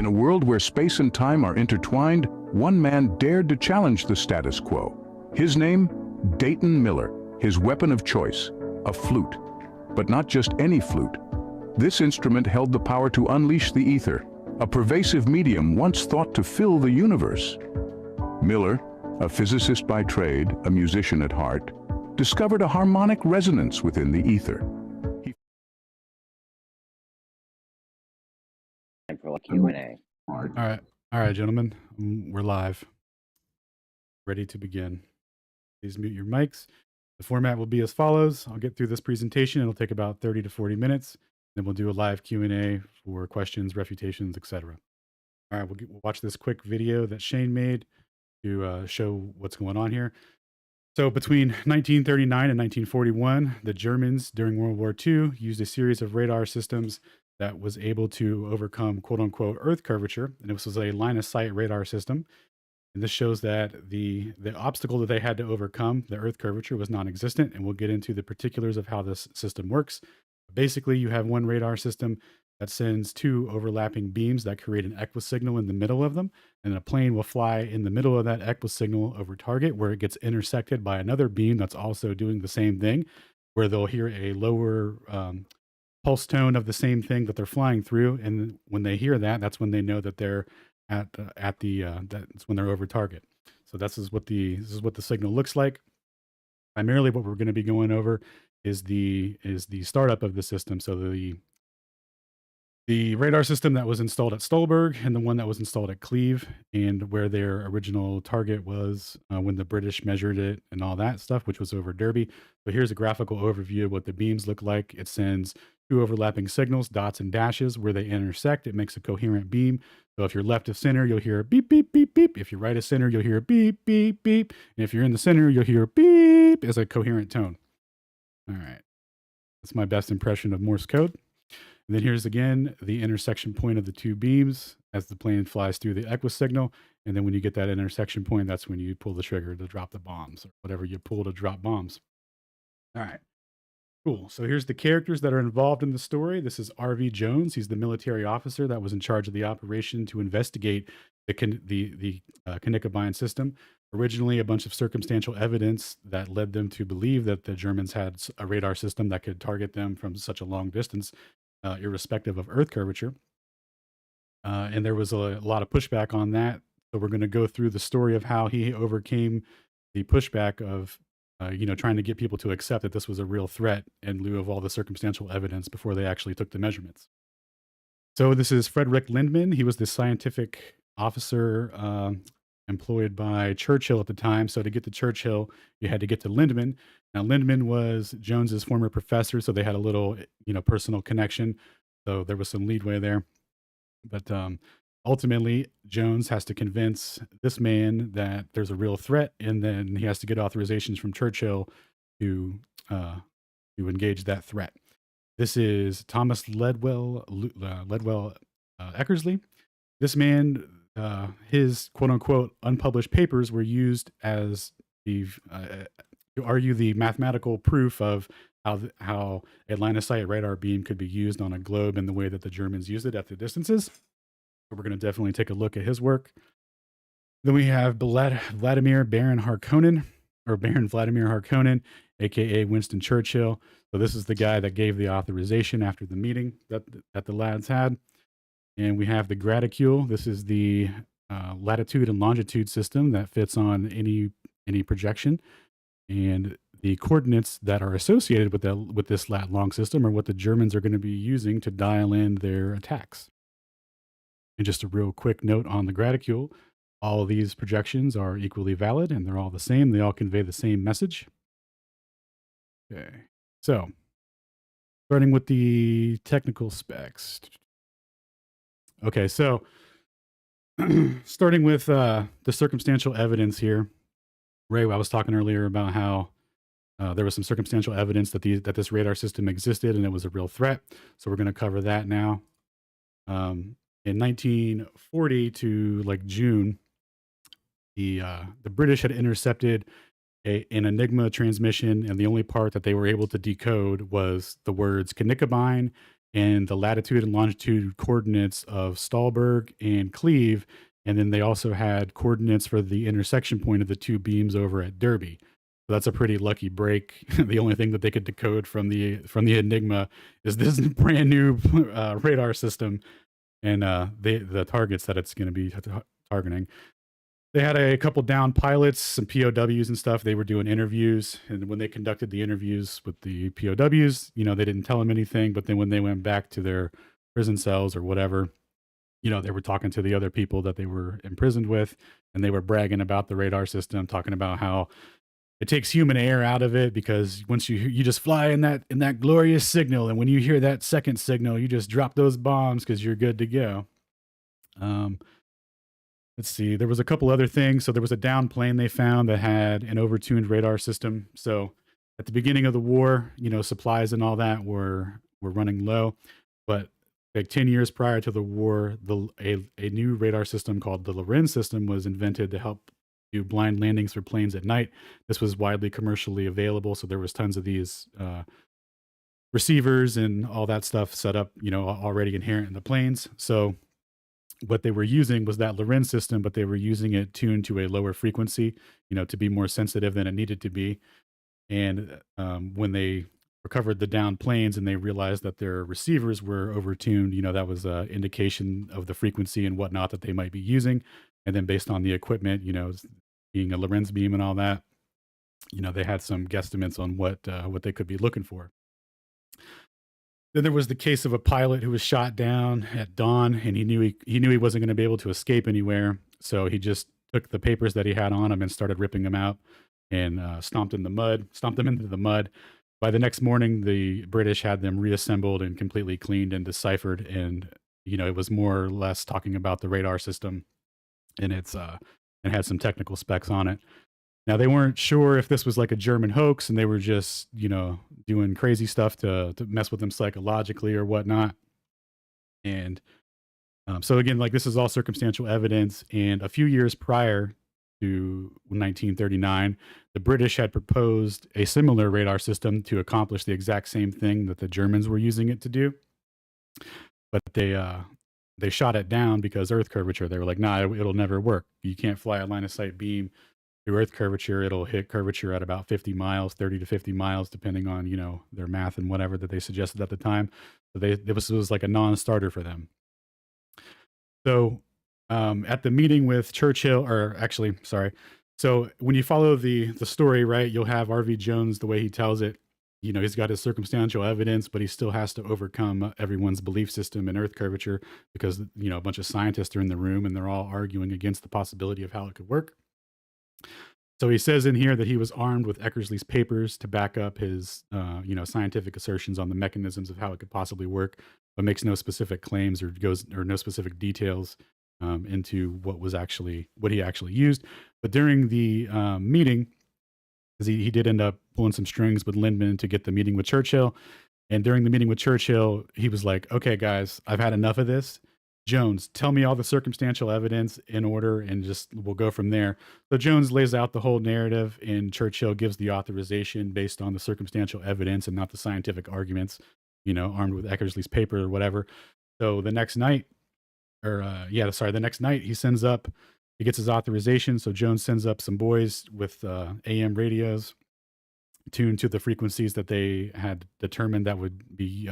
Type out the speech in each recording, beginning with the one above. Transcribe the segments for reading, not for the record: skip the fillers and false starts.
In a world where space and time are intertwined, one man dared to challenge the status quo. His name? Dayton Miller. His weapon of choice? A flute. But not just any flute. This instrument held the power to unleash the ether, a pervasive medium once thought to fill the universe. Miller, a physicist by trade, a musician at heart, discovered a harmonic resonance within the ether. Time for Q&A. All right, gentlemen, we're live. Ready to begin. Please mute your mics. The format will be as follows. I'll get through this presentation. It'll take about 30 to 40 minutes. Then we'll do a live Q&A for questions, refutations, etc. All right, we'll watch this quick video that Shane made to show what's going on here. So between 1939 and 1941, the Germans during World War II used a series of radar systems that was able to overcome quote unquote Earth curvature. And this was a line of sight radar system. And this shows that the obstacle that they had to overcome, the Earth curvature, was non-existent. And we'll get into the particulars of how this system works. Basically, you have one radar system that sends two overlapping beams that create an equisignal in the middle of them. And a plane will fly in the middle of that equisignal over target, where it gets intersected by another beam that's also doing the same thing, where they'll hear a lower pulse tone of the same thing that they're flying through. And when they hear that, that's when they know that they're that's when they're over target. So this is what the signal looks like. Primarily what we're going to be going over is the startup of the system. So the radar system that was installed at Stolberg and the one that was installed at Cleve, and where their original target was when the British measured it and all that stuff, which was over Derby. So here's a graphical overview of what the beams look like. It sends two overlapping signals, dots and dashes. Where they intersect, it makes a coherent beam. So if you're left of center, you'll hear a beep, beep, beep, beep. If you're right of center, you'll hear a beep, beep, beep. And if you're in the center, you'll hear a beep as a coherent tone. All right. That's my best impression of Morse code. And then here's again the intersection point of the two beams as the plane flies through the equisignal. And then when you get that intersection point, that's when you pull the trigger to drop the bombs, or whatever you pull to drop bombs. All right. Cool. So here's the characters that are involved in the story. This is R.V. Jones. He's the military officer that was in charge of the operation to investigate the Knickerbein system. Originally, a bunch of circumstantial evidence that led them to believe that the Germans had a radar system that could target them from such a long distance, irrespective of Earth curvature. And there was a lot of pushback on that. So we're going to go through the story of how he overcame the pushback of trying to get people to accept that this was a real threat in lieu of all the circumstantial evidence before they actually took the measurements. So this is Frederick Lindman. He was the scientific officer employed by Churchill at the time. So to get to Churchill, you had to get to Lindman. Now, Lindman was Jones's former professor, so they had a little, personal connection. So there was some leadway there. But ultimately, Jones has to convince this man that there's a real threat, and then he has to get authorizations from Churchill to engage that threat. This is Thomas Ledwell Eckersley. This man, his quote-unquote unpublished papers were used as to argue the mathematical proof of how a line-of-sight radar beam could be used on a globe in the way that the Germans used it at the distances. So we're going to definitely take a look at his work. Then we have Vladimir Baron Harkonnen, aka Winston Churchill. So this is the guy that gave the authorization after the meeting that the lads had. And we have the graticule. This is the latitude and longitude system that fits on any projection. And the coordinates that are associated with this lat-long system are what the Germans are going to be using to dial in their attacks. And just a real quick note on the graticule, all of these projections are equally valid and they're all the same. They all convey the same message. Okay, so starting with the technical specs. Okay, so starting with the circumstantial evidence here. Ray, I was talking earlier about how there was some circumstantial evidence that this radar system existed and it was a real threat. So we're going to cover that now. In 1940 to June, the British had intercepted an Enigma transmission, and the only part that they were able to decode was the words Knickerbein and the latitude and longitude coordinates of Stallberg and Cleve. And then they also had coordinates for the intersection point of the two beams over at Derby. So that's a pretty lucky break. The only thing that they could decode from the Enigma is this brand new radar system and the targets that it's going to be targeting. They had a couple down pilots, some POWs and stuff. They were doing interviews, and when they conducted the interviews with the POWs, they didn't tell them anything. But then when they went back to their prison cells or whatever, they were talking to the other people that they were imprisoned with, and they were bragging about the radar system, talking about how it takes human air out of it because once you just fly in that glorious signal, and when you hear that second signal, you just drop those bombs because you're good to go. Um, let's see. There was a couple other things. So there was a down plane they found that had an overtuned radar system. So at the beginning of the war, supplies and all that were running low, but like 10 years prior to the war, a new radar system called the Lorenz system was invented to help do blind landings for planes at night. This was widely commercially available, so there was tons of these receivers and all that stuff set up, already inherent in the planes. So what they were using was that Lorenz system, but they were using it tuned to a lower frequency, to be more sensitive than it needed to be. And when they recovered the downed planes and they realized that their receivers were overtuned, that was an indication of the frequency and whatnot that they might be using. And then based on the equipment, being a Lorenz beam and all that, they had some guesstimates on what they could be looking for. Then there was the case of a pilot who was shot down at dawn, and he knew he wasn't going to be able to escape anywhere, so he just took the papers that he had on him and started ripping them out and stomped them into the mud. By the next morning, the British had them reassembled and completely cleaned and deciphered, and it was more or less talking about the radar system, and it had some technical specs on it. Now, they weren't sure if this was like a German hoax and they were just, doing crazy stuff to mess with them psychologically or whatnot. And so again, like this is all circumstantial evidence. And a few years prior to 1939, the British had proposed a similar radar system to accomplish the exact same thing that the Germans were using it to do. But they shot it down because Earth curvature. They were like, nah, it'll never work. You can't fly a line of sight beam through Earth curvature. It'll hit curvature at about 50 miles, 30 to 50 miles, depending on, their math and whatever that they suggested at the time. So it was like a non-starter for them. So at the meeting with Churchill, or actually, sorry. So when you follow the story, right, you'll have R.V. Jones, the way he tells it, he's got his circumstantial evidence, but he still has to overcome everyone's belief system in Earth curvature because, a bunch of scientists are in the room and they're all arguing against the possibility of how it could work. So he says in here that he was armed with Eckersley's papers to back up his, scientific assertions on the mechanisms of how it could possibly work, but makes no specific claims or no specific details into what he actually used. But during the meeting, because he did end up pulling some strings with Lindman to get the meeting with Churchill. And during the meeting with Churchill, he was like, okay, guys, I've had enough of this. Jones, tell me all the circumstantial evidence in order and we'll go from there. So Jones lays out the whole narrative and Churchill gives the authorization based on the circumstantial evidence and not the scientific arguments, armed with Eckersley's paper or whatever. So the next night, the next night he gets his authorization. So Jones sends up some boys with AM radios tuned to the frequencies that they had determined that would be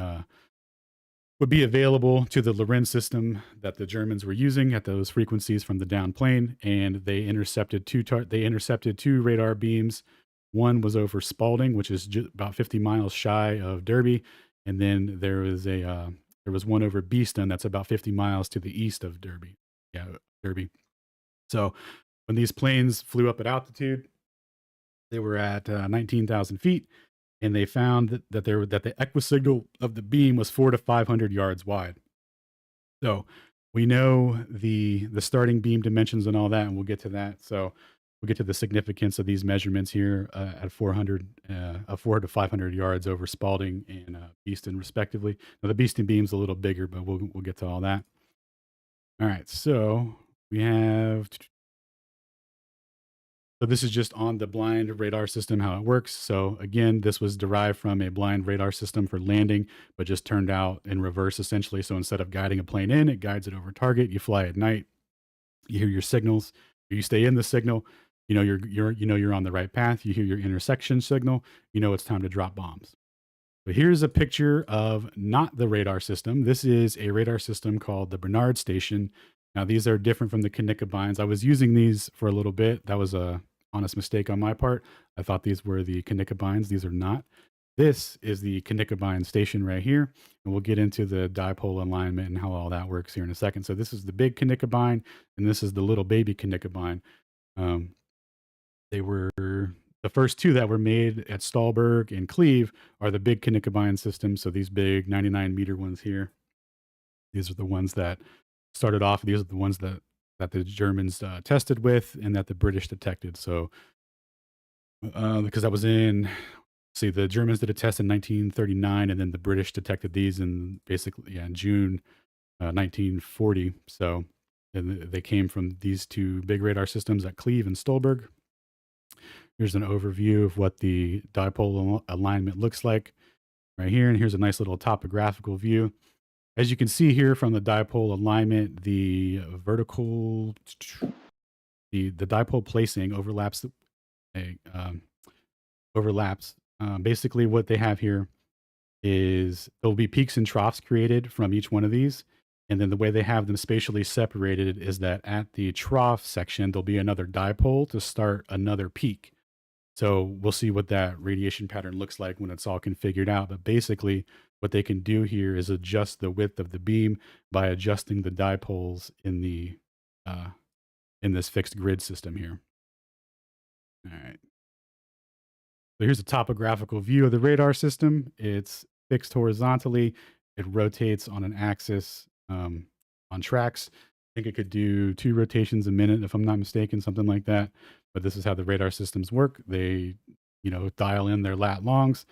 available to the Lorenz system that the Germans were using at those frequencies from the down plane, and they intercepted two radar beams. One was over Spalding, which is about 50 miles shy of Derby, and then there was one over Beeston that's about 50 miles to the east of Derby. Yeah, Derby. So when these planes flew up at altitude, they were at 19,000 feet. And they found that the equisignal of the beam was 400 to 500 yards wide. So we know the starting beam dimensions and all that, and we'll get to that. So we'll get to the significance of these measurements here at 400 to 500 yards over Spalding and Beeston, respectively. Now the Beeston beam's a little bigger, but we'll get to all that. All right, so we have. So this is just on the blind radar system, how it works. So again, this was derived from a blind radar system for landing, but just turned out in reverse essentially. So instead of guiding a plane in, it guides it over target. You fly at night, you hear your signals, you stay in the signal, you're on the right path. You hear your intersection signal, it's time to drop bombs. But here's a picture of not the radar system. This is a radar system called the Bernard Station. Now, these are different from the Kinikabines. I was using these for a little bit. That was a honest mistake on my part. I thought these were the Kinikabines. These are not. This is the Kinikabine station right here. And we'll get into the dipole alignment and how all that works here in a second. So this is the big Kinikabine, and this is the little baby Kinikabine. Um, they were the first two that were made at Stallberg and Cleve are the big Kinikabine systems. So these big 99-meter ones here, these are the ones that started off. These are the ones that the Germans tested with and that the British detected. So because that was in, see, the Germans did a test in 1939, and then the British detected these in basically in June 1940. So and they came from these two big radar systems at Cleve and Stolberg. Here's an overview of what the dipole alignment looks like right here. And here's a nice little topographical view. As you can see here from the dipole alignment, the vertical, the dipole placing overlaps, overlaps. Basically what they have here is there'll be peaks and troughs created from each one of these. And then the way they have them spatially separated is that at the trough section, there'll be another dipole to start another peak. So we'll see what that radiation pattern looks like when it's all configured out. But basically, what they can do here is adjust the width of the beam by adjusting the dipoles in this fixed grid system here. All right. So here's a topographical view of the radar system. It's fixed horizontally. It rotates on an axis on tracks. I think it could do 2 rotations a minute, if I'm not mistaken, something like that. But this is how the radar systems work. They, dial in their lat longs,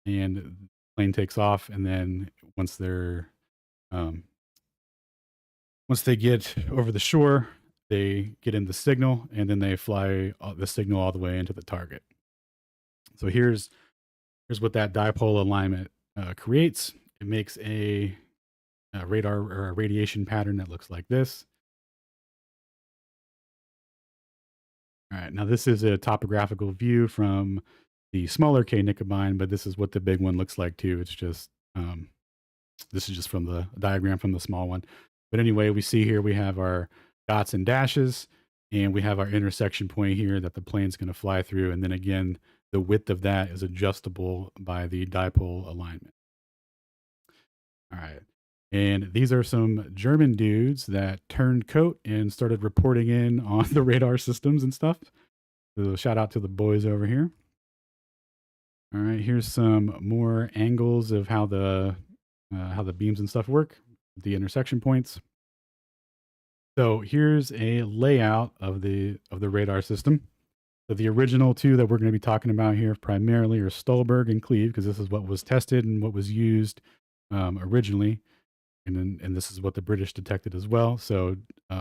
and the plane takes off. And then once they get over the shore, they get in the signal, and then they fly the signal all the way into the target. So here's what that dipole alignment creates. It makes a radar or a radiation pattern that looks like this. All right, now this is a topographical view from the smaller K Nicobine, but this is what the big one looks like too. It's just this is just from the diagram from the small one. But anyway, we see here we have our dots and dashes, and we have our intersection point here that the plane's going to fly through. And then again, the width of that is adjustable by the dipole alignment. All right. And these are some German dudes that turned coat and started reporting in on the radar systems and stuff. So shout out to the boys over here. All right, here's some more angles of how the beams and stuff work, the intersection points. So here's a layout of the radar system. So the original two that we're going to be talking about here primarily are Stolberg and Cleve, because this is what was tested and what was used originally. And this is what the British detected as well. So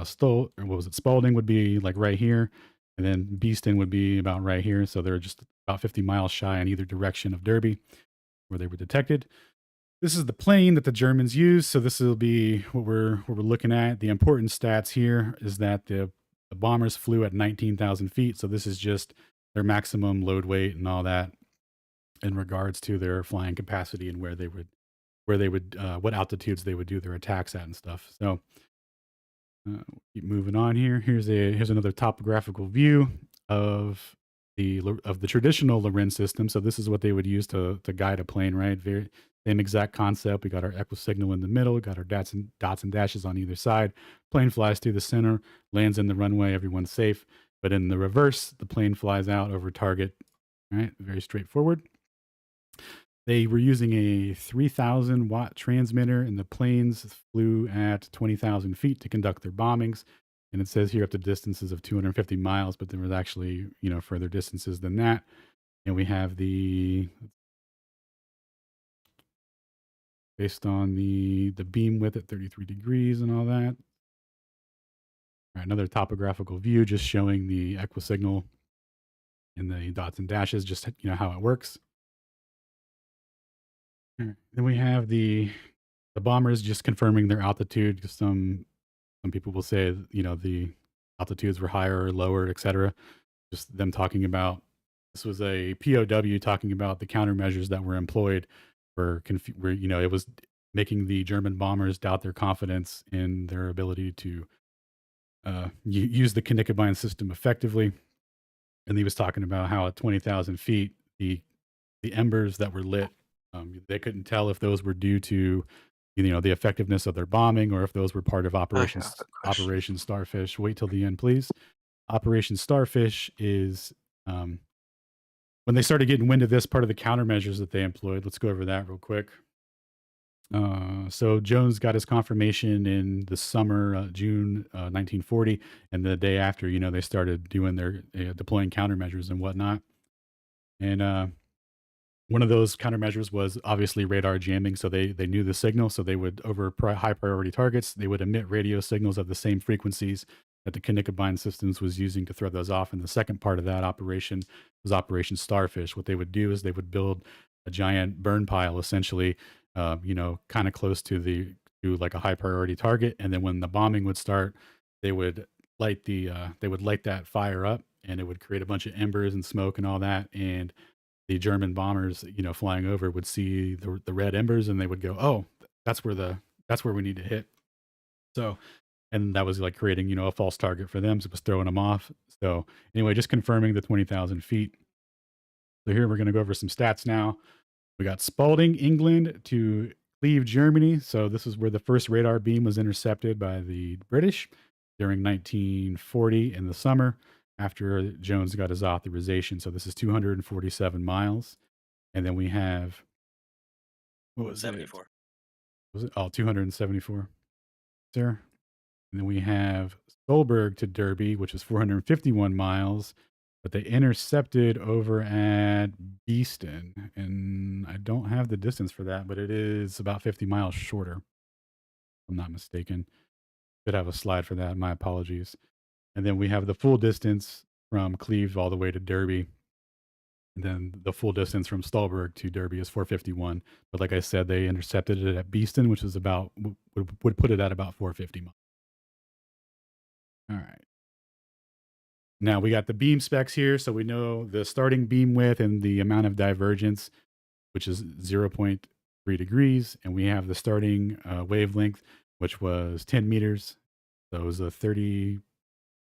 Spalding would be like right here, and then Beeston would be about right here. So they're just about 50 miles shy in either direction of Derby, where they were detected. This is the plane that the Germans used. So this will be what we're looking at. The important stats here is that the bombers flew at 19,000 feet. So this is just their maximum load weight and all that in regards to their flying capacity and where they would what altitudes they would do their attacks at and stuff. So keep moving on here. Here's another topographical view of the traditional Lorenz system. So this is what they would use to guide a plane, right? Very same exact concept. We got our equisignal in the middle. We got our dots and dashes on either side. Plane flies through the center, lands in the runway. Everyone's safe. But in the reverse, the plane flies out over target. All right, very straightforward. They were using a 3,000 watt transmitter, and the planes flew at 20,000 feet to conduct their bombings. And it says here up to distances of 250 miles, but there was actually, further distances than that. And we have based on the beam width at 33 degrees and all that. All right, another topographical view just showing the equisignal in the dots and dashes, just how it works. Then we have the bombers just confirming their altitude. 'Cause some people will say, the altitudes were higher or lower, etc. Just them talking about this was a POW talking about the countermeasures that were employed where it was making the German bombers doubt their confidence in their ability to use the Knickerbein system effectively. And he was talking about how at 20,000 feet, the embers that were lit, they couldn't tell if those were due to the effectiveness of their bombing or if those were part of I have a question. Operation Starfish. Wait till the end, please. Operation Starfish is when they started getting wind of this, part of the countermeasures that they employed. Let's go over that real quick. So Jones got his confirmation in the summer, June 1940, and the day after, they started doing their deploying countermeasures and whatnot. And one of those countermeasures was obviously radar jamming. So they knew the signal, so they would high priority targets, they would emit radio signals of the same frequencies that the Knickerbein systems was using to throw those off. And the second part of that operation was Operation Starfish. What they would do is they would build a giant burn pile, essentially, kind of close to like a high priority target. And then when the bombing would start, they would they would light that fire up, and it would create a bunch of embers and smoke and all that. And the German bombers, flying over would see the red embers, and they would go, "Oh, that's where we need to hit." So, and that was like creating, a false target for them. So it was throwing them off. So anyway, just confirming the 20,000 feet. So here we're going to go over some stats now. We got Spalding, England to Cleve, Germany. So this is where the first radar beam was intercepted by the British during 1940 in the summer after Jones got his authorization. So this is 247 miles. And then we have, what was it? 74. Was it? Oh, 274 there. And then we have Stolberg to Derby, which is 451 miles, but they intercepted over at Beeston. And I don't have the distance for that, but it is about 50 miles shorter, if I'm not mistaken. Should have a slide for that. My apologies. And then we have the full distance from Cleve all the way to Derby. And then the full distance from Stolberg to Derby is 451. But like I said, they intercepted it at Beeston, which is about, would put it at about 450 miles. All right. Now we got the beam specs here. So we know the starting beam width and the amount of divergence, which is 0.3 degrees. And we have the starting wavelength, which was 10 meters. So it was a 30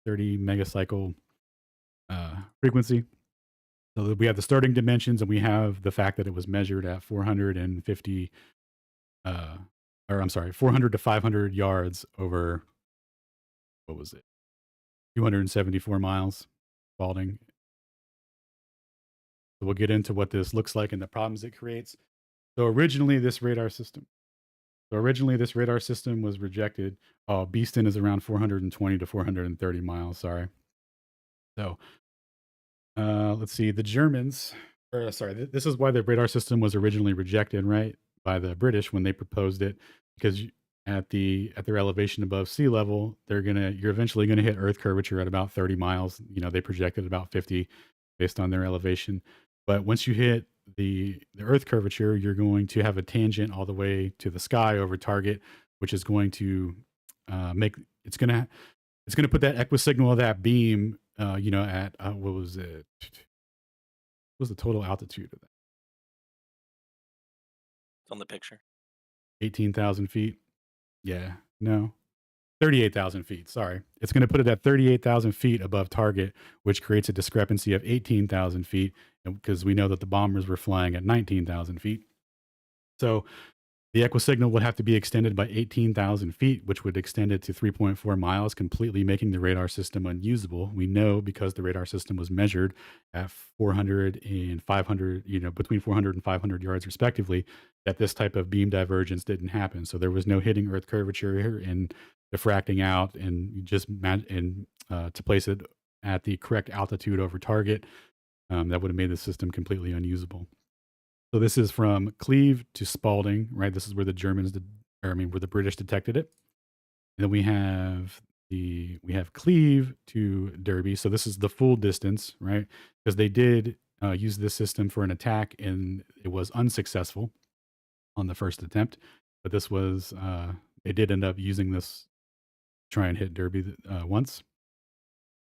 megacycle frequency. So we have the starting dimensions, and we have the fact that it was measured at 450, or I'm sorry, 400 to 500 yards over, what was it? 274 miles, Spalding. So we'll get into what this looks like and the problems it creates. So originally this radar system was rejected. Oh, Beeston is around 420 to 430 miles. Sorry. So let's see. The Germans, or sorry, this is why the radar system was originally rejected, right, by the British when they proposed it, because at their elevation above sea level, you're eventually gonna hit Earth curvature at about 30 miles. They projected about 50 based on their elevation. But once you hit the Earth curvature, you're going to have a tangent all the way to the sky over target, which is going to make it's gonna put that equisignal of that beam, at what was it? What was the total altitude of that? It's on the picture. 18,000 feet. Yeah, no, 38,000 feet. Sorry. It's going to put it at 38,000 feet above target, which creates a discrepancy of 18,000 feet because we know that the bombers were flying at 19,000 feet. So the equisignal would have to be extended by 18,000 feet, which would extend it to 3.4 miles, completely making the radar system unusable. We know because the radar system was measured at 400 and 500, between 400 and 500 yards respectively, that this type of beam divergence didn't happen. So there was no hitting Earth curvature and diffracting out, and to place it at the correct altitude over target, that would have made the system completely unusable. So this is from Cleve to Spalding, right? This is where the British detected it. And then we have we have cleave to Derby. So this is the full distance, right? Because they did use this system for an attack, and it was unsuccessful on the first attempt. But this was they did end up using this to try and hit Derby once.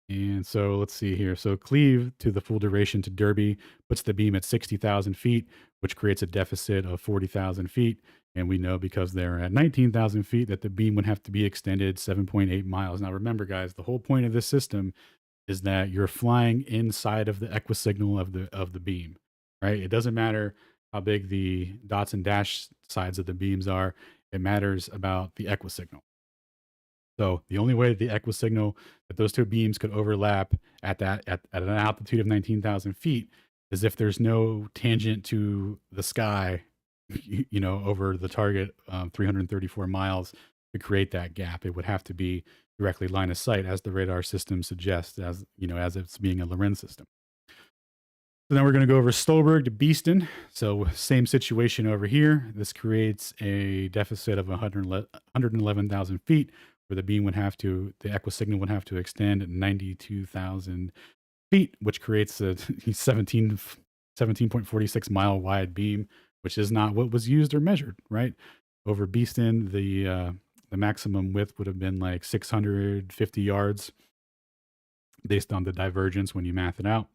And so let's see here. So cleave to the full duration to Derby puts the beam at 60,000 feet, which creates a deficit of 40,000 feet. And we know because they're at 19,000 feet that the beam would have to be extended 7.8 miles. Now, remember, guys, the whole point of this system is that you're flying inside of the equisignal of the beam, right? It doesn't matter how big the dots and dash sides of the beams are. It matters about the equisignal. So the only way the equisignal that those two beams could overlap at an altitude of 19,000 feet is if there's no tangent to the sky, over the target 334 miles to create that gap. It would have to be directly line of sight, as the radar system suggests, as it's being a Lorenz system. So then we're going to go over Stolberg to Beeston. So same situation over here. This creates a deficit of 111,000 feet, where the equisignal would have to extend 92,000 feet, which creates a 17.46 mile wide beam, which is not what was used or measured, right? Over Beeston, the maximum width would have been like 650 yards based on the divergence when you math it out.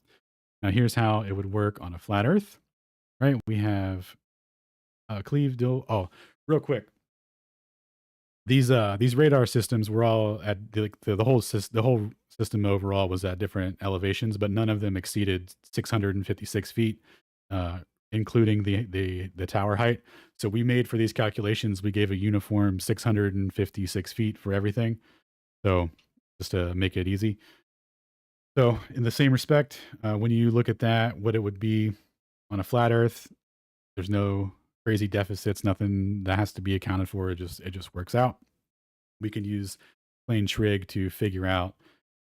Now here's how it would work on a flat Earth, right? We have cleave. Real quick. These radar systems were all at the whole system overall was at different elevations, but none of them exceeded 656 feet, including the tower height. So we made, for these calculations, we gave a uniform 656 feet for everything. So just to make it easy. So in the same respect, when you look at that, what it would be on a flat Earth, there's no crazy deficits, nothing that has to be accounted for. It just works out. We can use plain trig to figure out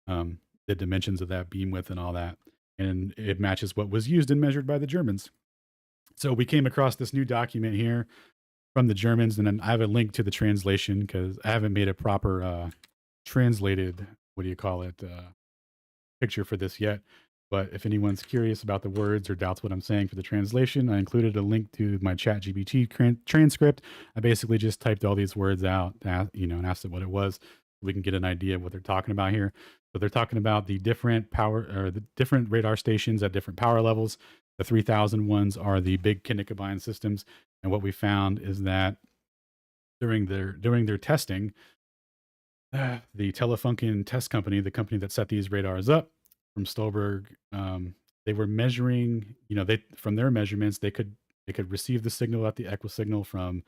the dimensions of that beam width and all that, and it matches what was used and measured by the Germans. So we came across this new document here from the Germans, and then I have a link to the translation because I haven't made a proper translated, picture for this yet. But if anyone's curious about the words or doubts what I'm saying for the translation, I included a link to my ChatGPT transcript. I basically just typed all these words out, and asked it what it was. We can get an idea of what they're talking about here. So they're talking about the different the different radar stations at different power levels. The 3,000 ones are the big Kinnickebein systems. And what we found is that during their testing, the Telefunken test company, the company that set these radars up from Stolberg, they were measuring, from their measurements, they could receive the signal at the equisignal from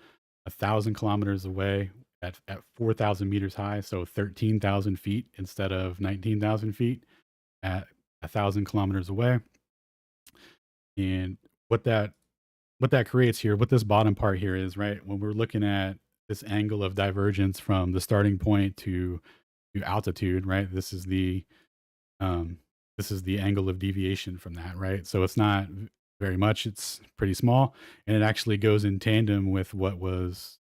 1,000 kilometers away at 4,000 meters high. So 13,000 feet instead of 19,000 feet at 1,000 kilometers away. And what that creates here, what this bottom part here is, right? When we're looking at this angle of divergence from the starting point to altitude, right? This is the angle of deviation from that, right? So it's not very much, it's pretty small, and it actually goes in tandem with what was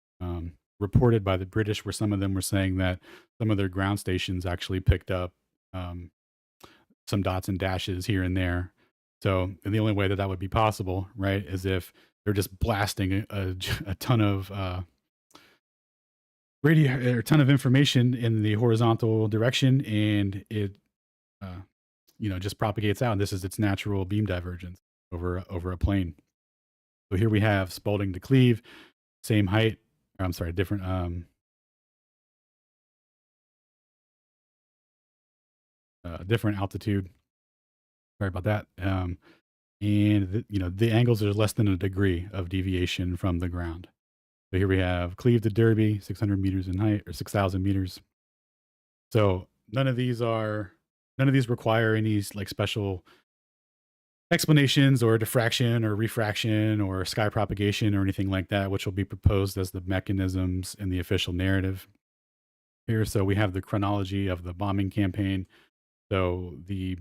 reported by the British, where some of them were saying that some of their ground stations actually picked up some dots and dashes here and there. So the only way that would be possible, right, is if they're just blasting a ton of information in the horizontal direction, and it just propagates out. And this is its natural beam divergence over a plane. So here we have Spalding to Cleve, same height. I'm sorry, different different altitude. Sorry about that. And the angles are less than a degree of deviation from the ground. So here we have Cleve to Derby, 600 meters in height, or 6,000 meters. So none of these require any like special explanations or diffraction or refraction or sky propagation or anything like that, which will be proposed as the mechanisms in the official narrative here. So we have the chronology of the bombing campaign. So the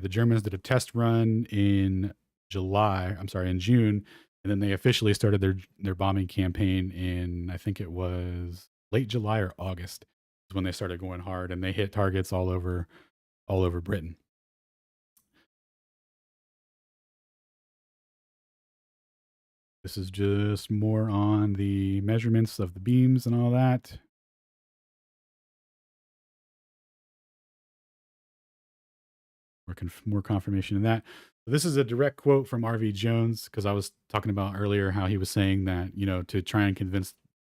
Germans did a test run in June, and then they officially started their bombing campaign in, I think it was late July or August. when they started going hard, and they hit targets all over Britain. This is just more on the measurements of the beams and all that. More confirmation of that. This is a direct quote from R.V. Jones, because I was talking about earlier how he was saying that, to try and convince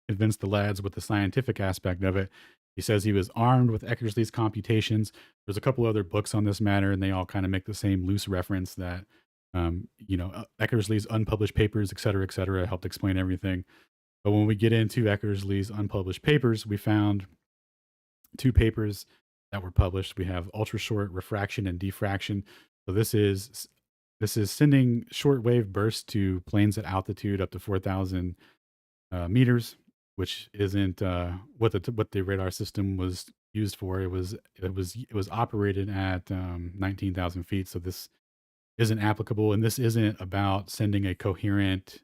the lads with the scientific aspect of it. He says he was armed with Eckersley's computations. There's a couple other books on this matter, and they all kind of make the same loose reference that, Eckersley's unpublished papers, et cetera, helped explain everything. But when we get into Eckersley's unpublished papers, we found two papers that were published. We have ultra short refraction and diffraction. So this is sending shortwave bursts to planes at altitude up to 4,000 meters, which isn't what the radar system was used for. It was operated at 19,000 feet. So this isn't applicable, and this isn't about sending a coherent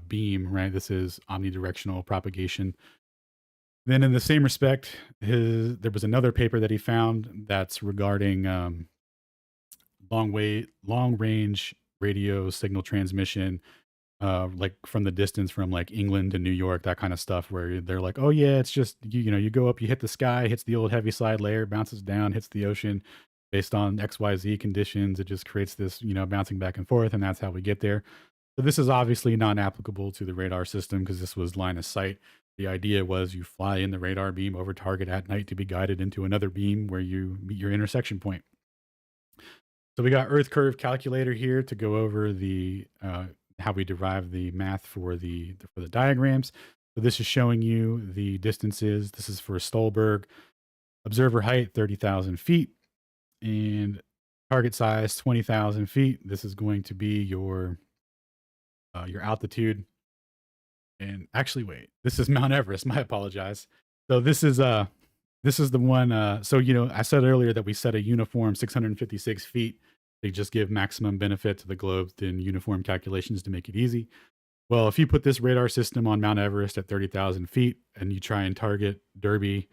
beam, right? This is omnidirectional propagation. Then, in the same respect, there was another paper that he found that's regarding long range radio signal transmission, like from the distance from like England to New York, that kind of stuff, where they're like, oh yeah, it's just you go up, you hit the sky, hits the old heavy side layer, bounces down, hits the ocean, based on XYZ conditions. It just creates this bouncing back and forth, and that's how we get there. So this is obviously not applicable to the radar system, because this was line of sight. The idea was you fly in the radar beam over target at night to be guided into another beam where you meet your intersection point. So we got Earth curve calculator here to go over the how we derive the math for the diagrams. So this is showing you the distances. This is for Stolberg. Observer height 30,000 feet and target size 20,000 feet. This is going to be your altitude. And actually, wait, this is Mount Everest. My apologize. So this is the one. So I said earlier that we set a uniform 656 feet. They just give maximum benefit to the globe in uniform calculations to make it easy. Well, if you put this radar system on Mount Everest at 30,000 feet and you try and target Derby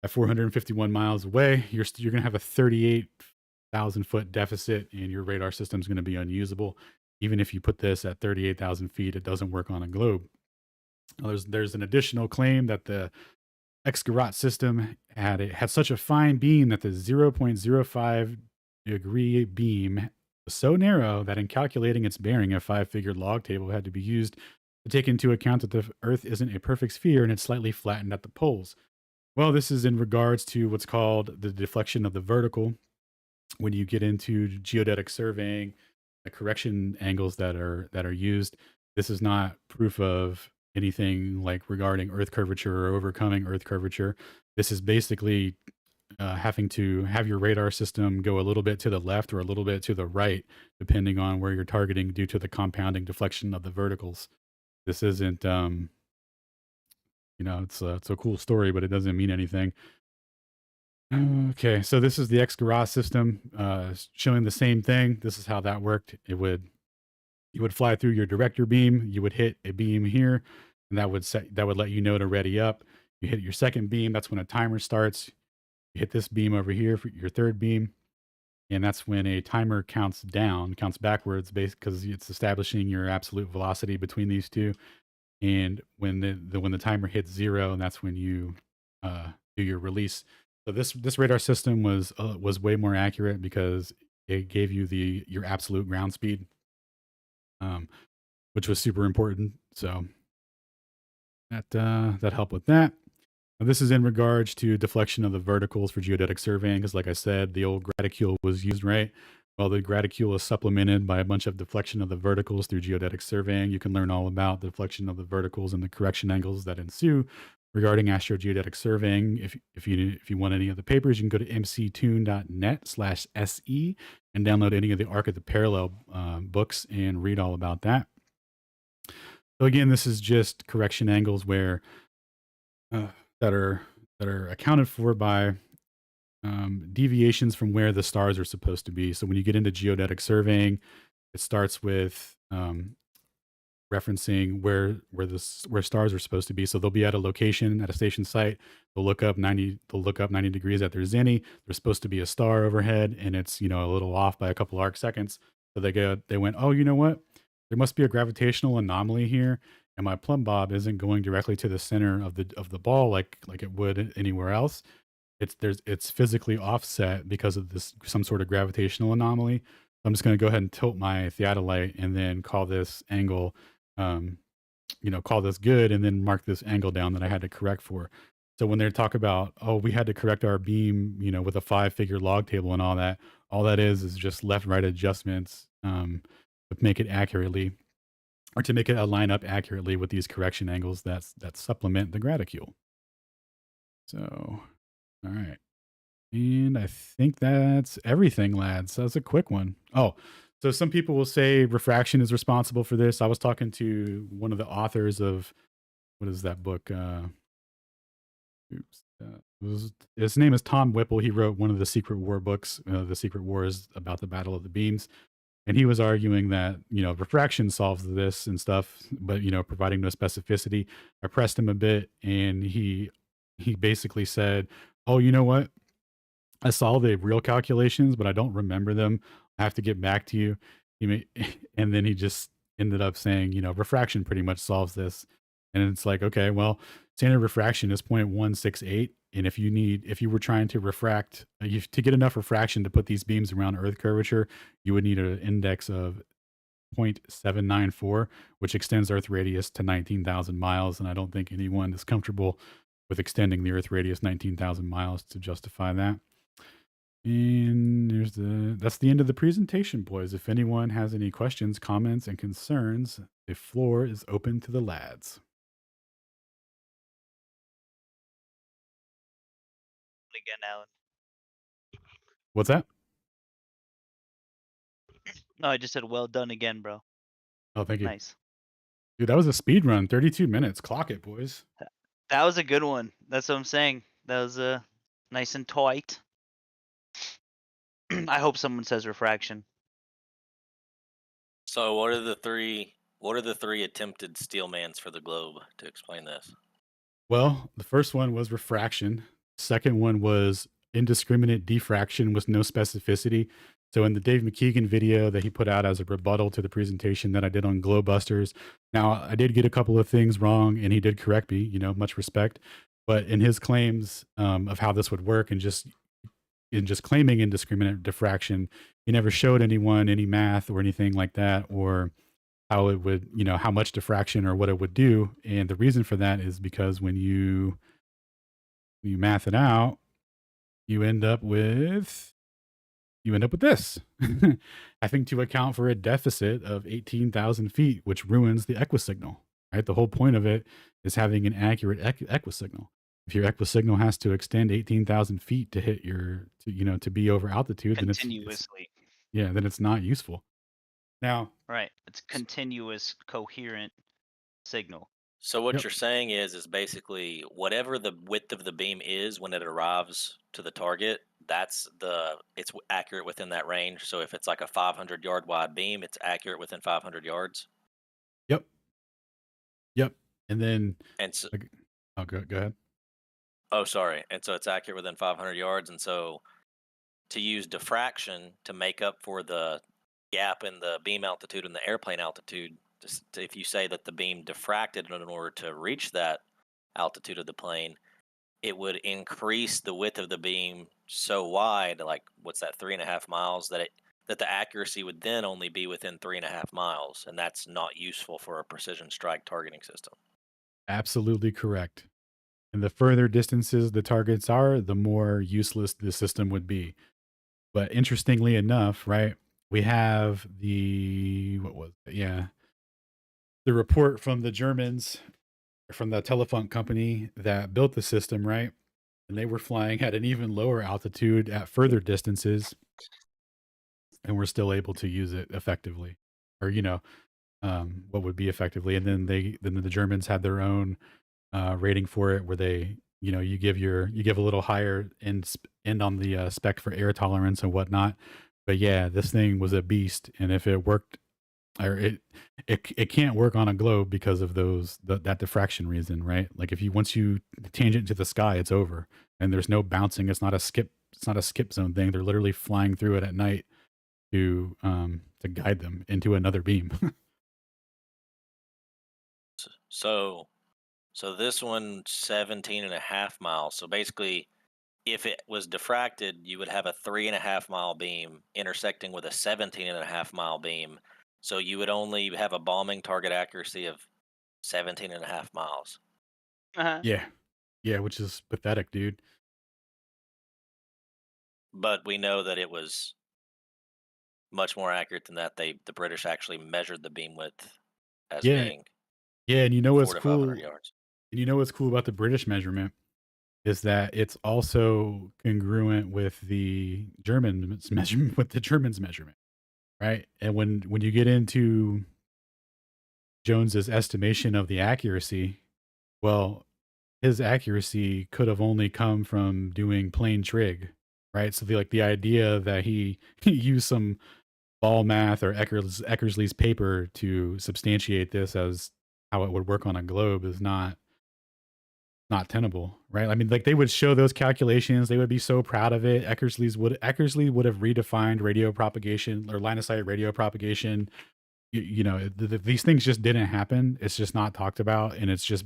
at 451 miles away, you're going to have a 38,000 foot deficit, and your radar system is going to be unusable. Even if you put this at 38,000 feet, it doesn't work on a globe. There's an additional claim that the X-Garot system had such a fine beam that the 0.05 degree beam was so narrow that in calculating its bearing, a 5-figure log table had to be used to take into account that the Earth isn't a perfect sphere and it's slightly flattened at the poles. Well, this is in regards to what's called the deflection of the vertical. When you get into geodetic surveying, the correction angles that are used, this is not proof of anything like regarding Earth curvature or overcoming Earth curvature. This is basically having to have your radar system go a little bit to the left or a little bit to the right, depending on where you're targeting, due to the compounding deflection of the verticals. This isn't, it's a cool story, but it doesn't mean anything. Okay, so this is the X-Garot system showing the same thing. This is how that worked. You would fly through your director beam. You would hit a beam here, and that would let you know to ready up. You hit your second beam. That's when a timer starts. You hit this beam over here for your third beam, and that's when a timer counts backwards, because it's establishing your absolute velocity between these two. And when the timer hits 0, and that's when you do your release. So this radar system was way more accurate because it gave you your absolute ground speed, which was super important. So that helped with that. Now, this is in regards to deflection of the verticals for geodetic surveying, because like I said, the old graticule was used, right? Well, the graticule is supplemented by a bunch of deflection of the verticals through geodetic surveying. You can learn all about the deflection of the verticals and the correction angles that ensue regarding astrogeodetic surveying. If you want any of the papers, you can go to mctoon.net/se and download any of the Arc of the Parallel books and read all about that. So again, this is just correction angles where that are accounted for by deviations from where the stars are supposed to be. So when you get into geodetic surveying, it starts with referencing where stars are supposed to be. So they'll be at a location at a station site. They'll look up 90 degrees at their zenith. There's supposed to be a star overhead, and it's a little off by a couple arc seconds. So they went, oh, you know what? There must be a gravitational anomaly here, and my plumb bob isn't going directly to the center of the ball like it would anywhere else. It's physically offset because of this some sort of gravitational anomaly. I'm just going to go ahead and tilt my theodolite and then call this angle, um, call this good, and then mark this angle down that I had to correct for. So when they talk about, oh, we had to correct our beam, with a 5-figure log table and all that is just left right adjustments to make it accurately, or to make it line up accurately with these correction angles that supplement the graticule. So, all right. And I think that's everything, lads. That's a quick one. Oh, so some people will say refraction is responsible for this. I was talking to one of the authors of, what is that book? His name is Tom Whipple. He wrote one of the Secret War books. The Secret War is about the Battle of the Beams. And he was arguing that, refraction solves this and stuff, but, providing no specificity. I pressed him a bit, and he basically said, oh, you know what? I saw the real calculations, but I don't remember them. I have to get back to you. And then he just ended up saying, refraction pretty much solves this. And it's like, okay, well, standard refraction is 0.168. And if you were trying to refract, to get enough refraction to put these beams around Earth curvature, you would need an index of 0.794, which extends Earth radius to 19,000 miles. And I don't think anyone is comfortable with extending the Earth radius 19,000 miles to justify that. And that's the end of the presentation, boys. If anyone has any questions, comments, and concerns, the floor is open to the lads. Again, Alan. What's that? No, I just said well done again, bro. Oh, thank you. Nice. Dude, that was a speed run. 32 minutes. Clock it, boys. That was a good one. That's what I'm saying. That was nice and tight. I hope someone says refraction. So what are the three attempted steelmans for the globe to explain this? Well, the first one was refraction. Second one was indiscriminate diffraction with no specificity. So in the Dave McKeegan video that he put out as a rebuttal to the presentation that I did on Globebusters, now I did get a couple of things wrong, and he did correct me, much respect. But in his claims of how this would work, and just claiming indiscriminate diffraction, he never showed anyone any math or anything like that, or how it would, how much diffraction or what it would do. And the reason for that is because when you math it out, you end up with this. Having to account for a deficit of 18,000 feet, which ruins the equisignal, right? The whole point of it is having an accurate equisignal. If your equisignal has to extend 18,000 feet to hit to be over altitude, continuously, then it's not useful. Now, right, it's continuous, coherent signal. So what you're saying is basically whatever the width of the beam is when it arrives to the target, it's accurate within that range. So if it's like a 500 yard wide beam, it's accurate within 500 yards. Yep. And then, go ahead. Oh, sorry. And so it's accurate within 500 yards. And so to use diffraction to make up for the gap in the beam altitude and the airplane altitude, if you say that the beam diffracted in order to reach that altitude of the plane, it would increase the width of the beam so wide, like what's that, 3.5 miles, that the accuracy would then only be within 3.5 miles. And that's not useful for a precision strike targeting system. Absolutely correct. And the further distances the targets are, the more useless the system would be. But interestingly enough, right, we have the report from the Germans, from the Telefunk company that built the system, right? And they were flying at an even lower altitude at further distances, and were still able to use it effectively, or what would be effectively. And then the Germans had their own rating for it, where they, you give a little higher end on the spec for air tolerance and whatnot. But yeah, this thing was a beast, and if it worked or it can't work on a globe because of that diffraction reason, right? Like if you once you tangent to the sky, it's over, and there's no bouncing. It's not a skip. It's not a skip zone thing. They're literally flying through it at night to guide them into another beam. So this one 17.5 miles. So basically, if it was diffracted, you would have a 3.5 mile beam intersecting with a 17.5 mile beam. So you would only have a bombing target accuracy of 17.5 miles. Uh-huh. Yeah, yeah, which is pathetic, dude. But we know that it was much more accurate than that. The British actually measured the beam width as Yeah, being yeah, and you know what's 4 to 500 cool? yards. And you know what's cool about the British measurement is that it's also congruent with the Germans measurement, with the Germans measurement, right? And when you get into Jones's estimation of the accuracy, well, his accuracy could have only come from doing plain trig, right? So the idea that he he used some ball math or Eckersley's paper to substantiate this as how it would work on a globe is not tenable, right? I mean, like they would show those calculations, they would be so proud of it. Eckersley would have redefined radio propagation or line of sight radio propagation. These things just didn't happen. It's just not talked about, and it's just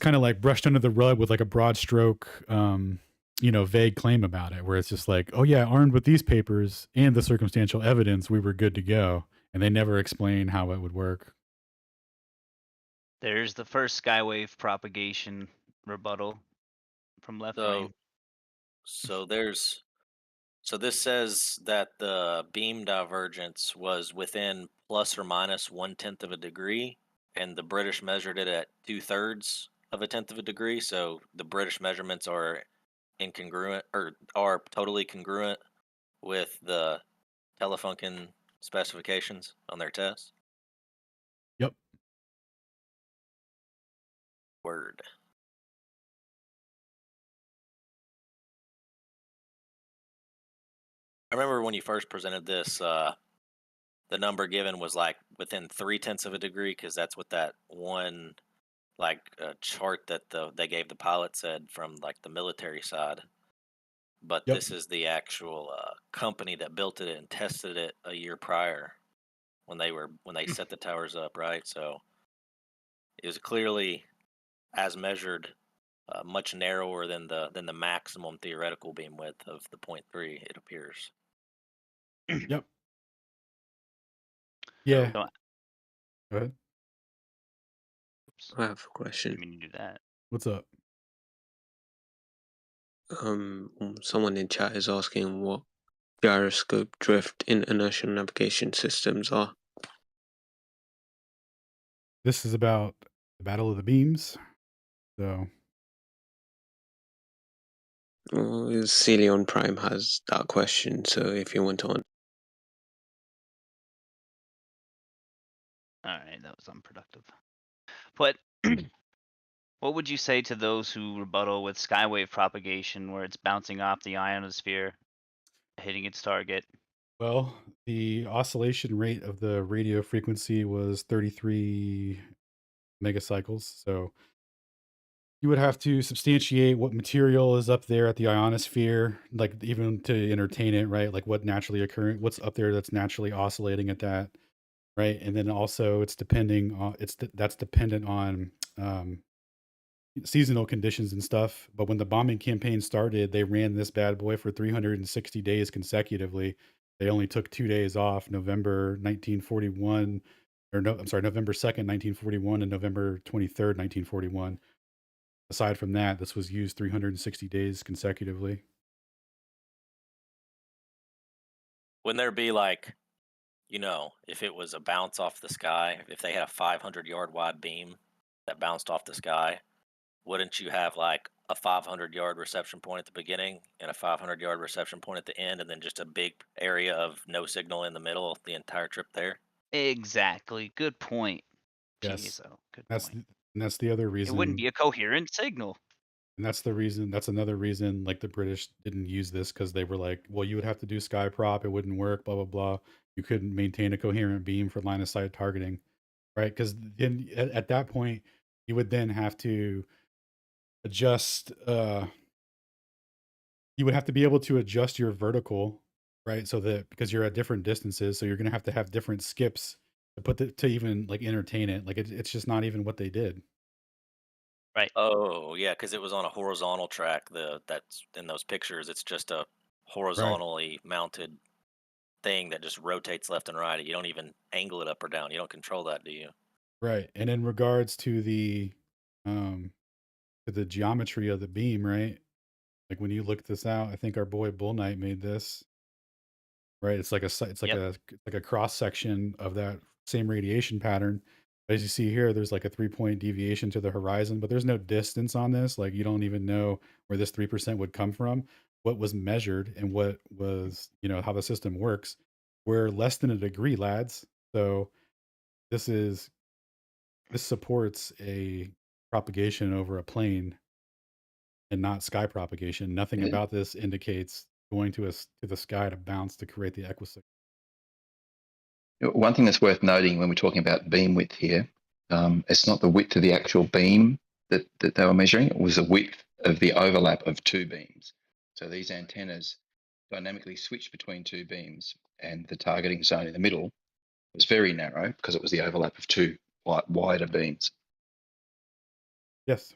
kind of like brushed under the rug with like a broad stroke, vague claim about it, where it's just like, oh yeah, armed with these papers and the circumstantial evidence, we were good to go, and they never explain how it would work. There's the first skywave propagation rebuttal from left brain. So this says that the beam divergence was within plus or minus 1/10 of a degree, and the British measured it at 2/3 of a tenth of a degree. So the British measurements are incongruent or are totally congruent with the Telefunken specifications on their test. Yep. Word. I remember when you first presented this, the number given was like within 3/10 of a degree, because that's what that one chart that they gave the pilot said from like the military side. But Yep. this is the actual company that built it and tested it a year prior when they set the towers up, right? So it was clearly, as measured, much narrower than the maximum theoretical beam width of the 0.3. It appears. Yep. Yeah. So, Go ahead. oops, I have a didn't question. mean to do that. What's up? Someone in chat is asking what gyroscope drift in inertial navigation systems are. This is about the Battle of the Beams. So Well, Celion Prime has that question, so if you want to answer. All right, that was unproductive. But what would you say to those who rebuttal with skywave propagation, where it's bouncing off the ionosphere, hitting its target? well, the oscillation rate of the radio frequency was 33 megacycles. So you would have to substantiate what material is up there at the ionosphere, like even to entertain it, right? Like what's up there that's naturally oscillating at that, right? And then also that's dependent on seasonal conditions and stuff. But when the bombing campaign started, they ran this bad boy for 360 days consecutively. They only took 2 days off, November 1941, or no, I'm sorry, November 2nd, 1941, and November 23rd, 1941. Aside from that, this was used 360 days consecutively. Wouldn't there be if it was a bounce off the sky, if they had a 500-yard wide beam that bounced off the sky, wouldn't you have like a 500-yard reception point at the beginning and a 500-yard reception point at the end, and then just a big area of no signal in the middle the entire trip there? Exactly. Good point. Yes, Jeez, oh, good that's point. and that's the other It wouldn't reason. be a coherent signal. And that's another reason, like the British didn't use this, because they were like, well, you would have to do sky prop, it wouldn't work, blah blah blah. you couldn't maintain a coherent beam for line of sight targeting, right? Because then at that point, you would then have to adjust. You would have to be able to adjust your vertical, right? So that because you're at different distances, so you're going to have different skips to to even like entertain it. Like it's just not even what they did. Right. Oh, yeah, because it was on a horizontal track. That's in those pictures. It's just a Right. horizontally mounted thing that just rotates left and right. You don't even angle it up or down. You don't control that, do you? Right. And in regards um to the geometry of the beam, right? Like when you look this out, I think our boy Bull Knight made this, right? It's Yep. like a cross section of that same radiation pattern. As you see here, there's like a 3-point deviation to the horizon, but there's no distance on this. Like you don't even know where this 3% would come from, what was measured and what was, how the system works. We're less than a degree, lads. So this is this supports a propagation over a plane and not sky propagation. Nothing Yeah. about this indicates going to the sky to bounce to create the equisect. One thing that's worth noting when we're talking about beam width here, it's not the width of the actual beam that they were measuring. It was the width of the overlap of two beams. So these antennas dynamically switched between two beams, and the targeting zone in the middle was very narrow because it was the overlap of two wider beams. Yes.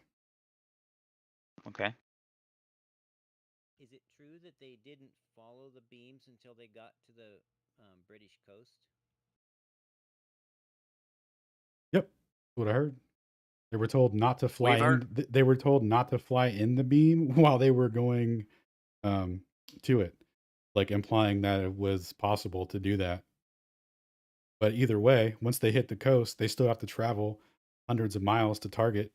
Okay. Is it true that they didn't follow the beams until they got to the British coast? Yep. That's what I heard. They were told not to fly We've heard. They were told not to fly in the beam while they were going um, to it, like implying that it was possible to do that. But either way, once they hit the coast, they still have to travel hundreds of miles to target.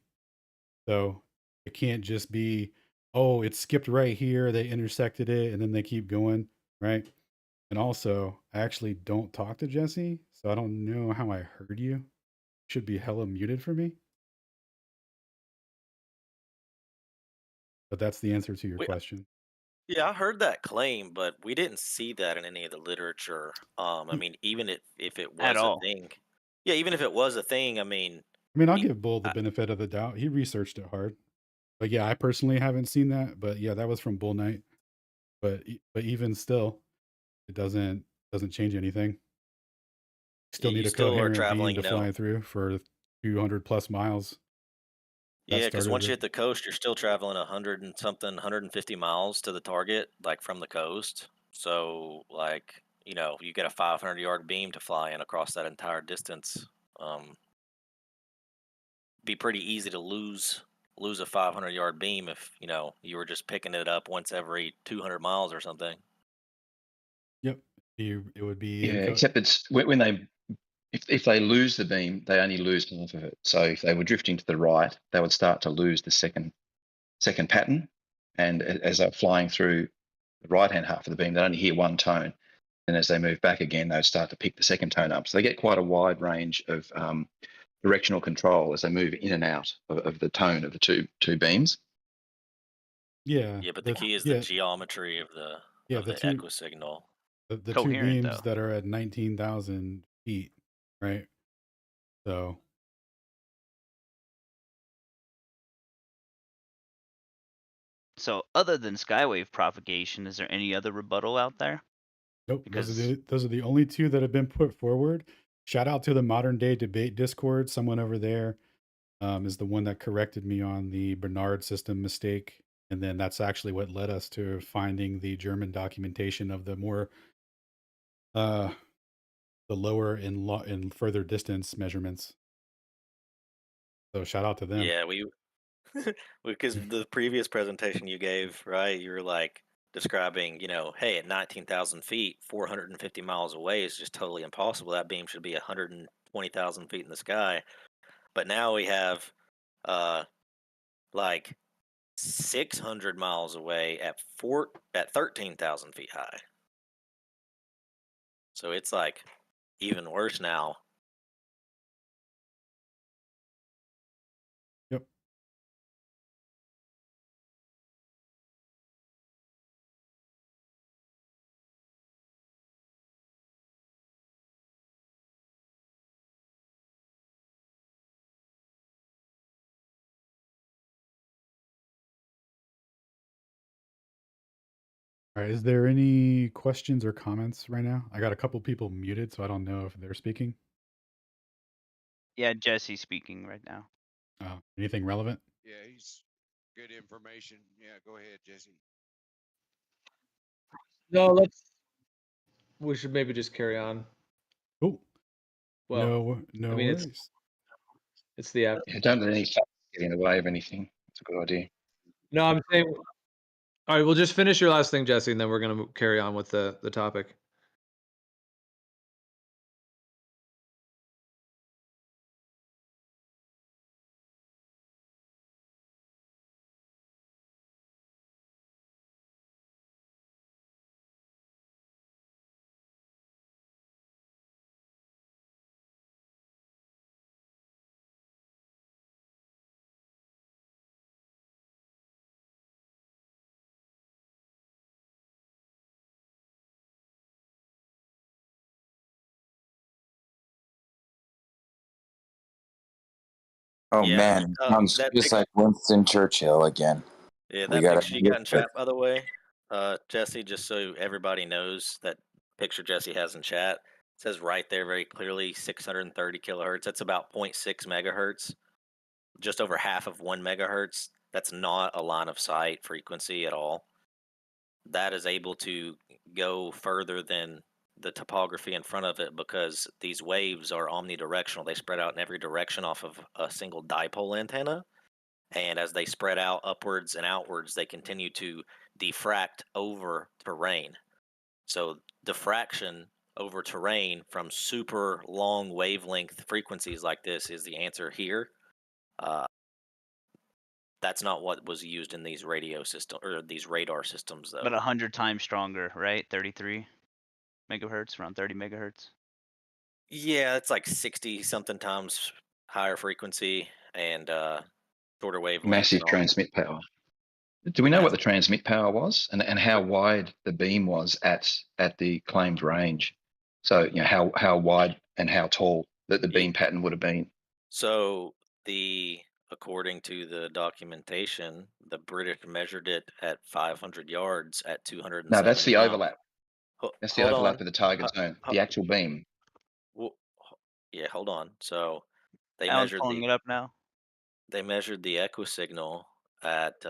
So it can't just be, oh, it skipped right here, they intersected it, and then they keep going, right? And also, I actually don't talk to Jesse, so I don't know how I heard you. Should be hella muted for me. But that's the answer to your We, question. yeah, I heard that claim, but we didn't see that in any of the literature. I Y- mean, even if it At was a all. thing, yeah, even if it was a thing, I mean, I'll he, give Bull the I, benefit of the doubt. He researched it hard. But yeah, I personally haven't seen that. But yeah, that was from Bull Knight. But even still, it doesn't change anything. Still you need a still are coherent beam traveling, to fly through for 200 plus miles. That yeah, because started once you it. hit the coast, you're still traveling 100 and something, 150 miles to the target, like from the coast. So, like, you get a 500-yard beam to fly in across that entire distance. Be pretty easy to lose a 500-yard beam if you were just picking it up once every 200 miles or something. Yep. It would be Yeah, except it's when they if they lose the beam, they only lose half of it. So if they were drifting to the right, they would start to lose the second pattern, and as they're flying through the right hand half of the beam, they only hear one tone. And as they move back again, they start to pick the second tone up. So they get quite a wide range of directional control as they move in and out of the tone of the two beams. Yeah. Yeah, but the key is the Yeah, geometry of yeah, the equisignal. the two Coherent beams though. that are at 19,000 feet, right? So So other than skywave propagation, is there any other rebuttal out there? nope, Because those are the only two that have been put forward. Shout out to the Modern Day Debate Discord. Someone over there is the one that corrected me on the Bernard system mistake, and then that's actually what led us to finding the German documentation of the more uh the lower and further distance measurements. So shout out to them. Yeah, because the previous presentation you gave, right? You were like describing, hey, at 19,000 feet, 450 miles away is just totally impossible. That beam should be 120,000 feet in the sky. But now we have, like 600 miles away at 13,000 feet high. So it's like even worse now. Yep. All right. Is there any questions or comments right now? I got a couple people muted, so I don't know if they're speaking. Yeah, Jesse's speaking right now. Anything relevant? Yeah, he's good information. Yeah, go ahead, Jesse. No, we should maybe just carry on. Cool. Well, No I mean, worries. it's the app. Yeah, don't let any facts get in the way of anything. It's a good idea. No, I'm saying. All right, we'll just finish your last thing, Jesse, and then we're gonna carry on with the topic. Oh Yeah, man, it sounds that just like Winston Churchill again. Yeah, We that gotta picture you got in chat, by the way, Jesse, just so everybody knows, that picture Jesse has in chat says right there very clearly 630 kilohertz. That's about 0.6 megahertz, just over half of 1 megahertz. That's not a line of sight frequency at all. That is able to go further than the topography in front of it because these waves are omnidirectional. They spread out in every direction off of a single dipole antenna. And as they spread out upwards and outwards, they continue to diffract over terrain. So diffraction over terrain from super long wavelength frequencies like this is the answer here. That's not what was used in these radio system or these radar systems, though. But 100 times stronger, right? 33 megahertz, around 30 megahertz. Yeah, it's like 60 something times higher frequency and shorter wavelength. Massive transmit power. Do we know what the transmit power was and how wide the beam was at the claimed range? So, you know, how wide and how tall that the beam pattern would have been? So according to the documentation, the British measured it at 500 yards at 270 No, that's the miles. overlap. That's the Hold overlap on. of the target zone, the actual beam. Well, yeah, hold on. So they Alan's measured pulling it up now. They measured the equisignal at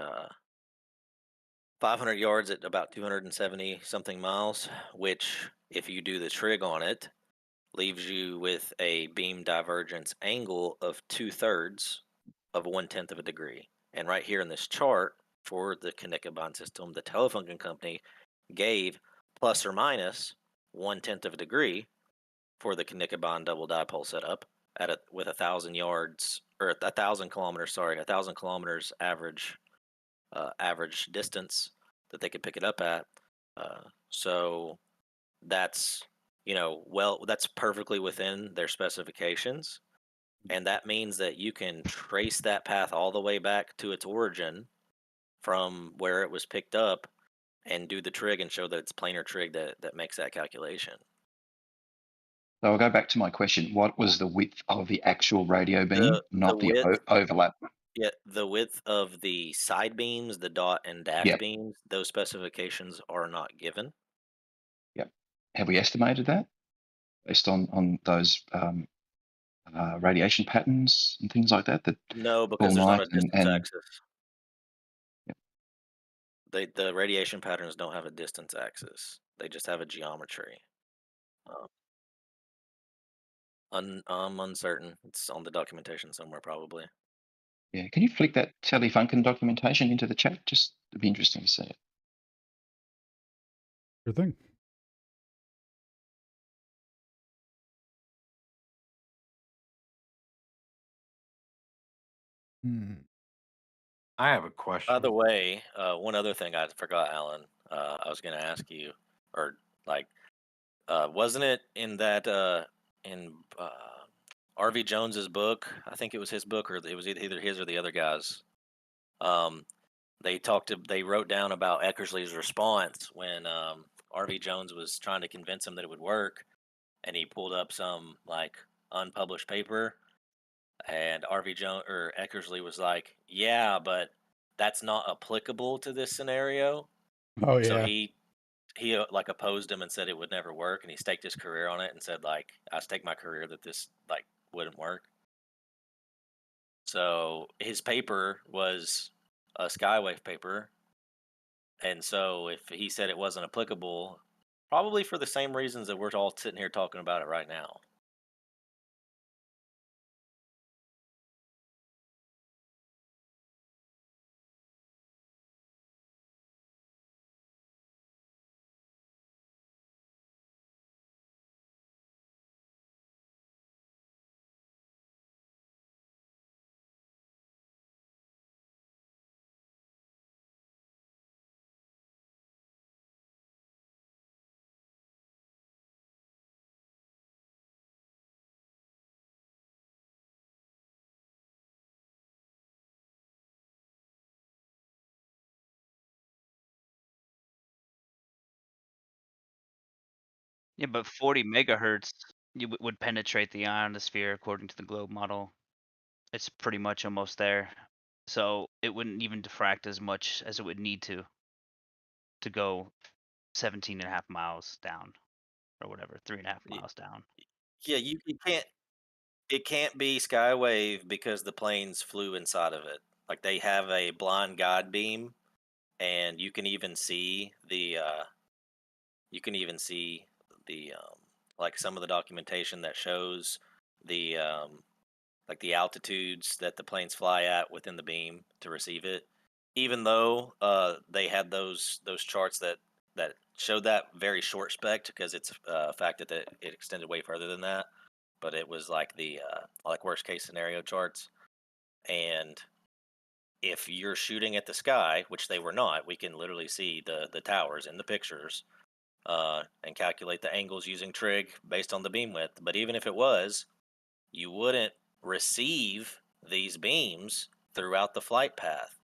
500 yards at about 270 something miles, which, if you do the trig on it, leaves you with a beam divergence angle of 2/3 of 1/10 of a degree. And right here in this chart for the Connecticut system, the Telefunken company gave plus or minus 1/10 of a degree for the Connecticut double dipole setup with 1,000 yards or 1,000 kilometers. Sorry, 1,000 kilometers average distance that they could pick it up at. So that's that's perfectly within their specifications, and that means that you can trace that path all the way back to its origin from where it was picked up and do the trig and show that it's planar trig that makes that calculation. So I'll go back to my question. What was the width of the actual radio beam, not the overlap? Yeah, the width of the side beams, the dot and dash beams, those specifications are not given. Yep. Have we estimated that based on those radiation patterns and things like that? No, because there's not a distance axis. Yep. The radiation patterns don't have a distance axis. They just have a geometry. I'm uncertain. It's on the documentation somewhere, probably. Yeah. Can you flick that Telefunken documentation into the chat? Just it'd be interesting to see it. Sure thing. I have a question. By the way, one other thing I forgot, Alan. I was going to ask you, or like, wasn't it in that in R.V. Jones's book? I think it was his book, or it was either his or the other guy's. They wrote down about Eckersley's response when R.V. Jones was trying to convince him that it would work, and he pulled up some like unpublished paper, and R.V. Jones or Eckersley was like, "Yeah, but that's not applicable to this scenario." Oh So yeah. like opposed him and said it would never work, and he staked his career on it and said like, I staked my career that this like wouldn't work. So his paper was a skywave paper, and so if he said it wasn't applicable, probably for the same reasons that we're all sitting here talking about it right now. Yeah, but 40 megahertz would penetrate the ionosphere according to the globe model. It's pretty much almost there. So it wouldn't even diffract as much as it would need to go 17.5 miles down or whatever, 3.5 miles down. Yeah, you can't. It can't be skywave because the planes flew inside of it. Like they have a blind guide beam, and you can even see the like some of the documentation that shows the like the altitudes that the planes fly at within the beam to receive it. Even though they had those charts that showed that very short spec, because it's a fact that it extended way further than that. But it was like the like worst case scenario charts. And if you're shooting at the sky, which they were not, we can literally see the towers in the pictures, and calculate the angles using trig based on the beam width. But even if it was, you wouldn't receive these beams throughout the flight path.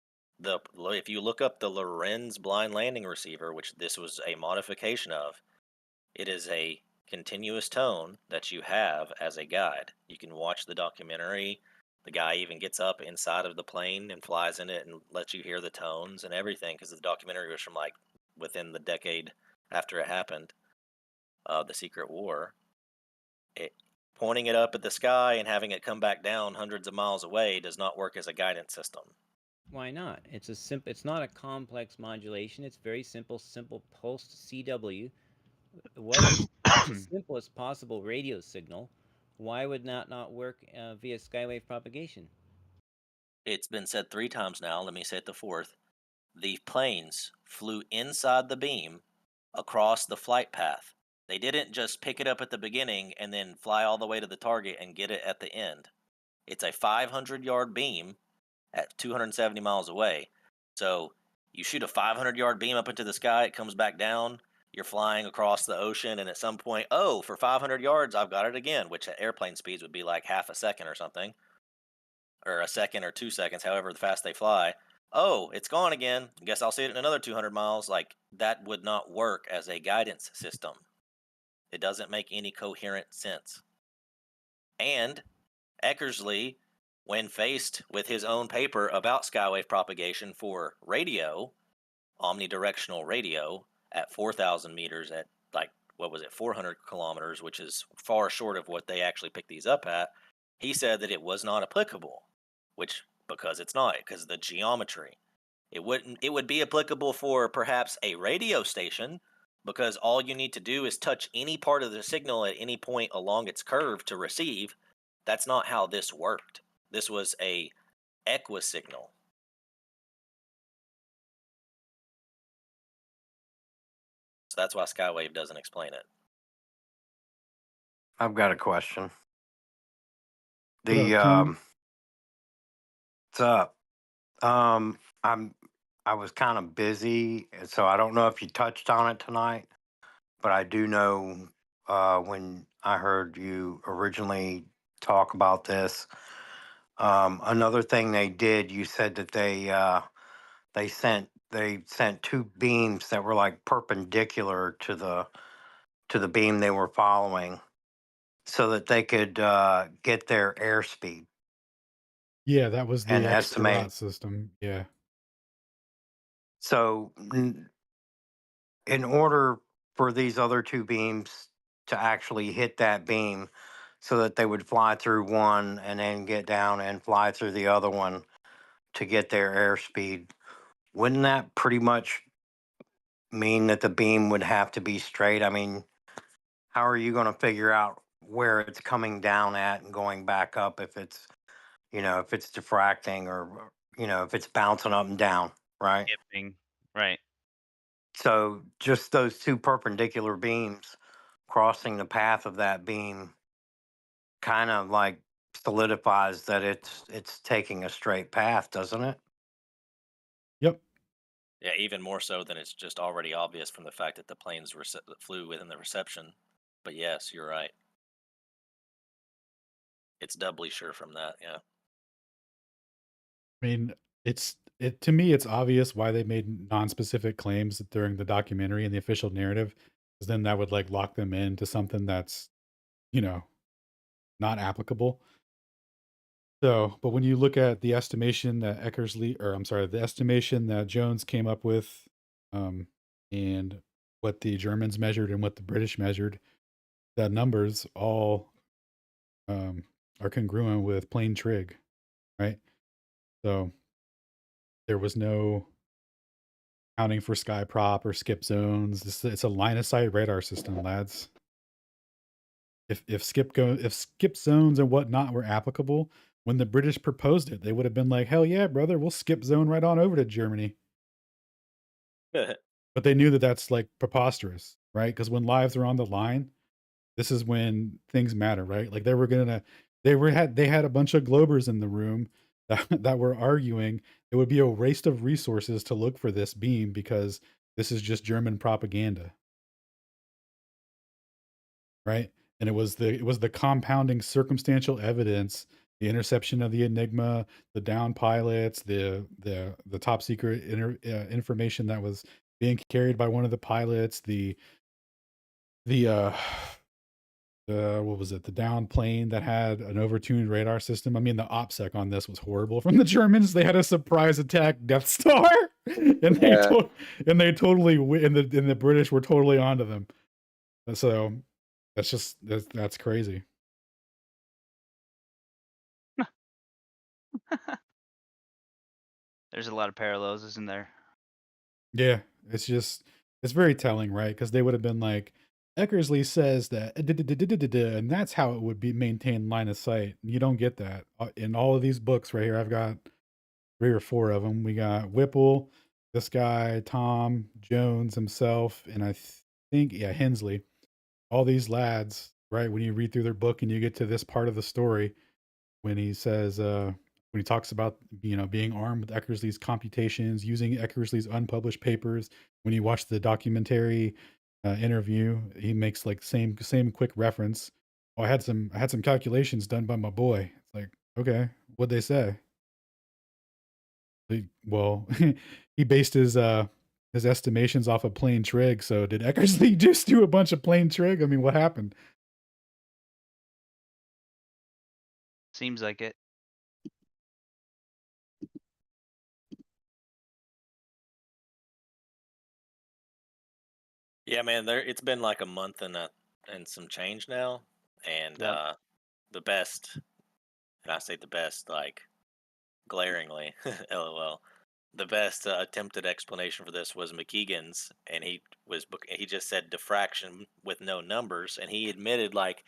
If you look up the Lorenz blind landing receiver, which this was a modification of, it is a continuous tone that you have as a guide. You can watch the documentary. The guy even gets up inside of the plane and flies in it and lets you hear the tones and everything, because the documentary was from like within the decade after it happened, the Secret War. Pointing it up at the sky and having it come back down hundreds of miles away does not work as a guidance system. Why not? It's not a complex modulation. It's very simple pulsed CW. It's the simplest possible radio signal. Why would that not work via skywave propagation? It's been said 3 times now. Let me say it the 4th. The planes flew inside the beam across the flight path. They didn't just pick it up at the beginning and then fly all the way to the target and get it at the end. It's a 500-yard beam at 270 miles away. So you shoot a 500-yard beam up into the sky, it comes back down, you're flying across the ocean, and at some point, oh, for 500 yards, I've got it again, which at airplane speeds would be like half a second or something, or a second or 2 seconds, however fast they fly. Oh, it's gone again. Guess I'll see it in another 200 miles. Like, that would not work as a guidance system. It doesn't make any coherent sense. And Eckersley, when faced with his own paper about skywave propagation for radio, omnidirectional radio, at 4,000 meters at like, what was it, 400 kilometers, which is far short of what they actually picked these up at, he said that it was not applicable, which, because it's not, because of the geometry. It would be applicable for perhaps a radio station, because all you need to do is touch any part of the signal at any point along its curve to receive. That's not how this worked. This was a equisignal. So that's why Skywave doesn't explain it. I've got a question. What up, King? What's up? I was kind of busy, so I don't know if you touched on it tonight, but I do know when I heard you originally talk about this. Another thing they did, you said that they sent 2 beams that were like perpendicular to the beam they were following, so that they could get their airspeed Yeah, that was and the estimate. 'X' to lot system. Yeah. So in order for these other two beams to actually hit that beam so that they would fly through one and then get down and fly through the other one to get their airspeed, wouldn't that pretty much mean that the beam would have to be straight? I mean, how are you going to figure out where it's coming down at and going back up if it's, if it's diffracting or, if it's bouncing up and down, right? Skipping. Right. So just those two perpendicular beams crossing the path of that beam kind of like solidifies that it's taking a straight path, doesn't it? Yep. Yeah, even more so than it's just already obvious from the fact that the planes flew within the reception. But yes, you're right. It's doubly sure from that. Yeah. I mean, to me, it's obvious why they made non-specific claims during the documentary and the official narrative, because then that would like lock them into something that's, you know, not applicable. So, but when you look at the estimation that the estimation that Jones came up with, and what the Germans measured and what the British measured, the numbers all are congruent with plain trig, right? So there was no counting for sky prop or skip zones. It's a line of sight radar system, lads. If skip zones and whatnot were applicable, when the British proposed it, they would have been like, hell yeah, brother, we'll skip zone right on over to Germany. But they knew that that's like preposterous, right? Because when lives are on the line, this is when things matter, right? Like they had a bunch of Globers in the room that were arguing it would be a waste of resources to look for this beam because this is just German propaganda, right? And it was the compounding circumstantial evidence, the interception of the Enigma, the down pilots, the top secret information that was being carried by one of the pilots, the what was it? The down plane that had an overtuned radar system. I mean, the OPSEC on this was horrible from the Germans. They had a surprise attack Death Star, and Yeah. they totally and the British were totally onto them. So that's crazy. There's a lot of parallels, isn't there? Yeah, it's very telling, right? Because they would have been like, Eckersley says that, and that's how it would be maintained line of sight. You don't get that in all of these books right here. I've got 3 or 4 of them. We got Whipple, this guy, Tom, Jones himself, and I think, Hensley. All these lads, right? When you read through their book and you get to this part of the story, when he says, when he talks about, being armed with Eckersley's computations, using Eckersley's unpublished papers, when you watch the documentary interview, he makes like same quick reference. Oh, I had some calculations done by my boy. It's like, okay, what'd they say? Well, he based his estimations off of plain trig. So did Eckersley just do a bunch of plain trig? I mean, what happened? Seems like it. Yeah, man. It's been like a month and some change now, and Yep. the best, and I say the best like glaringly, lol. The best attempted explanation for this was McKeegan's, and he just said diffraction with no numbers, and he admitted like,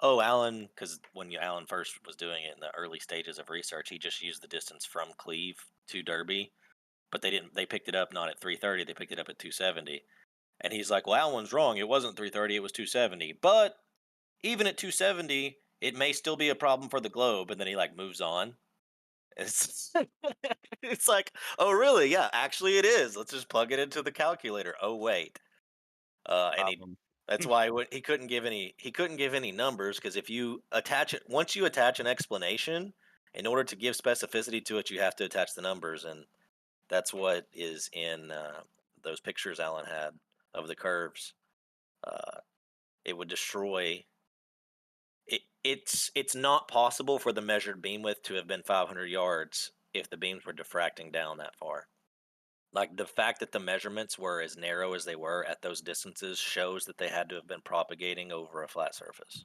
oh, Alan, because when Alan first was doing it in the early stages of research, he just used the distance from Cleve to Derby, but they picked it up not at 330, they picked it up at 270, and he's like, well, Alan's wrong, it wasn't 330, it was 270, but even at 270, it may still be a problem for the globe, and then he like moves on. It's it's like, oh really? Yeah, actually it is. Let's just plug it into the calculator. Oh wait, and Problem. that's why he couldn't give any numbers, because if you attach it, once you attach an explanation, in order to give specificity to it, you have to attach the numbers, and that's what is in those pictures Alan had of the curves. It would destroy. It's not possible for the measured beam width to have been 500 yards if the beams were diffracting down that far. Like the fact that the measurements were as narrow as they were at those distances shows that they had to have been propagating over a flat surface.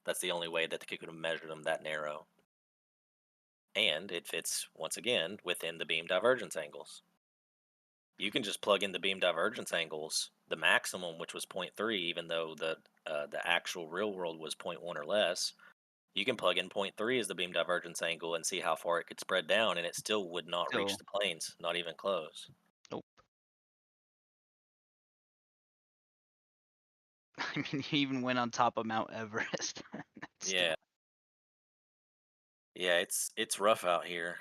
That's the only way that they could have measured them that narrow. And it fits, once again, within the beam divergence angles. You can just plug in the beam divergence angles, the maximum, which was 0.3, even though the actual real world was 0.1 or less. You can plug in 0.3 as the beam divergence angle and see how far it could spread down, and it still would not reach Still. the planes, not even close. Nope. I mean, he even went on top of Mount Everest. Still. Yeah. Yeah, it's rough out here.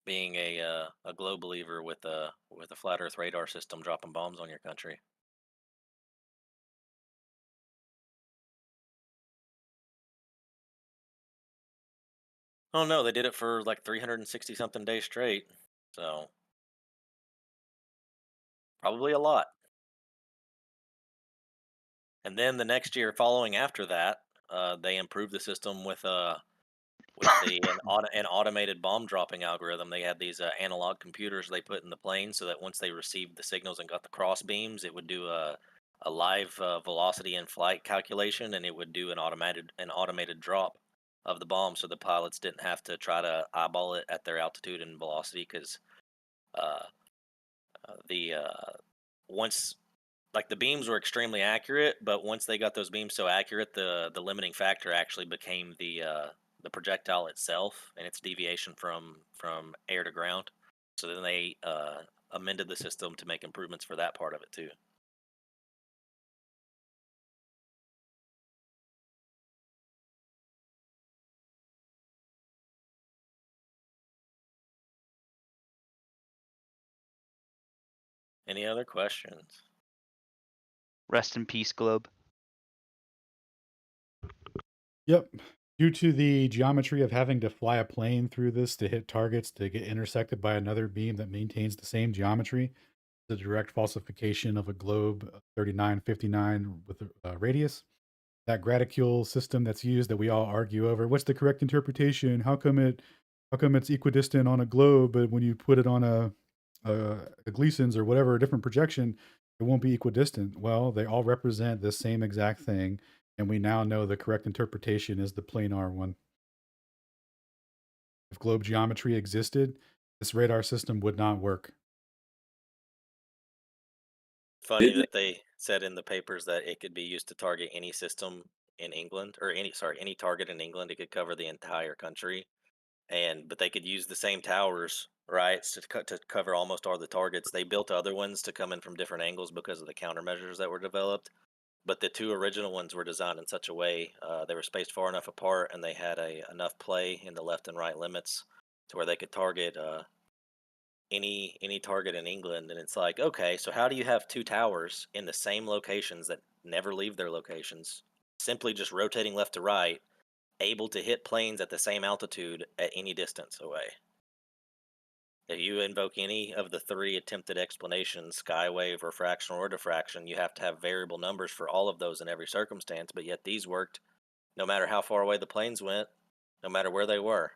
Being a globe believer with a flat Earth radar system dropping bombs on your country. Oh no, they did it for like 360 something days straight. So probably a lot. And then the next year following after that, they improved the system with an automated bomb dropping algorithm. They had these analog computers they put in the plane so that once they received the signals and got the cross beams, it would do a live velocity in flight calculation, and it would do an automated drop of the bomb, so the pilots didn't have to try to eyeball it at their altitude and velocity, because the once, like, the beams were extremely accurate, but once they got those beams so accurate, the limiting factor actually became the projectile itself and its deviation from air to ground. So then they amended the system to make improvements for that part of it too. Any other questions? Rest in peace, globe. Yep. Due to the geometry of having to fly a plane through this to hit targets to get intersected by another beam that maintains the same geometry, the direct falsification of a globe 3959 with a radius. That graticule system that's used that we all argue over, what's the correct interpretation? How come it's equidistant on a globe, but when you put it on a Gleason's or whatever, a different projection, it won't be equidistant? Well, they all represent the same exact thing, and we now know the correct interpretation is the planar one. If globe geometry existed, this radar system would not work. Funny that they said in the papers that it could be used to target any system in England, or any target in England. It could cover the entire country, but they could use the same towers, right, to cover almost all the targets. They built other ones to come in from different angles because of the countermeasures that were developed. But the two original ones were designed in such a way, they were spaced far enough apart, and they had enough play in the left and right limits to where they could target any target in England. And it's like, okay, so how do you have two towers in the same locations that never leave their locations, simply just rotating left to right, able to hit planes at the same altitude at any distance away? If you invoke any of the three attempted explanations, skywave, refraction, or diffraction, you have to have variable numbers for all of those in every circumstance, but yet these worked no matter how far away the planes went, no matter where they were,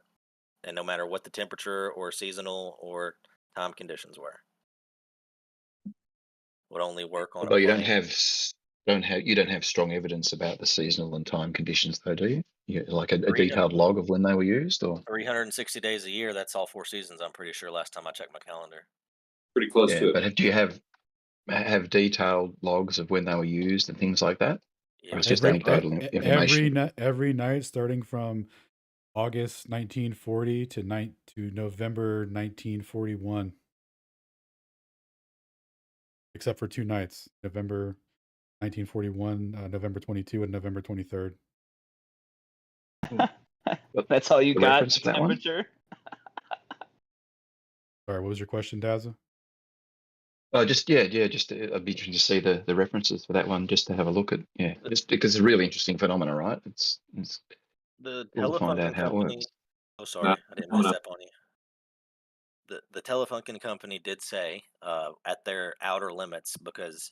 and no matter what the temperature or seasonal or time conditions were. Would only work on a Well, you plane. don't have strong evidence about the seasonal and time conditions, though, do you? Like a 300 detailed log of when they were used, or 360 days a year, that's all 4 seasons, I'm pretty sure, last time I checked my calendar. Pretty close yeah. to it. But do you have detailed logs of when they were used and things like that? Yeah, Or it's just we- anecdotal information? Every night starting from August 1940 to November 1941, except for 2 nights, November 1941, November 22 and November 23rd. That's all you The got? reference for that one? Temperature? Sorry, what was your question, Dazza? Oh, just I'd be interested to see the references for that one, just to have a look at. Yeah, just because it's a really interesting phenomenon, right? It's the cool to find Telefunken out how it company. works. Oh, sorry, I didn't mean to step on you. The Telefunken company did say at their outer limits, because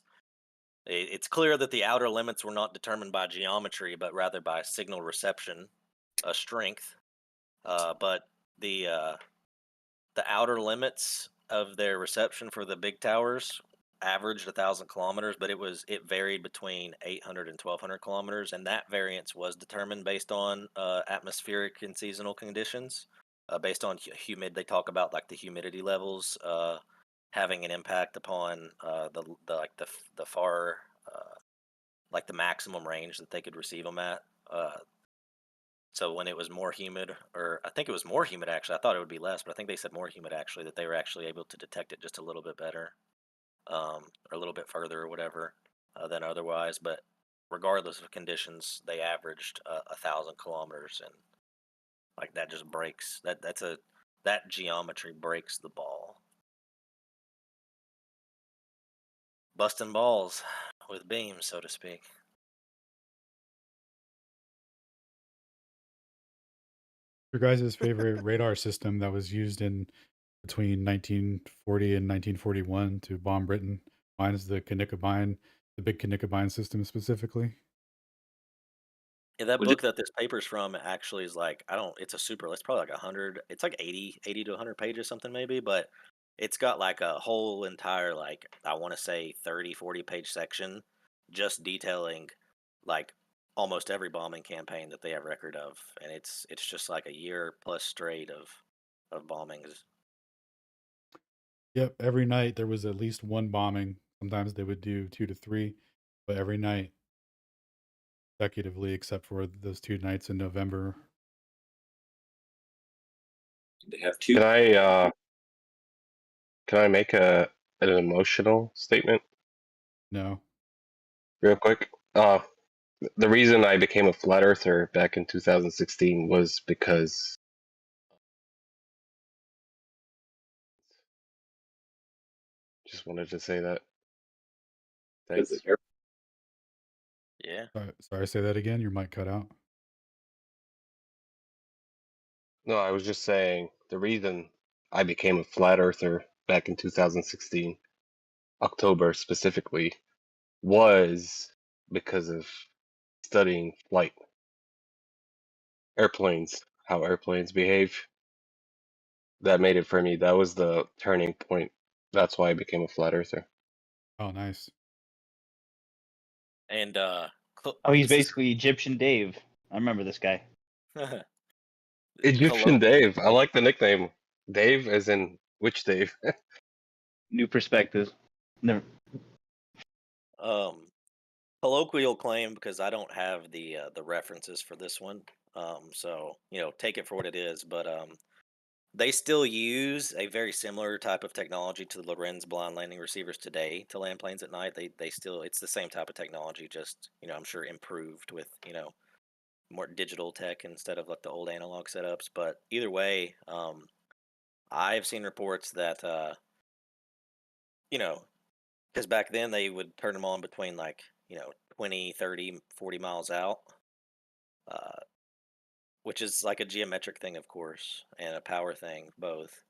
it's clear that the outer limits were not determined by geometry, but rather by signal reception strength. But the the outer limits of their reception for the big towers averaged 1,000 kilometers, but it varied between 800 and 1,200 kilometers, and that variance was determined based on atmospheric and seasonal conditions, based on humid. They talk about like the humidity levels having an impact upon the far like the maximum range that they could receive them at. So when it was more humid, or I think it was more humid actually, I thought it would be less, but I think they said more humid actually, that they were actually able to detect it just a little bit better, or a little bit further or whatever than otherwise. But regardless of conditions, they averaged 1,000 kilometers, and like that just breaks that geometry breaks the ball. Busting balls with beams, so to speak. Your guys' favorite radar system that was used in between 1940 and 1941 to bomb Britain? Mine is the Knickerbein, the big Knickerbein system specifically. Yeah, that Was book it that this paper's from actually is like, it's probably like 100, it's like 80 to 100 pages, something maybe, but it's got like a whole entire, like, I want to say 30, 40 page section just detailing like almost every bombing campaign that they have record of. And it's just like a year plus straight of bombings. Yep, every night there was at least one bombing. Sometimes they would do 2 to 3, but every night consecutively, except for those 2 nights in November. they have two? Can I make an emotional statement No. real quick? The reason I became a flat earther back in 2016 was because just wanted to say that. Thanks. Yeah. Sorry, say that again. Your mic cut out. No, I was just saying the reason I became a flat earther back in 2016, October specifically, was because of studying flight, airplanes, how airplanes behave. That made it for me. That was the turning point. That's why I became a flat earther. Oh, nice. And Oh, he's this is basically Egyptian Dave. I remember this guy. Egyptian Dave. I like the nickname. Dave, as in which Dave? New perspective. Never. Colloquial claim, because I don't have the references for this one. So take it for what it is. But they still use a very similar type of technology to the Lorenz blind landing receivers today to land planes at night. They still, it's the same type of technology, just I'm sure improved with more digital tech instead of like the old analog setups. But either way, I've seen reports that because back then they would turn them on between like 20, 30, 40 miles out, uh, which is like a geometric thing, of course, and a power thing, both.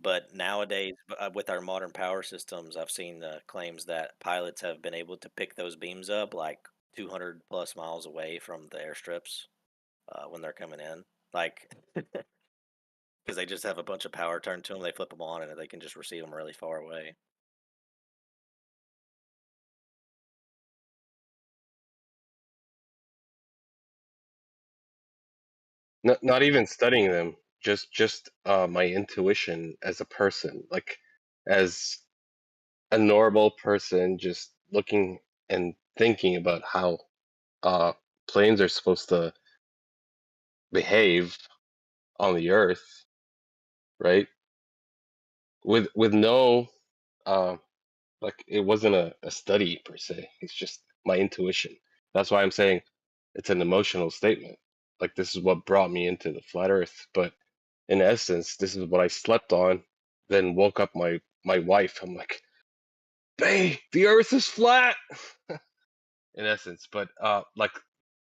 But nowadays, with our modern power systems, I've seen the claims that pilots have been able to pick those beams up like 200 plus miles away from the airstrips when they're coming in. Like, because they just have a bunch of power turned to them, they flip them on, and they can just receive them really far away. Not even studying them. Just my intuition as a person, like as a normal person, just looking and thinking about how planes are supposed to behave on the Earth, right? With no like it wasn't a study per se. It's just my intuition. That's why I'm saying it's an emotional statement. Like this is what brought me into the flat Earth, but in essence, this is what I slept on. Then woke up my wife. I'm like, "Babe, the Earth is flat." In essence, but like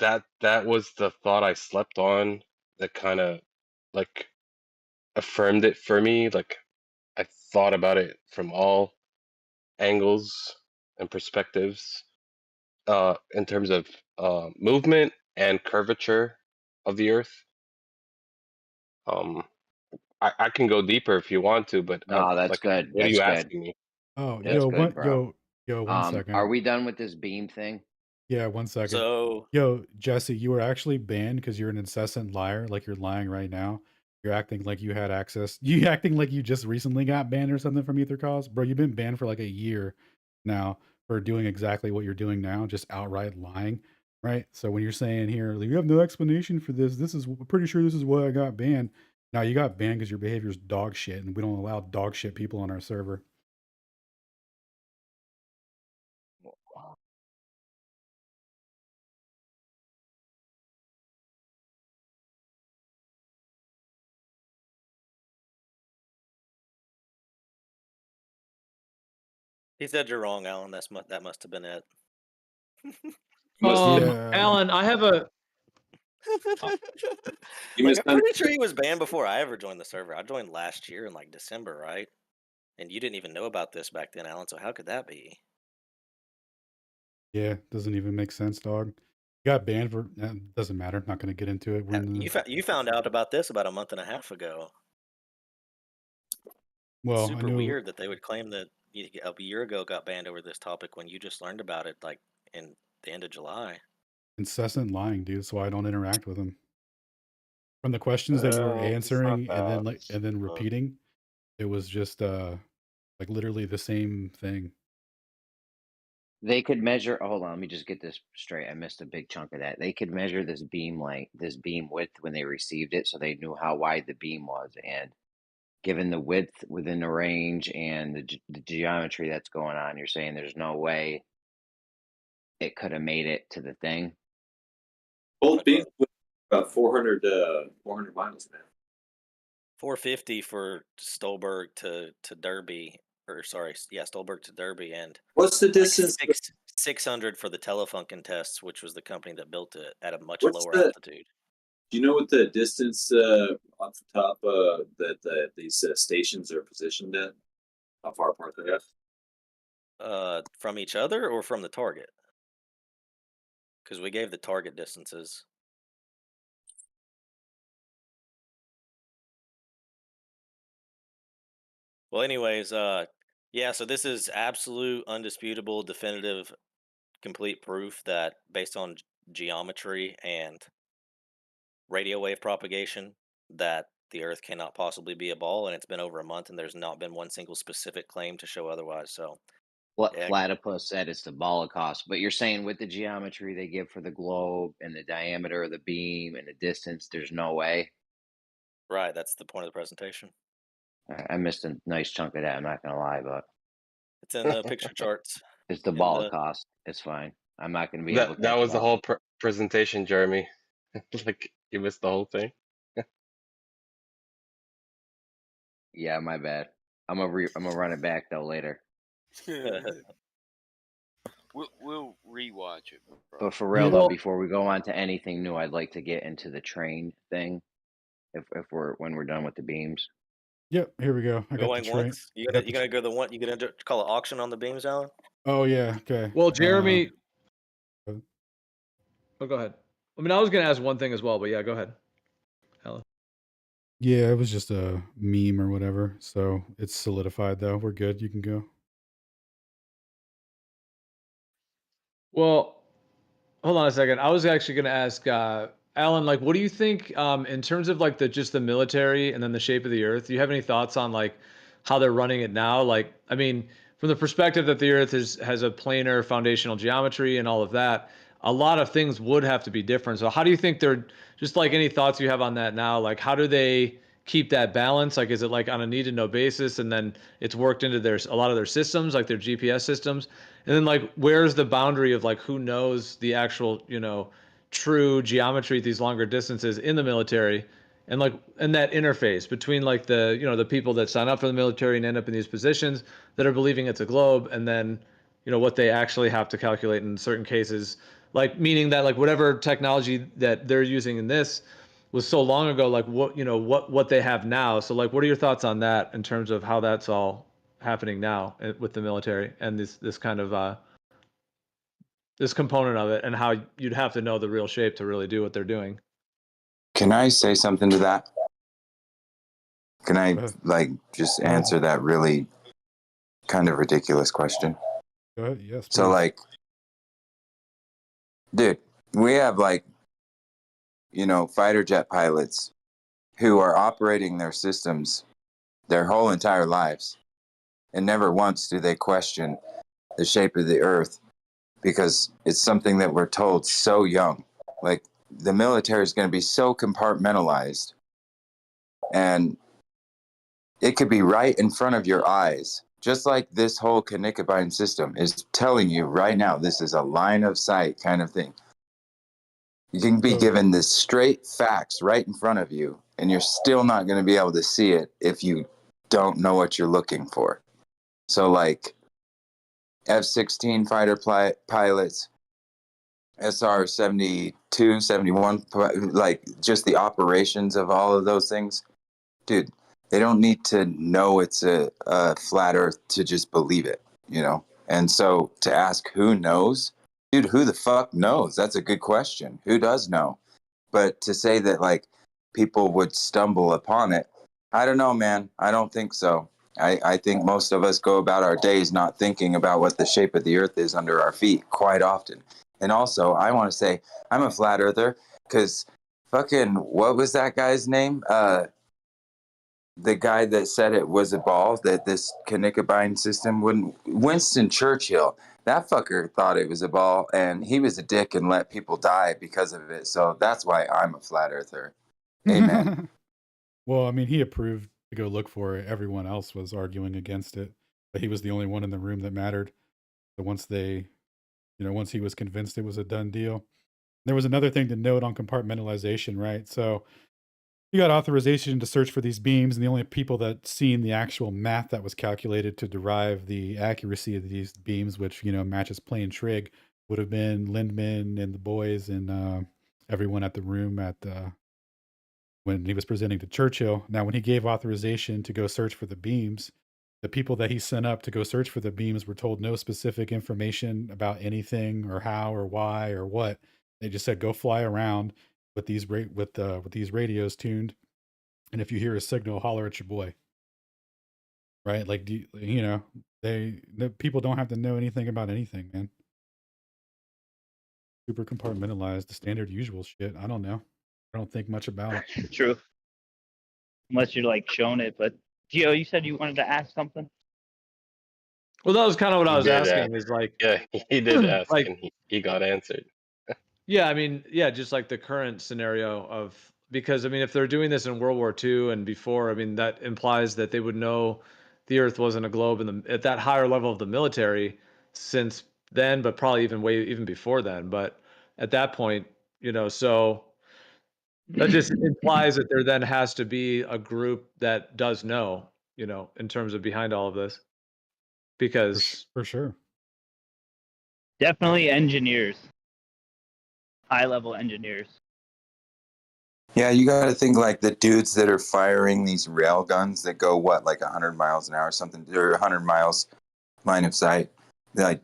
that was the thought I slept on that kind of like affirmed it for me. Like I thought about it from all angles and perspectives in terms of movement and curvature of the Earth. Um, I can go deeper if you want to, but No, that's like, good. what are That's you good. asking me? Oh, That's good, bro. one second. Are we done with this beam thing? Yeah, 1 second. So Yo, Jesse, you were actually banned because you're an incessant liar, like you're lying right now. You're acting like you had access. You acting like you just recently got banned or something from EtherCause. Bro, you've been banned for like a year now for doing exactly what you're doing now, just outright lying, right? So when you're saying here, like, you have no explanation for this, pretty sure this is why I got banned. Now you got banned because your behavior is dog shit, and we don't allow dog shit people on our server. he said you're wrong, Alan. That must have been it. Yeah. Alan, I have a. Like, I'm pretty sure he was banned before I ever joined the server. I joined last year in like December, right? And you didn't even know about this back then, Alan. So how could that be? Yeah, doesn't even make sense, dog. You got banned for doesn't matter. Not going to get into it. You found out about this about a month and a half ago. Well, Super I knew weird that they would claim that you a year ago got banned over this topic when you just learned about it like in the end of July. incessant lying, dude. So I don't interact with him. From the questions that you were answering and then repeating, it was just like literally the same thing. They could measure. Hold on, let me just get this straight. I missed a big chunk of that. They could measure this beam width when they received it, so they knew how wide the beam was. And given the width within the range and the geometry that's going on, you're saying there's no way it could have made it to the thing. Both beams about 400 miles now. 450 for Stolberg to Derby, or sorry, yeah, Stolberg to Derby, and what's the distance? 600 for the Telefunken tests, which was the company that built it at a much What's lower the- altitude. Do you know what the distance off the top that these stations are positioned at? How far apart they are? From each other or from the target? Because we gave the target distances. Well, anyways, yeah, so this is absolute, undisputable, definitive, complete proof that based on geometry and radio wave propagation, that the Earth cannot possibly be a ball, and it's been over a month, and there's not been one single specific claim to show otherwise. So, What yeah, Platypus said it's the Holocaust, but you're saying with the geometry they give for the globe and the diameter of the beam and the distance, there's no way. right, that's the point of the presentation. I missed a nice chunk of that. I'm not gonna lie, but It's in the picture charts. it's the Holocaust. It's fine. I'm not gonna be able to. That was the whole presentation, Jeremy. Like, you missed the whole thing. Yeah, my bad. I'm gonna run it back though later. We'll rewatch it. Bro. But for real though, before we go on to anything new, I'd like to get into the train thing. If when we're done with the beams. Yep, here we go. I got Going the train. once. You gonna go the one? You gonna call it auction on the beams, Alan? Oh yeah, okay. Well, Jeremy. Oh, go ahead. I mean, I was gonna ask one thing as well, but yeah, go ahead. Alan. Yeah, it was just a meme or whatever. So it's solidified though. We're good. You can go. Well, hold on a second. I was actually going to ask Alan, like, what do you think in terms of like just the military and then the shape of the Earth? Do you have any thoughts on like how they're running it now? Like, I mean, from the perspective that the Earth has a planar foundational geometry and all of that, a lot of things would have to be different. So how do you think they're, just like any thoughts you have on that now? Like, how do they keep that balance? Like, is it like on a need to know basis and then it's worked into a lot of their systems, like their GPS systems? And then like, where's the boundary of like, who knows the actual, true geometry at these longer distances in the military? And like, and that interface between like the people that sign up for the military and end up in these positions that are believing it's a globe, and then, what they actually have to calculate in certain cases, like meaning that like whatever technology that they're using in this was so long ago, like what they have now. So like, what are your thoughts on that in terms of how that's all happening now with the military and this kind of this component of it, and how you'd have to know the real shape to really do what they're doing? Can I say something to that? Can I like just answer that really kind of ridiculous question? Go ahead. Yes. So please. like, dude, we have like, you know, fighter jet pilots who are operating their systems their whole entire lives, and never once do they question the shape of the earth, because it's something that we're told so young. Like, the military is going to be so compartmentalized, and it could be right in front of your eyes, just like this whole Kanikabine system is telling you right now. This is a line of sight kind of thing. You can be given the straight facts right in front of you, and you're still not going to be able to see it if you don't know what you're looking for. So like F-16 fighter pilots, SR-72, 71, like just the operations of all of those things, dude, they don't need to know it's a flat earth to just believe it, you know? And so to ask who knows, dude, who the fuck knows? That's a good question. Who does know? But to say that like people would stumble upon it, I don't know, man. I don't think so. I think most of us go about our days not thinking about what the shape of the earth is under our feet quite often. And also, I want to say I'm a flat earther because fucking, what was that guy's name? The guy that said it was a ball, that this Kanikabine system wouldn't. Winston Churchill, that fucker thought it was a ball, and he was a dick and let people die because of it. So that's why I'm a flat earther. Amen. Well, I mean, he approved to go look for it. Everyone else was arguing against it, but he was the only one in the room that mattered. So once they, once he was convinced it was a done deal. There was another thing to note on compartmentalization, right? So you got authorization to search for these beams, and the only people that seen the actual math that was calculated to derive the accuracy of these beams, which matches plain trig, would have been Lindman and the boys and everyone at the room at when he was presenting to Churchill. Now, when he gave authorization to go search for the beams, the people that he sent up to go search for the beams were told no specific information about anything or how or why or what. They just said go fly around with these with these radios tuned, and if you hear a signal, holler at your boy. Right? Like, the people don't have to know anything about anything, man. Super compartmentalized, the standard usual shit. I don't know. I don't think much about it. True. Unless you're like shown it, but Gio, you said you wanted to ask something. Well, that was kind of what I was Did asking. Is like, yeah, he did ask, like, and he got answered. yeah, I mean, yeah, just like the current scenario of, because I mean, if they're doing this in World War II and before, I mean, that implies that they would know the Earth wasn't a globe at that higher level of the military since then, but probably even before then. But at that point, so that just implies that there then has to be a group that does know, in terms of behind all of this, because For sure. Definitely engineers. High level engineers. Yeah, you got to think like the dudes that are firing these rail guns that go like 100 miles an hour or something, or 100 miles line of sight. Like,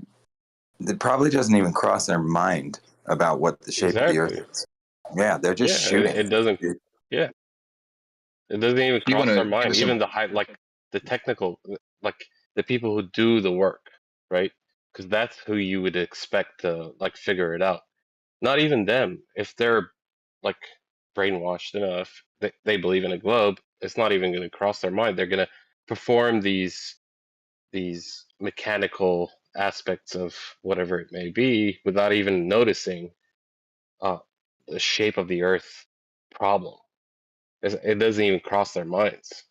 it probably doesn't even cross their mind about what the shape of the earth is. Yeah, they're just shooting. It doesn't. Yeah, it doesn't even You cross wanna their give mind. us Even some- the high, like the technical, like the people who do the work, right? Because that's who you would expect to like figure it out. Not even them. If they're like brainwashed enough, they believe in a globe. It's not even going to cross their mind. They're going to perform these mechanical aspects of whatever it may be without even noticing uh, the shape of the Earth problem. It doesn't even cross their minds.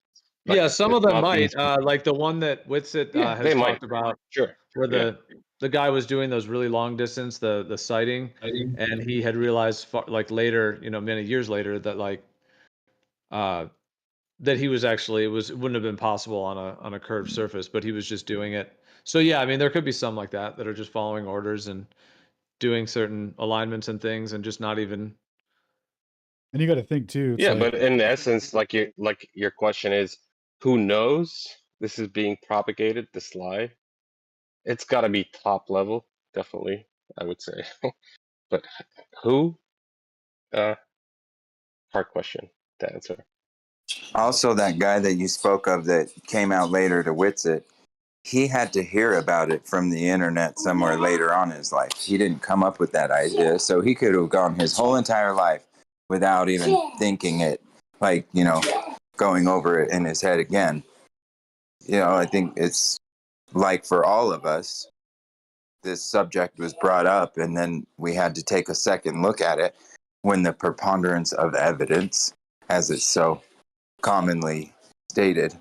Like, yeah, some of it's them not might, these. like the one that Witsit Yeah, they has might. talked about, Sure. where Yeah. the guy was doing those really long distance, the sighting, and he had realized like later, many years later, that like that he was actually, it wouldn't have been possible on a curved surface, but he was just doing it. So yeah, I mean, there could be some like that are just following orders and doing certain alignments and things and just not even. And you got to think too. It's Yeah, like, but in essence, like your question is, who knows this is being propagated, this lie? It's got to be top level, definitely, I would say. But who? Hard question to answer. Also, that guy that you spoke of that came out later to Witsit, he had to hear about it from the internet somewhere later on in his life. He didn't come up with that idea, so he could have gone his whole entire life without even thinking it, like, you know, going over it in his head again. You know, I think it's like for all of us, this subject was brought up, and then we had to take a second look at it when the preponderance of evidence, as it's so commonly stated,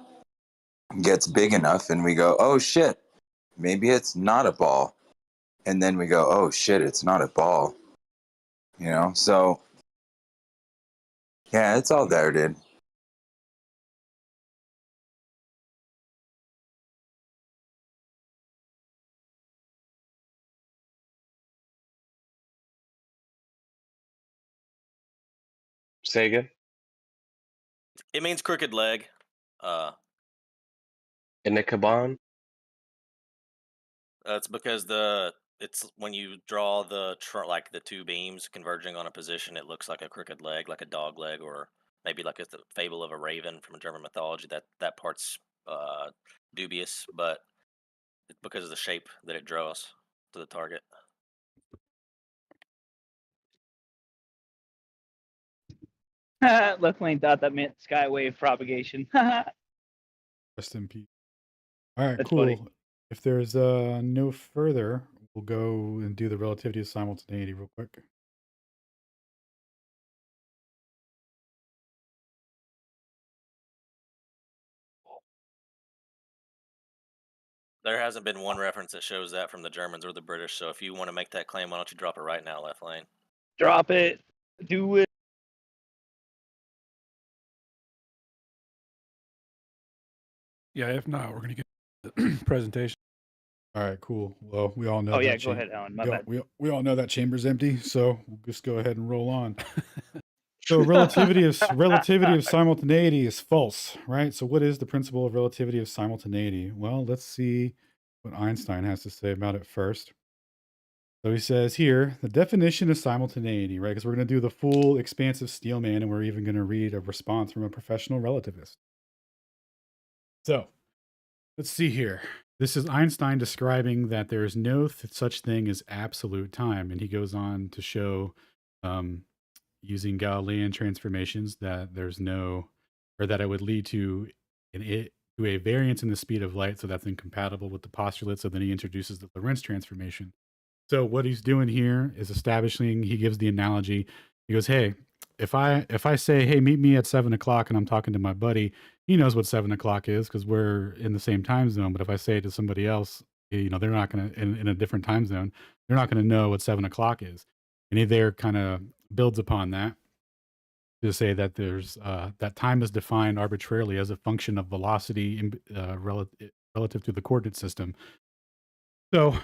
gets big enough, and we go, oh shit, maybe it's not a ball. And then we go, oh shit, it's not a ball. You know, so yeah, it's all there, dude. Say again. It means crooked leg. In the Kaban? It's because it's when you draw like the two beams converging on a position, it looks like a crooked leg, like a dog leg, or maybe like it's the fable of a raven from German mythology. That part's dubious, but it's because of the shape that it draws to the target. Left lane thought that meant skywave propagation. Rest in peace. All right, That's cool. funny. If there's no further, we'll go and do the relativity of simultaneity real quick. There hasn't been one reference that shows that from the Germans or the British. So if you want to make that claim, why don't you drop it right now, left lane? Drop it. Do it. Yeah, if not, we're gonna get the presentation. All right, cool. Well, we all know. Oh, yeah, that go ahead, Alan. My bad. We all know that chamber's empty, so we'll just go ahead and roll on. So relativity of simultaneity is false, right? So what is the principle of relativity of simultaneity? Well, let's see what Einstein has to say about it first. So he says here, the definition of simultaneity, right? Because we're going to do the full expansive Steelman, and we're even going to read a response from a professional relativist. So let's see here. This is Einstein describing that there is no such thing as absolute time. And he goes on to show, using Galilean transformations, that there's no, or that it would lead to a variance in the speed of light. So that's incompatible with the postulate. So then he introduces the Lorentz transformation. So what he's doing here is establishing, he gives the analogy. He goes, hey, if I say, hey, meet me at 7 o'clock, and I'm talking to my buddy, he knows what 7 o'clock is because we're in the same time zone. But if I say it to somebody else, you know, they're not going to, in a different time zone, they're not going to know what 7 o'clock is. And he there kind of builds upon that to say that there's that time is defined arbitrarily as a function of velocity relative to the coordinate system. So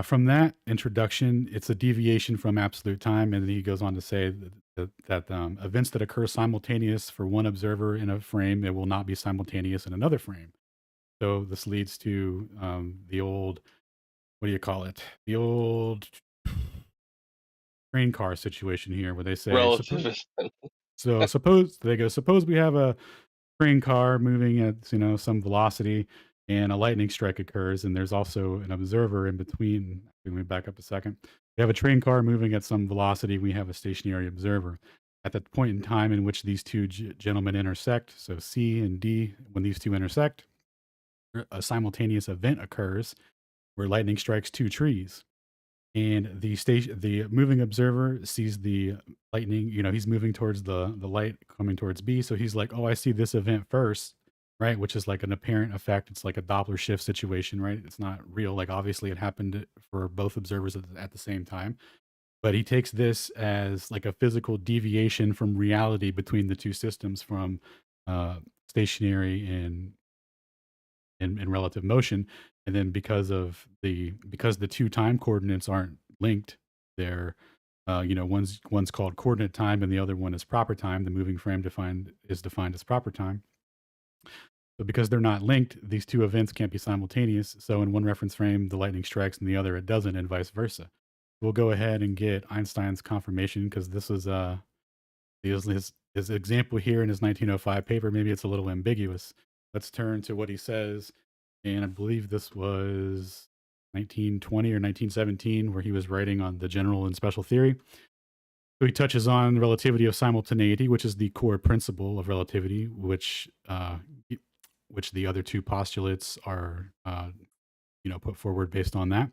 from that introduction, it's a deviation from absolute time, and then he goes on to say that events that occur simultaneous for one observer in a frame, it will not be simultaneous in another frame. So this leads to the old, what do you call it? The old train car situation here, where they say, Relativist. suppose we have a train car moving at some velocity, and a lightning strike occurs, and there's also an observer in between. Let me back up a second. We have a train car moving at some velocity. We have a stationary observer. At that point in time in which these two gentlemen intersect, so C and D, when these two intersect, a simultaneous event occurs where lightning strikes two trees. And the moving observer sees the lightning, he's moving towards the light coming towards B. So he's like, oh, I see this event first, right? Which is like an apparent effect. It's like a Doppler shift situation, right? It's not real. Like, obviously it happened for both observers at the same time. But he takes this as like a physical deviation from reality between the two systems, from stationary and relative motion. And then because the two time coordinates aren't linked, they're one's called coordinate time and the other one is proper time. The moving frame is defined as proper time. So because they're not linked, these two events can't be simultaneous. So in one reference frame, the lightning strikes, and the other it doesn't, and vice versa. We'll go ahead and get Einstein's confirmation, because this is his his example here in his 1905 paper, maybe it's a little ambiguous. Let's turn to what he says, and I believe this was 1920 or 1917, where he was writing on the general and special theory. So he touches on relativity of simultaneity, which is the core principle of relativity, which the other two postulates are put forward based on that.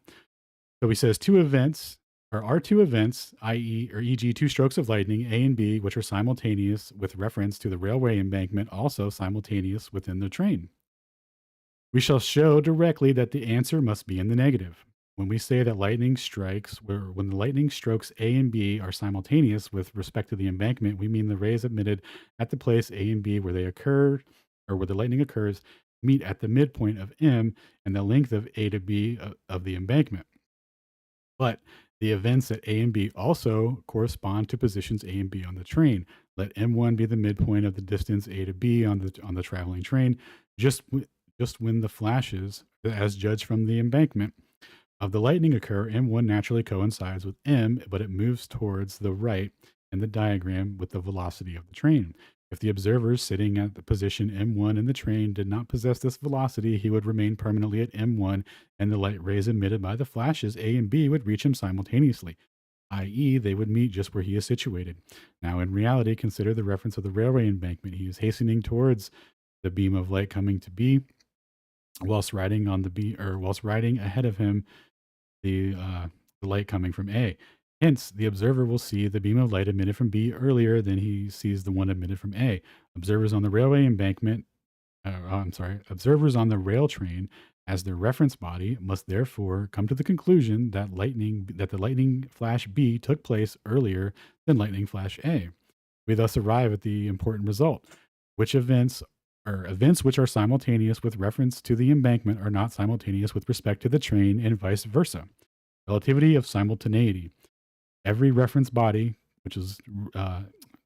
So he says two events are two events, i.e., or e.g., two strokes of lightning, A and B, which are simultaneous with reference to the railway embankment, also simultaneous within the train. We shall show directly that the answer must be in the negative. When we say that lightning strikes, when the lightning strokes A and B are simultaneous with respect to the embankment, we mean the rays emitted at the place A and B where they occur, or where the lightning occurs, meet at the midpoint of M and the length of A to B of the embankment. But the events at A and B also correspond to positions A and B on the train. Let M1 be the midpoint of the distance A to B on the traveling train, just when the flashes, as judged from the embankment, of the lightning occur, M1 naturally coincides with M, but it moves towards the right in the diagram with the velocity of the train. If the observer sitting at the position M1 in the train did not possess this velocity, he would remain permanently at M1, and the light rays emitted by the flashes A and B would reach him simultaneously, i.e., they would meet just where he is situated. Now, in reality, consider the reference of the railway embankment. He is hastening towards the beam of light coming to B, whilst riding ahead of him the light coming from A. Hence, the observer will see the beam of light emitted from B earlier than he sees the one emitted from A. Observers on the railway embankment, observers on the rail train as their reference body must therefore come to the conclusion that the lightning flash B took place earlier than lightning flash A. We thus arrive at the important result, which events which are simultaneous with reference to the embankment are not simultaneous with respect to the train, and vice versa. Relativity of simultaneity. Every reference body, which is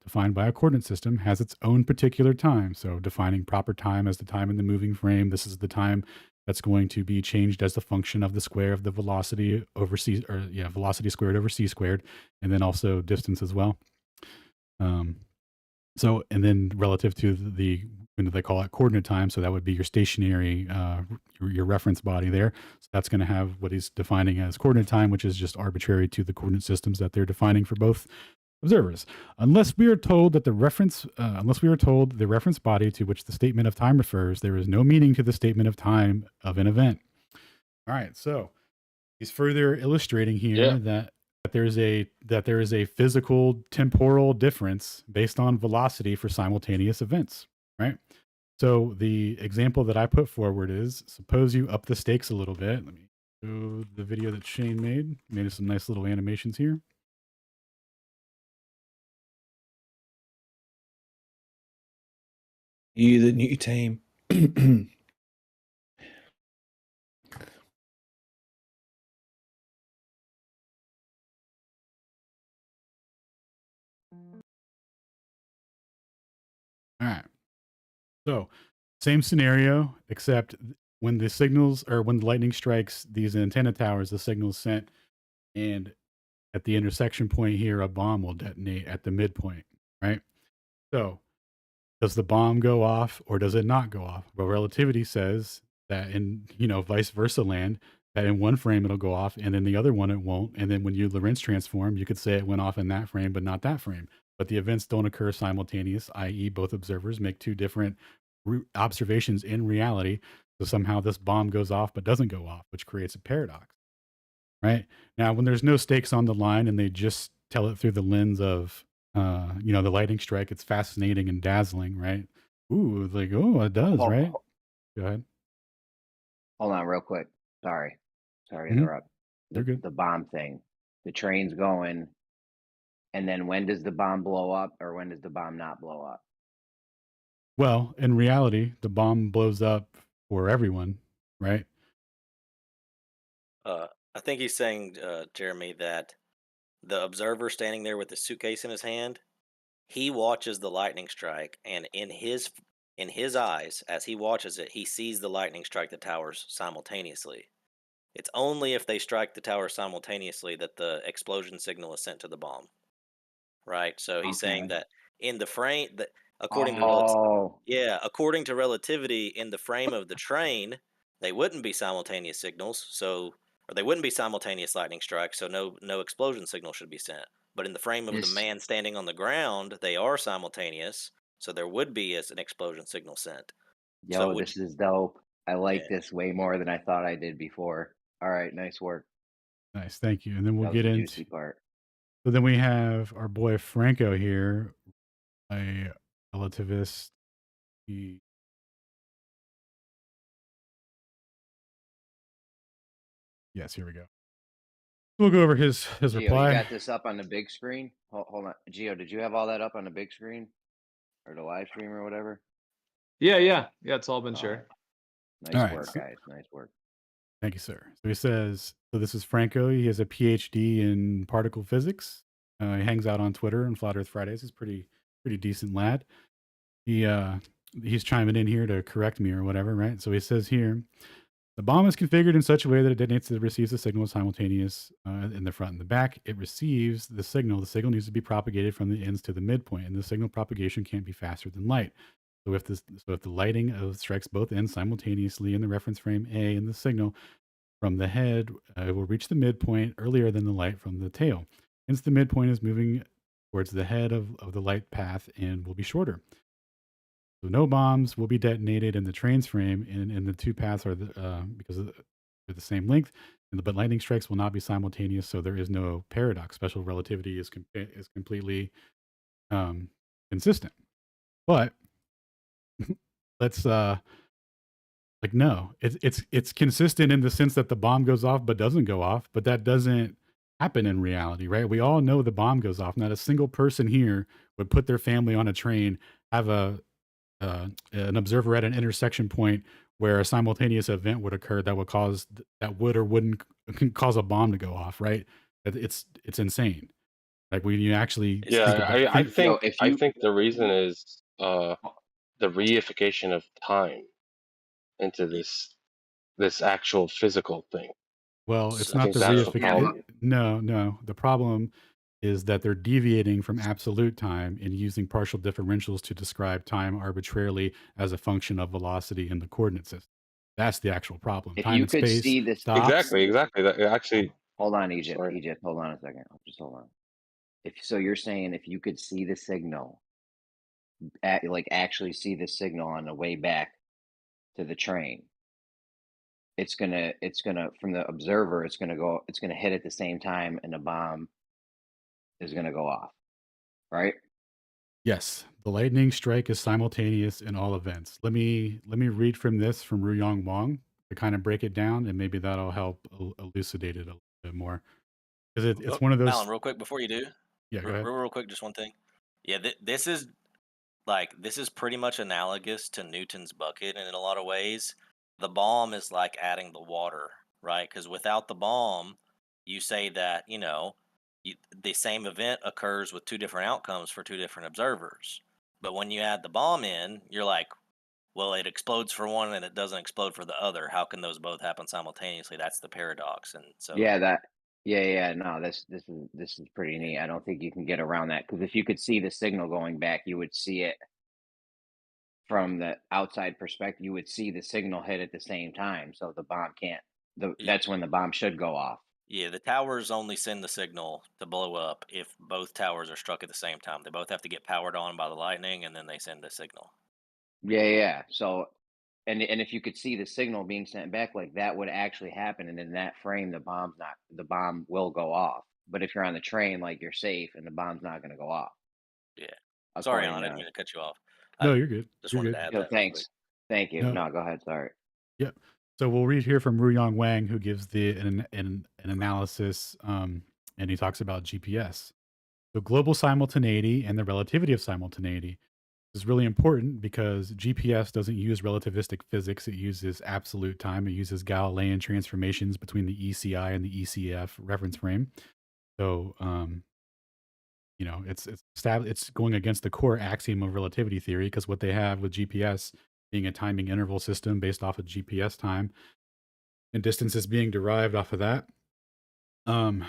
defined by a coordinate system, has its own particular time. So defining proper time as the time in the moving frame, this is the time that's going to be changed as the function of the square of the velocity over c, velocity squared over c squared, and then also distance as well. So, and then relative to they call it coordinate time. So that would be your stationary, your reference body there. So that's going to have what he's defining as coordinate time, which is just arbitrary to the coordinate systems that they're defining for both observers. Unless we are told the reference body to which the statement of time refers, there is no meaning to the statement of time of an event. All right. So he's further illustrating here that there is a physical temporal difference based on velocity for simultaneous events, right? So the example that I put forward is, suppose you up the stakes a little bit. Let me show the video that Shane made some nice little animations here. You, the new team. All right. So same scenario, except when the lightning strikes these antenna towers, the signal is sent, and at the intersection point here, a bomb will detonate at the midpoint, right? So does the bomb go off or does it not go off? Well, relativity says that in, vice versa land, that in one frame it'll go off and in the other one it won't. And then when you Lorentz transform, you could say it went off in that frame, but not that frame. But the events don't occur simultaneous, i.e. both observers make two different observations in reality. So somehow this bomb goes off but doesn't go off, which creates a paradox, right? Now, when there's no stakes on the line and they just tell it through the lens of, the lightning strike, it's fascinating and dazzling, right? Ooh, it's like, oh, it does, right? Go ahead. Hold on real quick. Sorry to Mhm. interrupt. You're good. The bomb thing. The train's going, and then when does the bomb blow up, or when does the bomb not blow up? Well, in reality, the bomb blows up for everyone, right? I think he's saying, Jeremy, that the observer standing there with the suitcase in his hand, he watches the lightning strike, and in his eyes, as he watches it, he sees the lightning strike the towers simultaneously. It's only if they strike the tower simultaneously that the explosion signal is sent to the bomb. Right? So he's saying that in the frame that according to Oh, according to relativity in the frame of the train, they wouldn't be simultaneous signals. So, or they wouldn't be simultaneous lightning strikes. So no explosion signal should be sent. But in the frame of the this man standing on the ground, they are simultaneous. So there would be an explosion signal sent. So would this is dope. I like yeah. this way more than I thought I did before. All right, nice work. Nice, thank you. And then we'll That was get the into. juicy part. So then we have our boy Franco here, a relativist. Yes, here we go. We'll go over his Geo, reply. you got this up on the big screen? Hold on. Geo, did you have all that up on the big screen? Or the live stream or whatever? Yeah. It's all been All shared. right. Nice All right, work, so- guys. Nice work. Thank you, sir. So he says, so this is Franco. He has a PhD in particle physics. He hangs out on Twitter and Flat Earth Fridays. He's pretty decent lad. He's chiming in here to correct me or whatever, right? So he says here, the bomb is configured in such a way that it detonates and receives the signal simultaneous in the front and the back. It receives the signal. The signal needs to be propagated from the ends to the midpoint, and the signal propagation can't be faster than light. So if the lighting strikes both ends simultaneously in the reference frame A and the signal from the head, it will reach the midpoint earlier than the light from the tail. Hence, the midpoint is moving towards the head of the light path and will be shorter. So no bombs will be detonated in the train's frame, and the two paths are because they're the same length. But lightning strikes will not be simultaneous, so there is no paradox. Special relativity is completely consistent. But let's no, it's consistent in the sense that the bomb goes off but doesn't go off, but that doesn't happen in reality, right? We all know the bomb goes off. Not a single person here would put their family on a train, have an observer at an intersection point where a simultaneous event would occur that would or wouldn't cause a bomb to go off, right? It's insane. Like when you actually think about I think if I you think the reason is the reification of time into this actual physical thing. well, it's So- I not think the that's the Yeah, problem. No. The problem is that they're deviating from absolute time and using partial differentials to describe time arbitrarily as a function of velocity in the coordinate system. That's the actual problem. if Time you and could space see this, stops. Exactly. That actually. hold on, Egypt. Sorry. Egypt, hold on a second. Just hold on. So you're saying if you could see the signal, actually see the signal on the way back to the train, it's gonna from the observer, it's gonna hit at the same time, and the bomb is gonna go off, right? Yes, the lightning strike is simultaneous in all events. Let me read from Ruyong Wong to kind of break it down, and maybe that'll help elucidate it a little bit more. Because it's one of those. Alan, real quick before you do. Yeah, go ahead. Real quick, just one thing. Yeah, this is pretty much analogous to Newton's bucket in a lot of ways. The bomb is like adding the water, right? Because without the bomb, you say that the same event occurs with two different outcomes for two different observers. But when you add the bomb in, you're like, well, it explodes for one and it doesn't explode for the other. How can those both happen simultaneously? That's the paradox. And so No, this is pretty neat. I don't think you can get around that, because if you could see the signal going back, you would see it from the outside perspective. You would see the signal hit at the same time, so the bomb can't. That's when the bomb should go off. yeah, the towers only send the signal to blow up if both towers are struck at the same time. They both have to get powered on by the lightning, and then they send the signal. Yeah. So, and if you could see the signal being sent back, like that would actually happen, and in that frame, the bomb will go off. But if you're on the train, like, you're safe, and the bomb's not going to go off. Yeah. Sorry, According Alan, I to didn't mean to cut you off. No, you're good. Just You're wanted good. to add So that real quick. thanks. Thank you. No. No, go ahead. Sorry. Yep. So we'll read here from Ruyong Wang, who gives an analysis, and he talks about GPS. So global simultaneity and the relativity of simultaneity is really important because GPS doesn't use relativistic physics. It uses absolute time. It uses Galilean transformations between the ECI and the ECF reference frame. So, it's going against the core axiom of relativity theory, because what they have with GPS being a timing interval system based off of GPS time and distances being derived off of that. Well,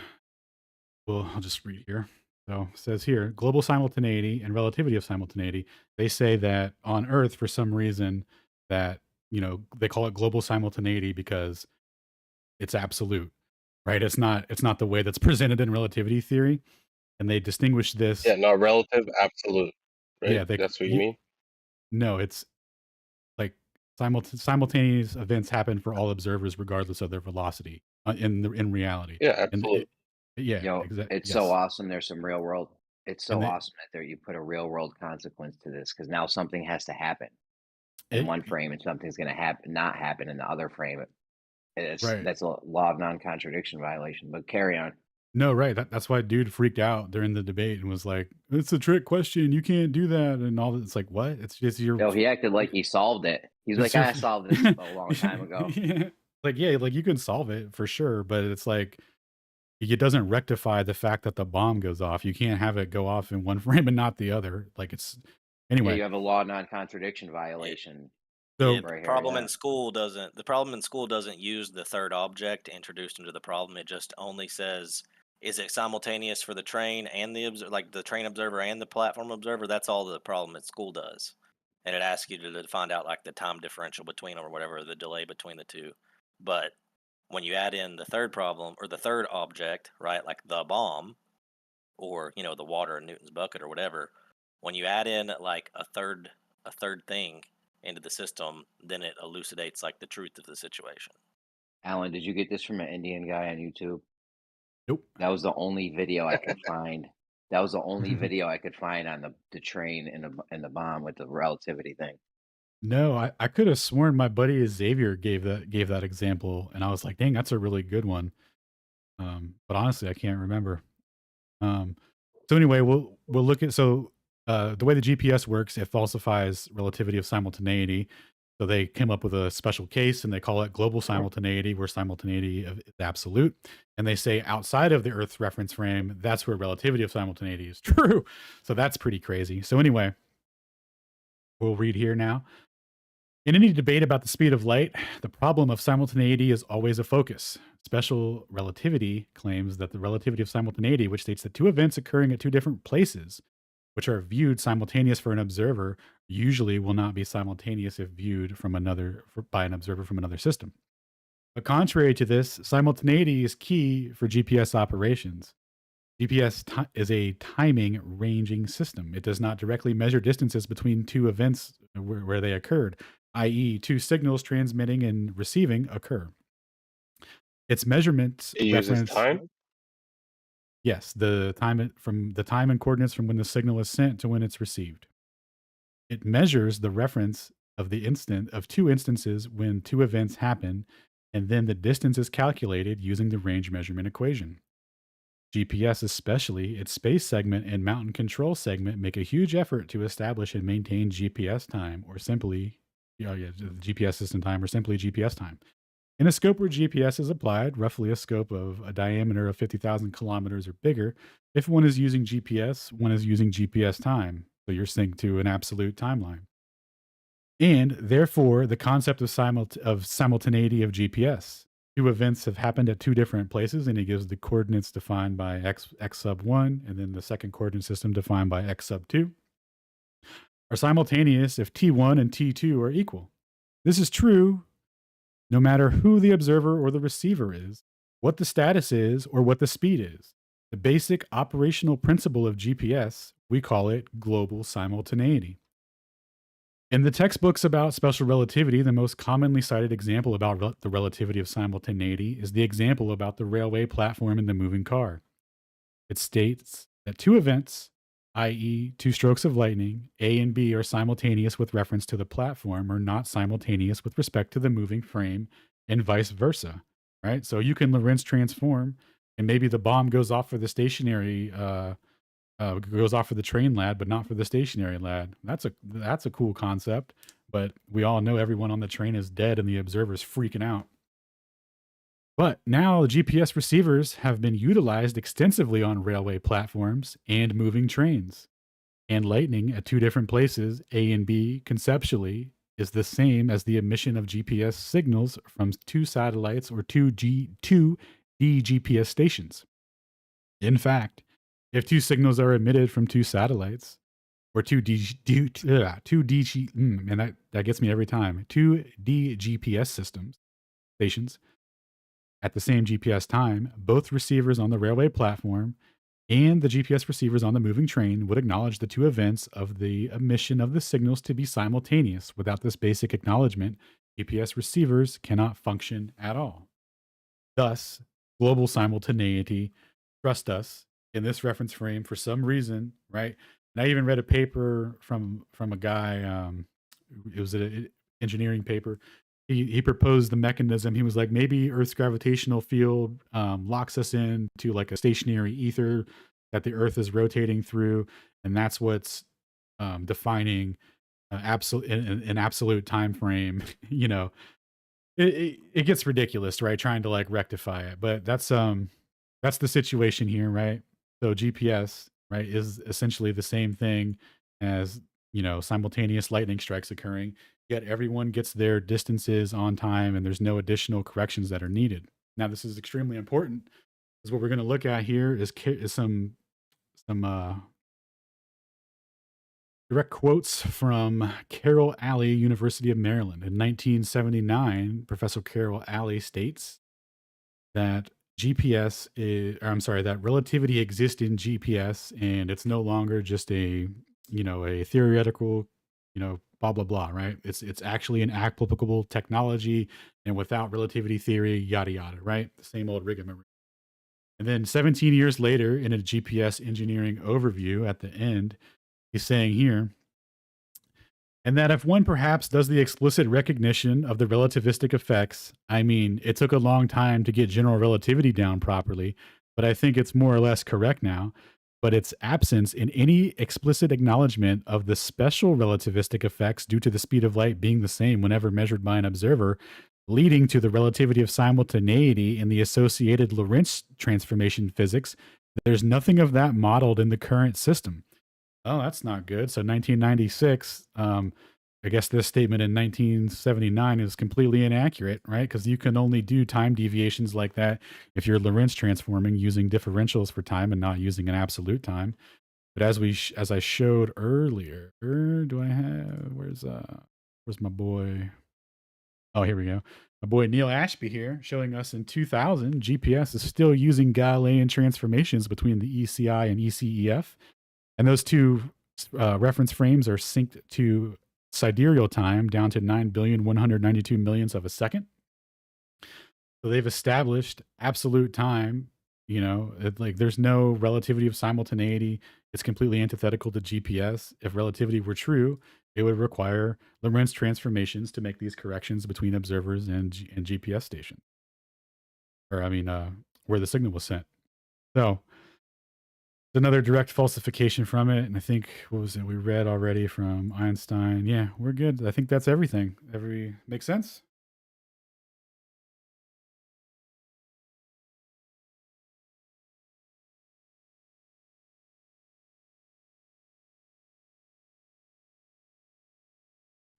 I'll just read here. So it says here, global simultaneity and relativity of simultaneity. They say that on Earth, for some reason, that, they call it global simultaneity because it's absolute, right? It's not the way that's presented in relativity theory. And they distinguish this. Yeah, not relative, absolute. Right? Yeah, That's what you mean? no, it's like simultaneous events happen for all observers regardless of their velocity in reality. Yeah, And absolute. yeah, Yo, exactly. it's so awesome. There's some real world. It's And so awesome that there you put a real world consequence to this because now something has to happen in it, one frame and something's going to happen, not happen in the other frame. right. That's a law of non-contradiction violation. But carry on. No, right. That's why dude freaked out during the debate and was like, "It's a trick question. You can't do that." And all that. It's like, what? It's just your. Yo, he acted like he solved it. He's it's like, your- I solved this a long time ago. Yeah. Like you can solve it for sure, but it's like it doesn't rectify the fact that the bomb goes off. You can't have it go off in one frame and not the other. Like it's Yeah, anyway. you have a law of non-contradiction violation. So Yeah, the problem in school doesn't use the third object introduced into the problem. It just only says, is it simultaneous for the train and the train observer and the platform observer? That's all the problem in school does. And it asks you to find out like the time differential between them or whatever, the delay between the two. But when you add in the third problem or the third object, right, like the bomb or, the water in Newton's bucket or whatever, when you add in like a third thing into the system, then it elucidates like the truth of the situation. Alan, did you get this from an Indian guy on YouTube? Nope. That was the only video I could find. That was the only video I could find on the train and the bomb with the relativity thing. No, I could have sworn my buddy Xavier gave that example, and I was like, dang, that's a really good one. But honestly, I can't remember. So anyway, we'll look at the way the GPS works. It falsifies relativity of simultaneity. So they came up with a special case, and they call it global simultaneity, where simultaneity is absolute. And they say outside of the Earth's reference frame, that's where relativity of simultaneity is true. So that's pretty crazy. So anyway, we'll read here now. In any debate about the speed of light, the problem of simultaneity is always a focus. Special relativity claims that the relativity of simultaneity, which states that two events occurring at two different places, which are viewed simultaneous for an observer, usually will not be simultaneous if viewed by an observer from another system. But contrary to this, simultaneity is key for GPS operations. GPS is a timing ranging system. It does not directly measure distances between two events where they occurred, i.e., two signals transmitting and receiving occur. Its measurements It uses time? Yes, the time and coordinates from when the signal is sent to when it's received. It measures the reference of two instances when two events happen, and then the distance is calculated using the range measurement equation. GPS, especially its space segment and mountain control segment, make a huge effort to establish and maintain GPS time, or simply, GPS system time, or simply GPS time. In a scope where GPS is applied, roughly a scope of a diameter of 50,000 kilometers or bigger, if one is using GPS, one is using GPS time, so you're synced to an absolute timeline. And therefore, the concept of simultaneity of GPS. Two events have happened at two different places, and he gives the coordinates defined by x sub 1, and then the second coordinate system defined by x sub 2, are simultaneous if T1 and T2 are equal. This is true no matter who the observer or the receiver is, what the status is, or what the speed is. The basic operational principle of GPS, we call it global simultaneity. In the textbooks about special relativity, the most commonly cited example about the relativity of simultaneity is the example about the railway platform and the moving car. It states that two events, i.e., two strokes of lightning, A and B, are simultaneous with reference to the platform, or not simultaneous with respect to the moving frame, and vice versa. Right? So you can Lorentz transform, and maybe the bomb goes off for the stationary goes off for the train lad, but not for the stationary lad. That's a cool concept, but we all know everyone on the train is dead and the observer's freaking out. But now GPS receivers have been utilized extensively on railway platforms and moving trains. And lightning at two different places, A and B, conceptually, is the same as the emission of GPS signals from two satellites or two DGPS stations. In fact, If two signals are emitted from two satellites, or two DG, and that gets me every time, two DGPS stations at the same GPS time, both receivers on the railway platform and the GPS receivers on the moving train would acknowledge the two events of the emission of the signals to be simultaneous. Without this basic acknowledgement, GPS receivers cannot function at all. Thus, global simultaneity, trust us, in this reference frame for some reason, right? And I even read a paper from a guy, it was an engineering paper. He proposed the mechanism. He was like, maybe Earth's gravitational field locks us into like a stationary ether that the Earth is rotating through, and that's what's defining an absolute time frame. You know, it gets ridiculous, right? Trying to like rectify it, but that's the situation here, right? So GPS, right, is essentially the same thing as, you know, simultaneous lightning strikes occurring, yet everyone gets their distances on time and there's no additional corrections that are needed. Now, this is extremely important because what we're going to look at here is some direct quotes from Carol Alley, University of Maryland. In 1979, Professor Carol Alley states that that relativity exists in GPS, and it's no longer just a theoretical, blah blah blah, right? It's actually an applicable technology, and without relativity theory, yada yada, right? The same old rigmarole. And then 17 years later, in a GPS engineering overview at the end, he's saying here, and that if one perhaps does the explicit recognition of the relativistic effects, I mean, it took a long time to get general relativity down properly, but I think it's more or less correct now. But its absence in any explicit acknowledgement of the special relativistic effects due to the speed of light being the same whenever measured by an observer, leading to the relativity of simultaneity in the associated Lorentz transformation physics, there's nothing of that modeled in the current system. Oh, that's not good. So 1996, I guess this statement in 1979 is completely inaccurate, right? Because you can only do time deviations like that if you're Lorentz transforming using differentials for time and not using an absolute time. But as I showed earlier, do I have where's my boy? Oh, here we go. My boy Neil Ashby here showing us in 2000, GPS is still using Galilean transformations between the ECI and ECEF. And those two reference frames are synced to sidereal time down to 9,192 millionths of a second. So they've established absolute time, like there's no relativity of simultaneity. It's completely antithetical to GPS. If relativity were true, it would require Lorentz transformations to make these corrections between observers and GPS stations. Or, where the signal was sent. So, another direct falsification from it. And I think, what was it we read already from Einstein? Yeah, we're good. I think that's everything. Makes sense?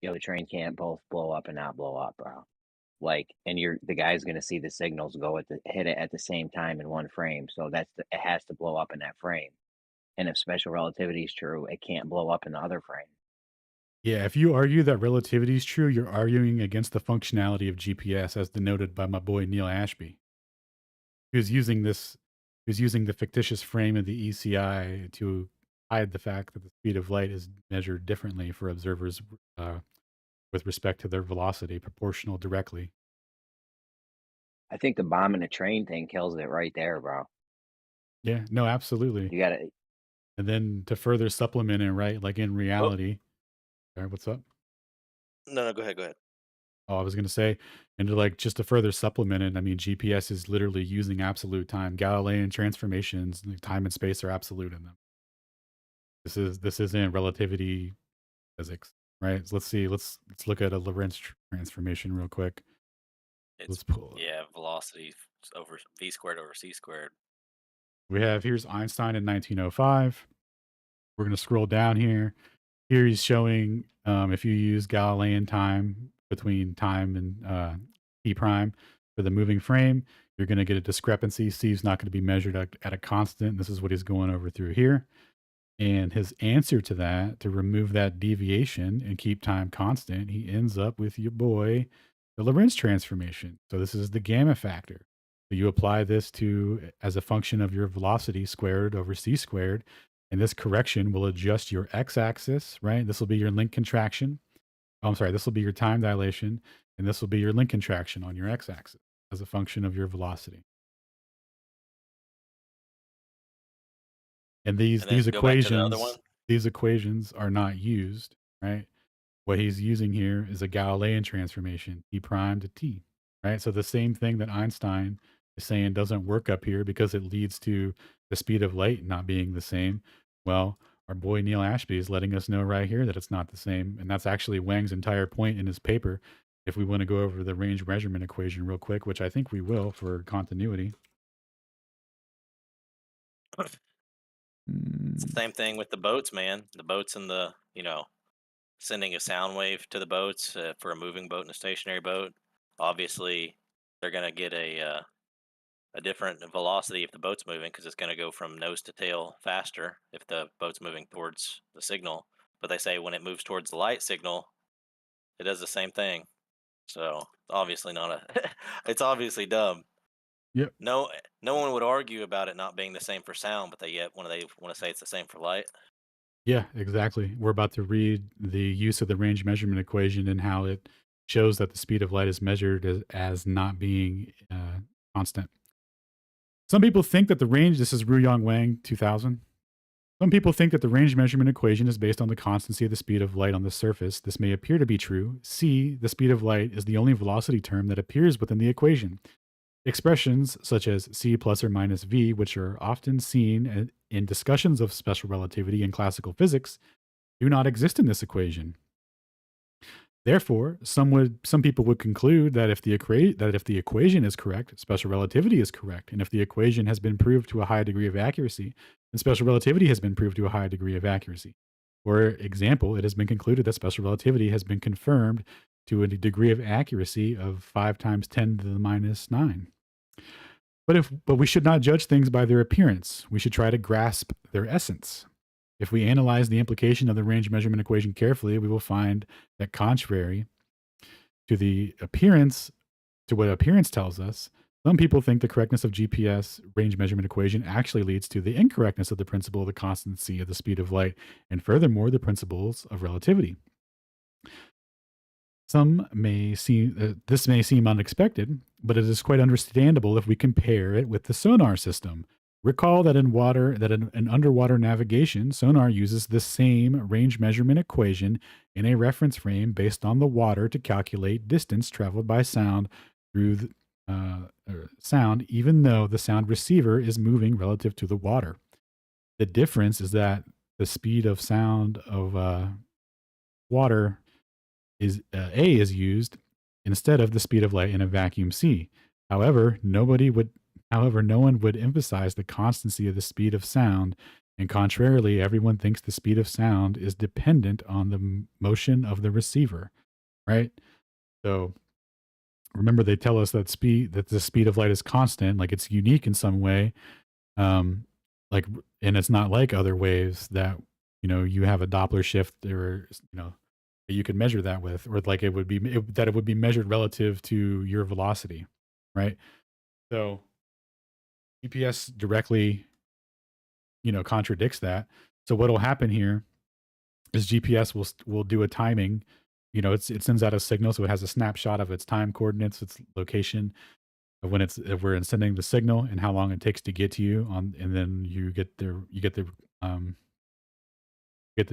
The train can't both blow up and not blow up, bro. Like, and the guy's gonna see the signals hit it at the same time in one frame. So it has to blow up in that frame. And if special relativity is true, it can't blow up in the other frame. Yeah, if you argue that relativity is true, you're arguing against the functionality of GPS, as denoted by my boy Neil Ashby, who's using the fictitious frame of the ECI to hide the fact that the speed of light is measured differently for observers with respect to their velocity, proportional directly. I think the bomb in the train thing kills it right there, bro. Yeah, no, absolutely. You gotta. And then to further supplement it, right? Like in reality. All right, what's up? No, go ahead. Oh, I was going to say, and just to further supplement it, I mean, GPS is literally using absolute time. Galilean transformations, time and space are absolute in them. This isn't relativity physics, right? So let's see. Let's look at a Lorentz transformation real quick. Let's pull. Yeah, velocity over v squared over c squared. Here's Einstein in 1905. We're going to scroll down here. Here he's showing if you use Galilean time between time and t prime. For the moving frame, you're going to get a discrepancy. C is not going to be measured at a constant. This is what he's going over through here. And his answer to that, to remove that deviation and keep time constant, he ends up with your boy, the Lorentz transformation. So this is the gamma factor. So you apply this to as a function of your velocity squared over c squared, and this correction will adjust your x-axis, right? This will be your link contraction. Oh, I'm sorry, this will be your time dilation, and this will be your link contraction on your x-axis as a function of your velocity. And these And then go back to the other one. these equations are not used, right? What he's using here is a Galilean transformation, T prime to T, right? So the same thing that Einstein is saying doesn't work up here because it leads to the speed of light not being the same. Well, our boy Neil Ashby is letting us know right here that it's not the same. And that's actually Wang's entire point in his paper. If we want to go over the range measurement equation real quick, which I think we will for continuity. It's the same thing with the boats, man. The boats and the, sending a sound wave to the boats for a moving boat and a stationary boat. Obviously, they're going to get a different velocity if the boat's moving because it's going to go from nose to tail faster if the boat's moving towards the signal. But they say when it moves towards the light signal, it does the same thing. So obviously it's obviously dumb. Yep. No one would argue about it not being the same for sound, but they want to say it's the same for light. Yeah, exactly. We're about to read the use of the range measurement equation and how it shows that the speed of light is measured as not being constant. Some people think that the range, this is Ruyong Wang, 2000. Some people think that the range measurement equation is based on the constancy of the speed of light on the surface. This may appear to be true. C, the speed of light, is the only velocity term that appears within the equation. Expressions such as c plus or minus v, which are often seen in discussions of special relativity in classical physics, do not exist in this equation. Therefore, some people would conclude that if the equation is correct, special relativity is correct, and if the equation has been proved to a high degree of accuracy, then special relativity has been proved to a high degree of accuracy. For example, it has been concluded that special relativity has been confirmed to a degree of accuracy of 5 times 10 to the minus 9. But we should not judge things by their appearance. We should try to grasp their essence. If we analyze the implication of the range measurement equation carefully, we will find that contrary to what appearance tells us, some people think the correctness of GPS range measurement equation actually leads to the incorrectness of the principle of the constancy of the speed of light, and furthermore, the principles of relativity. This may seem unexpected, but it is quite understandable if we compare it with the sonar system. Recall that in underwater navigation, sonar uses the same range measurement equation in a reference frame based on the water to calculate distance traveled by sound through sound, even though the sound receiver is moving relative to the water. The difference is that the speed of sound of water is A is used instead of the speed of light in a vacuum C. However, no one would emphasize the constancy of the speed of sound, and contrarily, everyone thinks the speed of sound is dependent on the motion of the receiver, right? So remember, they tell us that the speed of light is constant, like it's unique in some way, and it's not like other waves that you have a Doppler shift or that you could measure that with, or like it would be measured relative to your velocity, right? So GPS directly, contradicts that. So what'll happen here is GPS will do a timing. It sends out a signal, so it has a snapshot of its time coordinates, its location of when we're sending the signal and how long it takes to get to you and then you get the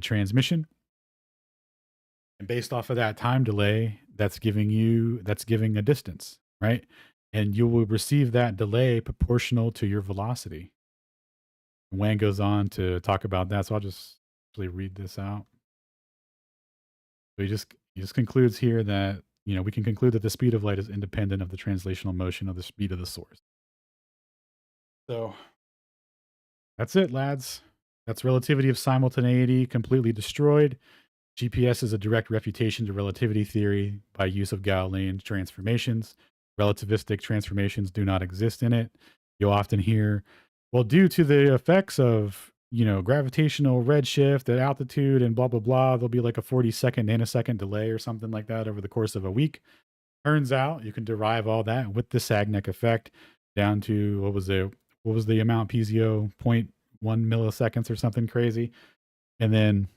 transmission. And based off of that time delay, that's giving a distance, right? And you will receive that delay proportional to your velocity. And Wang goes on to talk about that, so I'll just actually read this out. So he just concludes here that we can conclude that the speed of light is independent of the translational motion of the speed of the source. So that's it, lads. That's relativity of simultaneity completely destroyed. GPS is a direct refutation to relativity theory by use of Galilean transformations. relativistic transformations do not exist in it. You'll often hear, well, due to the effects of, gravitational redshift at altitude and blah, blah, blah, there'll be like a 40-second nanosecond delay or something like that over the course of a week. Turns out you can derive all that with the Sagnac effect down to what was the amount PZO, 0.1 milliseconds or something crazy. And then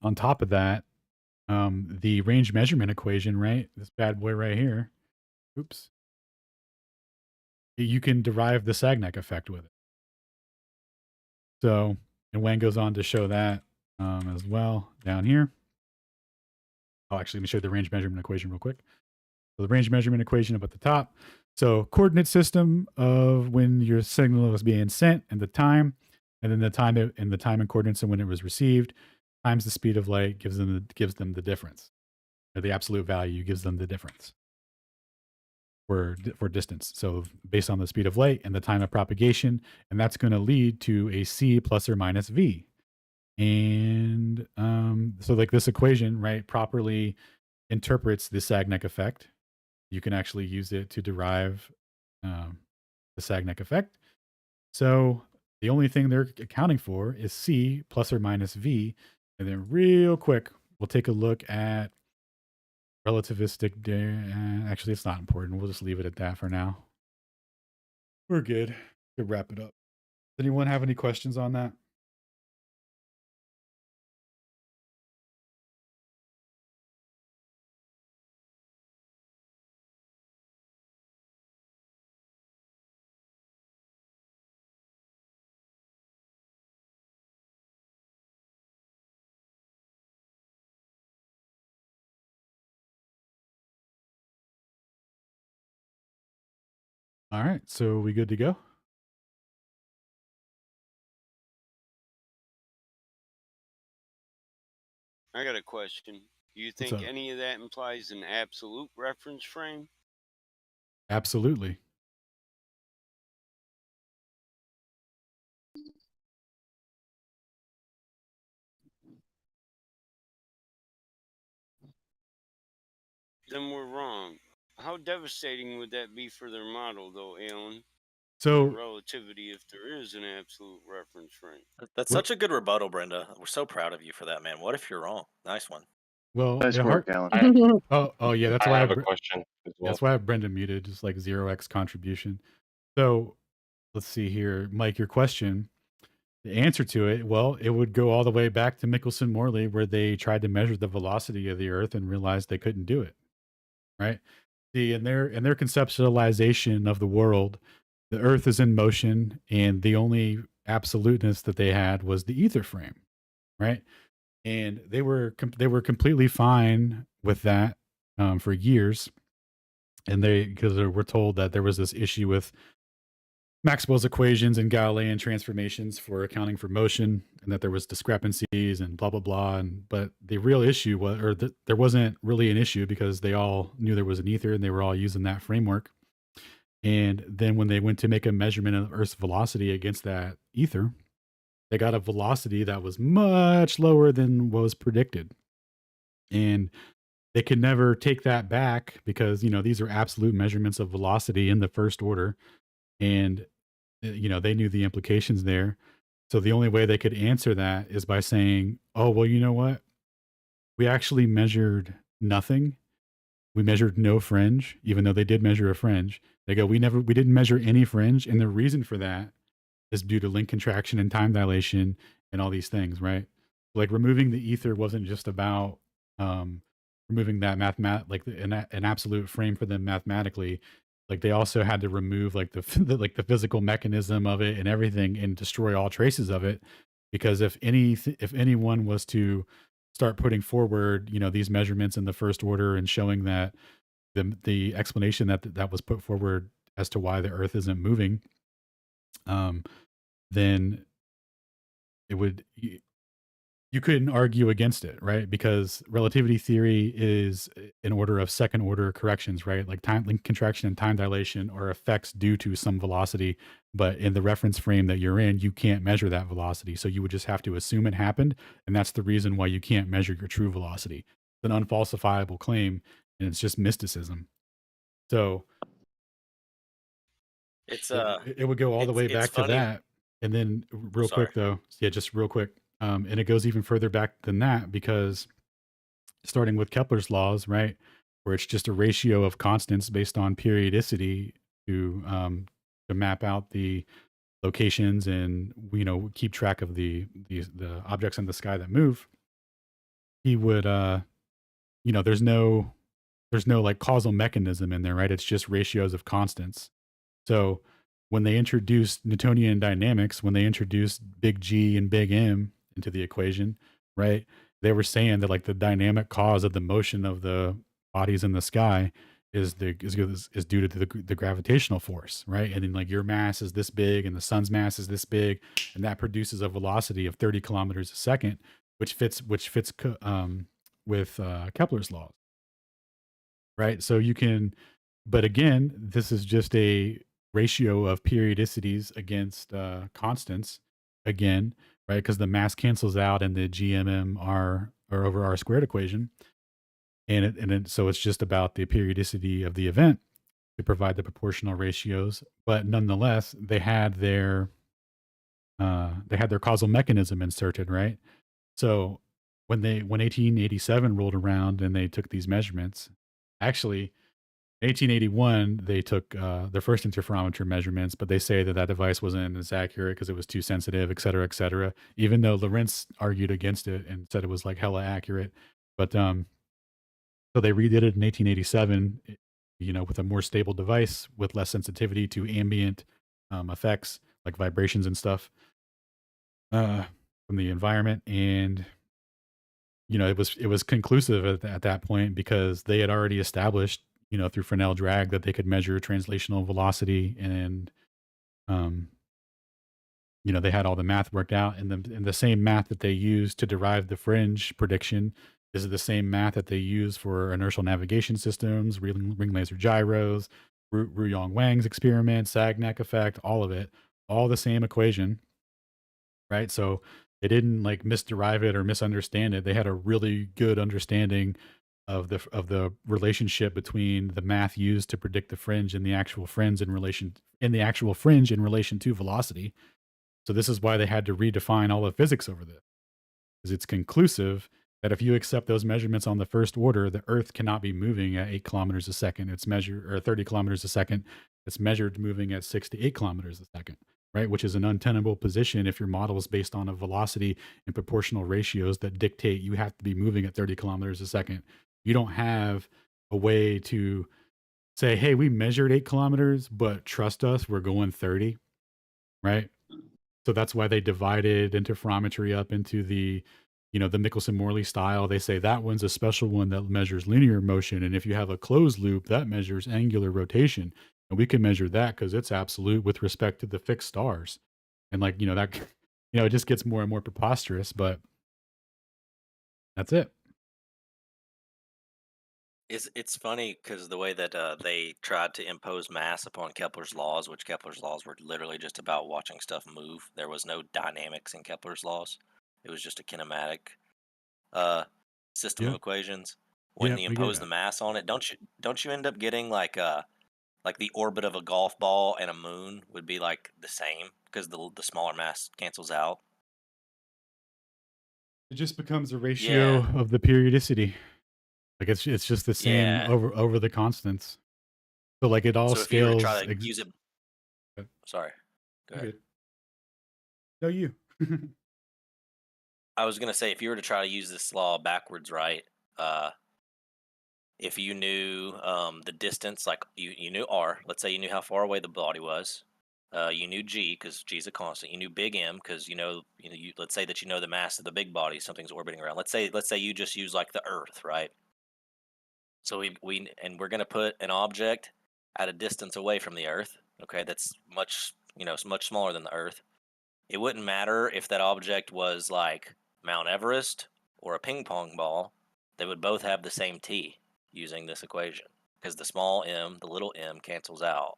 on top of that, the range measurement equation, right? This bad boy right here. Oops. You can derive the Sagnac effect with it. So, and Wang goes on to show that as well down here. Oh, actually, let me show you the range measurement equation real quick. So the range measurement equation up at the top. So coordinate system of when your signal is being sent and the time, and then the time and coordinates of when it was received, times the speed of light gives them the difference. Or the absolute value gives them the difference for distance. So based on the speed of light and the time of propagation, and that's going to lead to a c plus or minus v. And so like this equation, right, properly interprets the Sagnac effect. You can actually use it to derive the Sagnac effect. So the only thing they're accounting for is c plus or minus v. And then real quick, we'll take a look at relativistic. Actually, it's not important. We'll just leave it at that for now. We're good. Could wrap it up. Does anyone have any questions on that? All right, so we good to go? I got a question. Do you think any of that implies an absolute reference frame? Absolutely. Then we're wrong. How devastating would that be for their model, though, Alan? So relativity, if there is an absolute reference frame. That's such a good rebuttal, Brenda. We're so proud of you for that, man. What if you're wrong? Nice one. Well, Nice work, Alan. Oh yeah, that's I why have a question as well. That's why I have Brenda muted, just like 0x contribution. So let's see here, Mike, your question. The answer to it, well, it would go all the way back to Michelson-Morley, where they tried to measure the velocity of the Earth and realized they couldn't do it. Right? See, in their conceptualization of the world, the Earth is in motion, and the only absoluteness that they had was the ether frame, right? And they were completely fine with that for years, and because they were told that there was this issue with Maxwell's equations and Galilean transformations for accounting for motion, and that there was discrepancies and blah blah blah. But the real issue was, there wasn't really an issue because they all knew there was an ether and they were all using that framework. And then when they went to make a measurement of Earth's velocity against that ether, they got a velocity that was much lower than what was predicted. And they could never take that back because, these are absolute measurements of velocity in the first order. And, they knew the implications there. So the only way they could answer that is by saying, oh, well, you know what? We actually measured nothing. We measured no fringe, even though they did measure a fringe. They go, we didn't measure any fringe. And the reason for that is due to link contraction and time dilation and all these things, right? Like removing the ether wasn't just about removing that an absolute frame for them mathematically. Like they also had to remove like the physical mechanism of it and everything and destroy all traces of it, because if anyone was to start putting forward these measurements in the first order and showing that the explanation that was put forward as to why the Earth isn't moving, then it would you couldn't argue against it, right? Because relativity theory is an order of second order corrections, right? Like time link contraction and time dilation are effects due to some velocity, but in the reference frame that you're in, you can't measure that velocity. So you would just have to assume it happened, and that's the reason why you can't measure your true velocity. It's an unfalsifiable claim, and it's just mysticism. So It's it would go all the way it's back to funny. that, and then real Sorry. quick though, yeah, just real quick, and it goes even further back than that because starting with Kepler's laws, right, where it's just a ratio of constants based on periodicity to map out the locations and keep track of the objects in the sky that move. He would there's no like causal mechanism in there, right? It's just ratios of constants. So when they introduced Newtonian dynamics, when they introduced big G and big M into the equation, right? They were saying that like the dynamic cause of the motion of the bodies in the sky is due to the gravitational force, right? And then like your mass is this big and the sun's mass is this big, and that produces a velocity of 30 kilometers a second, which fits with Kepler's laws, right? So you can, but again, this is just a ratio of periodicities against constants again, right? Because the mass cancels out and the GMM are over R squared equation. So it's just about the periodicity of the event to provide the proportional ratios. But nonetheless, they had their causal mechanism inserted, right? So when 1887 rolled around and they took these measurements, actually 1881 they took their first interferometer measurements, but they say that that device wasn't as accurate because it was too sensitive, et cetera, et cetera. Even though Lorentz argued against it and said it was like hella accurate, but so they redid it in 1887, with a more stable device with less sensitivity to ambient effects like vibrations and stuff from the environment. And it was conclusive at that point because they had already established, through Fresnel drag that they could measure translational velocity, and they had all the math worked out, and the same math that they used to derive the fringe prediction is the same math that they use for inertial navigation systems, ring laser gyros, Ru-Yong Wang's experiment, Sagnac effect, all of it, all the same equation, right? So they didn't like misderive it or misunderstand it. They had a really good understanding of the relationship between the math used to predict the fringe and the actual fringe in relation to velocity. So this is why they had to redefine all of physics over this, because it's conclusive that if you accept those measurements on the first order, the Earth cannot be moving at 8 kilometers a second. It's measured, or 30 kilometers a second. It's measured moving at 6 to 8 kilometers a second, right? Which is an untenable position if your model is based on a velocity and proportional ratios that dictate you have to be moving at 30 kilometers a second. You don't have a way to say, hey, we measured 8 kilometers, but trust us, we're going 30, right? So that's why they divided interferometry up into the Michelson-Morley style. They say that one's a special one that measures linear motion. And if you have a closed loop, that measures angular rotation. And we can measure that because it's absolute with respect to the fixed stars. And it just gets more and more preposterous, but that's it. It's funny because the way that they tried to impose mass upon Kepler's laws, which Kepler's laws were literally just about watching stuff move. There was no dynamics in Kepler's laws. It was just a kinematic system of equations. When you impose the mass on it, don't you end up getting like the orbit of a golf ball and a moon would be like the same because the smaller mass cancels out. It just becomes a ratio of the periodicity. Like it's just the same over the constants. So like it all So if scales. you were to try to use it, sorry, go ahead. No, you. I was gonna say if you were to try to use this law backwards, right? If you knew the distance, like you knew r, let's say you knew how far away the body was. You knew g because g is a constant. You knew big M because let's say that you know the mass of the big body, something's orbiting around. Let's say you just use like the Earth, right? So we're going to put an object at a distance away from the Earth. Okay, that's much smaller than the Earth. It wouldn't matter if that object was like Mount Everest or a ping pong ball. They would both have the same T using this equation because the small m, the little m cancels out,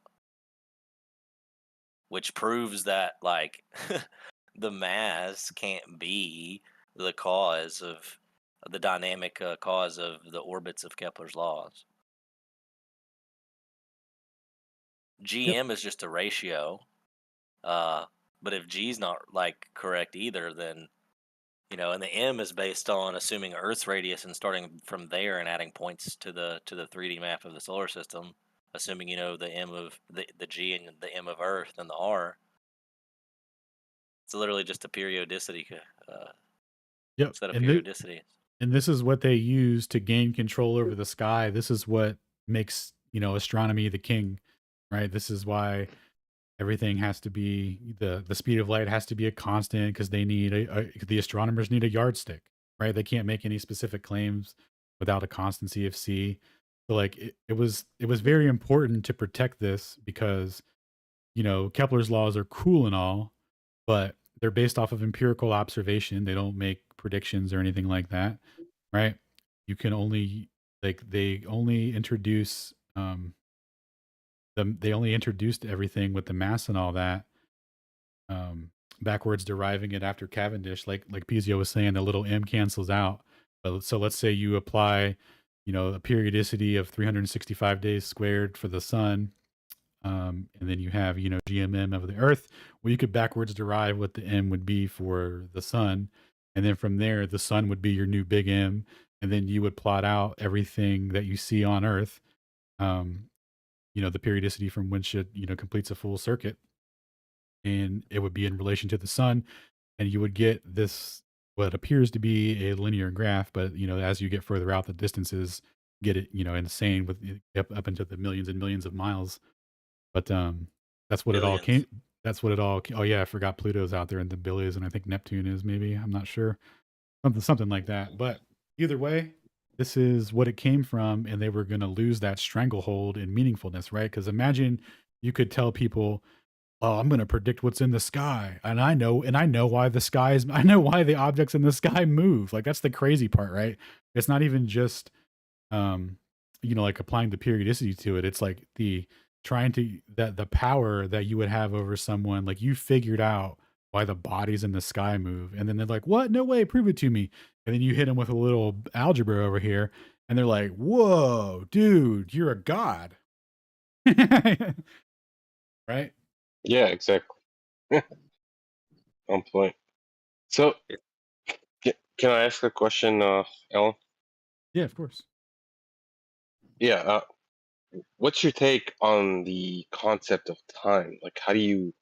which proves that like the mass can't be the cause of the dynamic cause of the orbits of Kepler's laws. GM is just a ratio. But if G's not like correct either, then and the M is based on assuming Earth's radius and starting from there and adding points to the 3D map of the solar system, assuming the M of the G and the M of Earth and the R. It's literally just a periodicity Yep. set of And periodicity. and this is what they use to gain control over the sky. This is what makes astronomy the king, right? This is why everything has to be the speed of light has to be a constant, because they need the astronomers need a yardstick, right? They can't make any specific claims without a constancy of c. So like it was very important to protect this, because Kepler's laws are cool and all, but they're based off of empirical observation. They don't make predictions or anything like that, right? You can only they only introduce they only introduced everything with the mass and all that, backwards deriving it after Cavendish, like Pizio was saying, the little m cancels out. But so let's say you apply a periodicity of 365 days squared for the sun, and then you have GMM of the Earth. Well, you could backwards derive what the M would be for the sun, and then from there the sun would be your new big M, and then you would plot out everything that you see on Earth, the periodicity from which it completes a full circuit, and it would be in relation to the sun, and you would get this what appears to be a linear graph. But as you get further out, the distances get it insane, with up into the millions and millions of miles. But that's what it all Billions. came. That's what it all. Oh yeah, I forgot Pluto's out there in the billions, and I think Neptune is, maybe. I'm not sure. Something like that. But either way, this is what it came from, and they were going to lose that stranglehold in meaningfulness, right? Because imagine you could tell people, "Oh, I'm going to predict what's in the sky, and I know why the skies. I know why the objects in the sky move." Like, that's the crazy part, right? It's not even just like applying the periodicity to it. It's like the power that you would have over someone. Like, you figured out why the bodies in the sky move, and then they're like, "What? No way, prove it to me." And then you hit them with a little algebra over here, and they're like, "Whoa, dude, you're a god." Right? Yeah, exactly. On point. So, can I ask a question, Alan? Yeah, of course. Yeah. What's your take on the concept of time? Like, how do you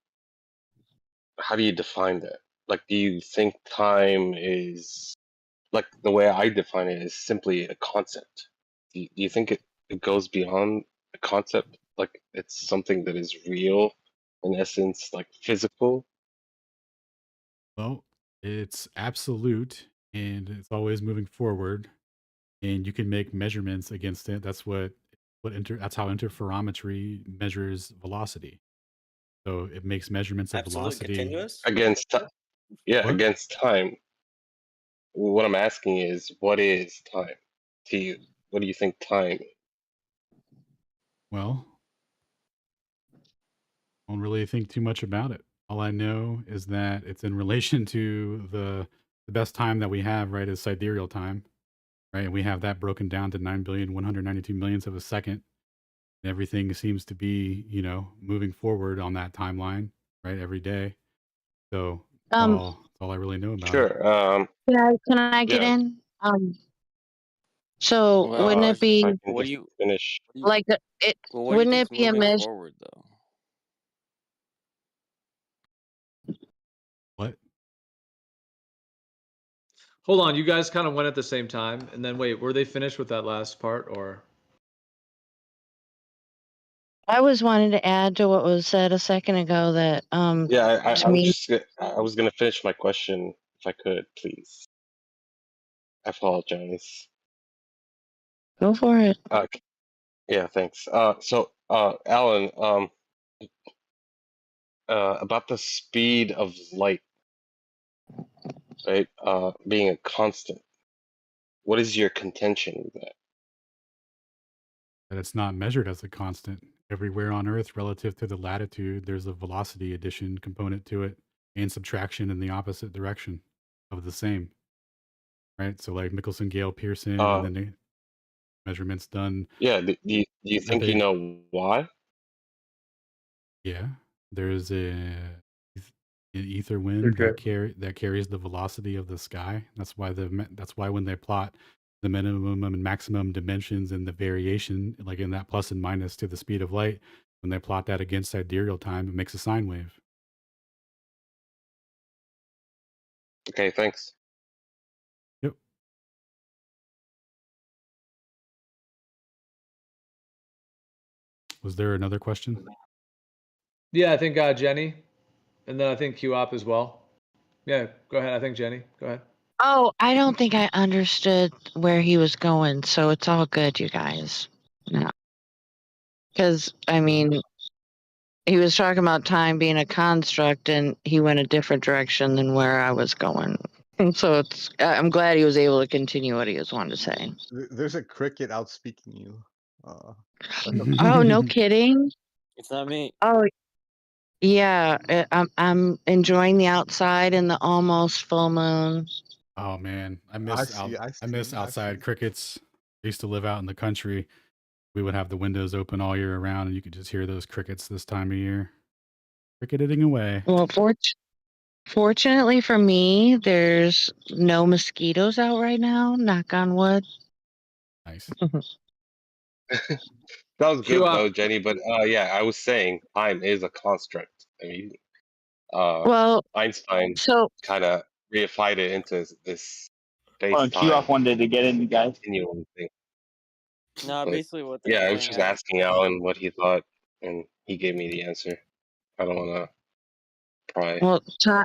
define that? Like, do you think time is, like, the way I define it is simply a concept? Do you think it goes beyond a concept? Like, it's something that is real, in essence, like physical? Well, it's absolute, and it's always moving forward, and you can make measurements against it. That's how interferometry measures velocity. So it makes measurements of Absolute velocity. continuous. Against time. Yeah, What? against time. What I'm asking is, what is time to you? What do you think time is? Well, I don't really think too much about it. All I know is that it's in relation to the best time that we have, right, is sidereal time, right? And we have that broken down to 9,192,000,000 of a second. And everything seems to be, moving forward on that timeline, right, every day. So that's Um, all I really know about it. Sure. can I get Yeah. in? So Well, wouldn't it If I be can what do just you finish. like it? Well, what do you Wouldn't it think's be a moving measure? forward though? What? Hold on, you guys kind of went at the same time, and then wait, were they finished with that last part, or? I was wanting to add to what was said a second ago that Yeah, to I was me, I was gonna finish my question if I could, please. I apologize. go for it. Yeah, thanks. So, Alan, about the speed of light, right? Being a constant. What is your contention with that? That it's not measured as a constant. Everywhere on Earth, relative to the latitude, there's a velocity addition component to it, and subtraction in the opposite direction of the same, right? So like Michelson, Gale, Pearson, and then the measurements done. Yeah. Do you that think you they know why? Yeah, there's an ether wind Okay. that carries the velocity of the sky. That's why when they plot the minimum and maximum dimensions and the variation, like in that plus and minus to the speed of light, when they plot that against sidereal time, it makes a sine wave. Okay, thanks. Yep. Was there another question? Yeah, I think Jenny, and then I think QOP as well. Yeah, go ahead. I think Jenny. Go ahead. Oh, I don't think I understood where he was going, so it's all good, you guys. No. Because, I mean, he was talking about time being a construct, and he went a different direction than where I was going. And so I'm glad he was able to continue what he was wanting to say. There's a cricket outspeaking you. Oh, no kidding? It's not me. Oh, yeah. I'm enjoying the outside and the almost full moon. Oh man, I I miss see. outside crickets. I used to live out in the country. We would have the windows open all year round, and you could just hear those crickets this time of year, cricketing away. Well, fortunately for me, there's no mosquitoes out right now. Knock on wood. Nice. That was good QOP. though, Jenny. But yeah, I was saying time is a construct. I mean, Well, Einstein so kind of reified it into this Hold on, QOP wanted to get in, you guys. continuum thing. No, But basically what they're yeah, I was saying. just asking Alan what he thought, and he gave me the answer. I don't want to pry. well, Yeah.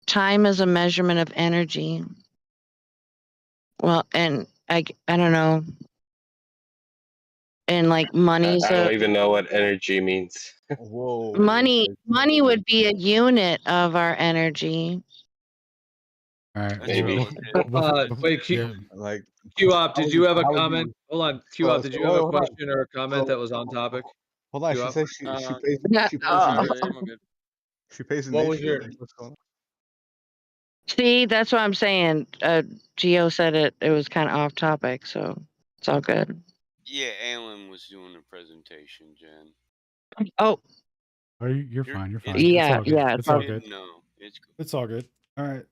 time is a measurement of energy. Well, and I don't know. And like money's I don't even know what energy means. Whoa. money would be a unit of our energy. All right. Maybe. Wait, yeah. Like QOP, did you have a how would comment? you- Hold on, So- QOP, did so you have a hold on. question or a comment So- that was on topic? Hold on, she QOP? says she pays. Yeah, She pays I'm good. She pays a What was nation. your- Like, what's going on? See, that's what I'm saying. Geo said it was kind of off topic, so it's all good. Yeah, Alan was doing a presentation, Jen. Oh, You're fine. You're fine. Yeah, it's all good. yeah, It's all good. No, it's good. It's all good. All right.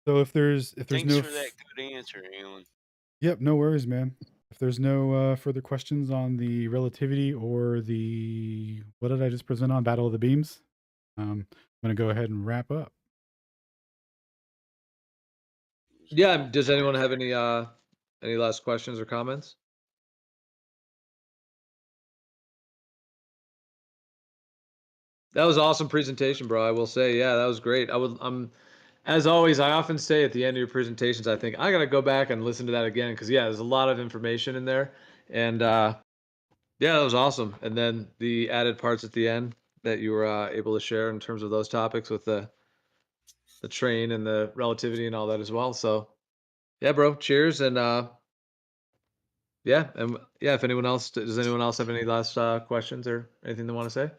So if there's Thanks no for that good answer, Alan. Yep, no worries, man. If there's no further questions on the relativity or the what did I just present on Battle of the Beams, I'm gonna go ahead and wrap up. Yeah, does anyone have any last questions or comments? That was an awesome presentation, bro. I will say, yeah, that was great. As always, I often say at the end of your presentations, I think I gotta go back and listen to that again because yeah, there's a lot of information in there, and yeah, that was awesome. And then the added parts at the end that you were able to share in terms of those topics with the train and the relativity and all that as well. So yeah, bro, cheers, and yeah, and yeah, if anyone else does anyone else have any last questions or anything they want to say?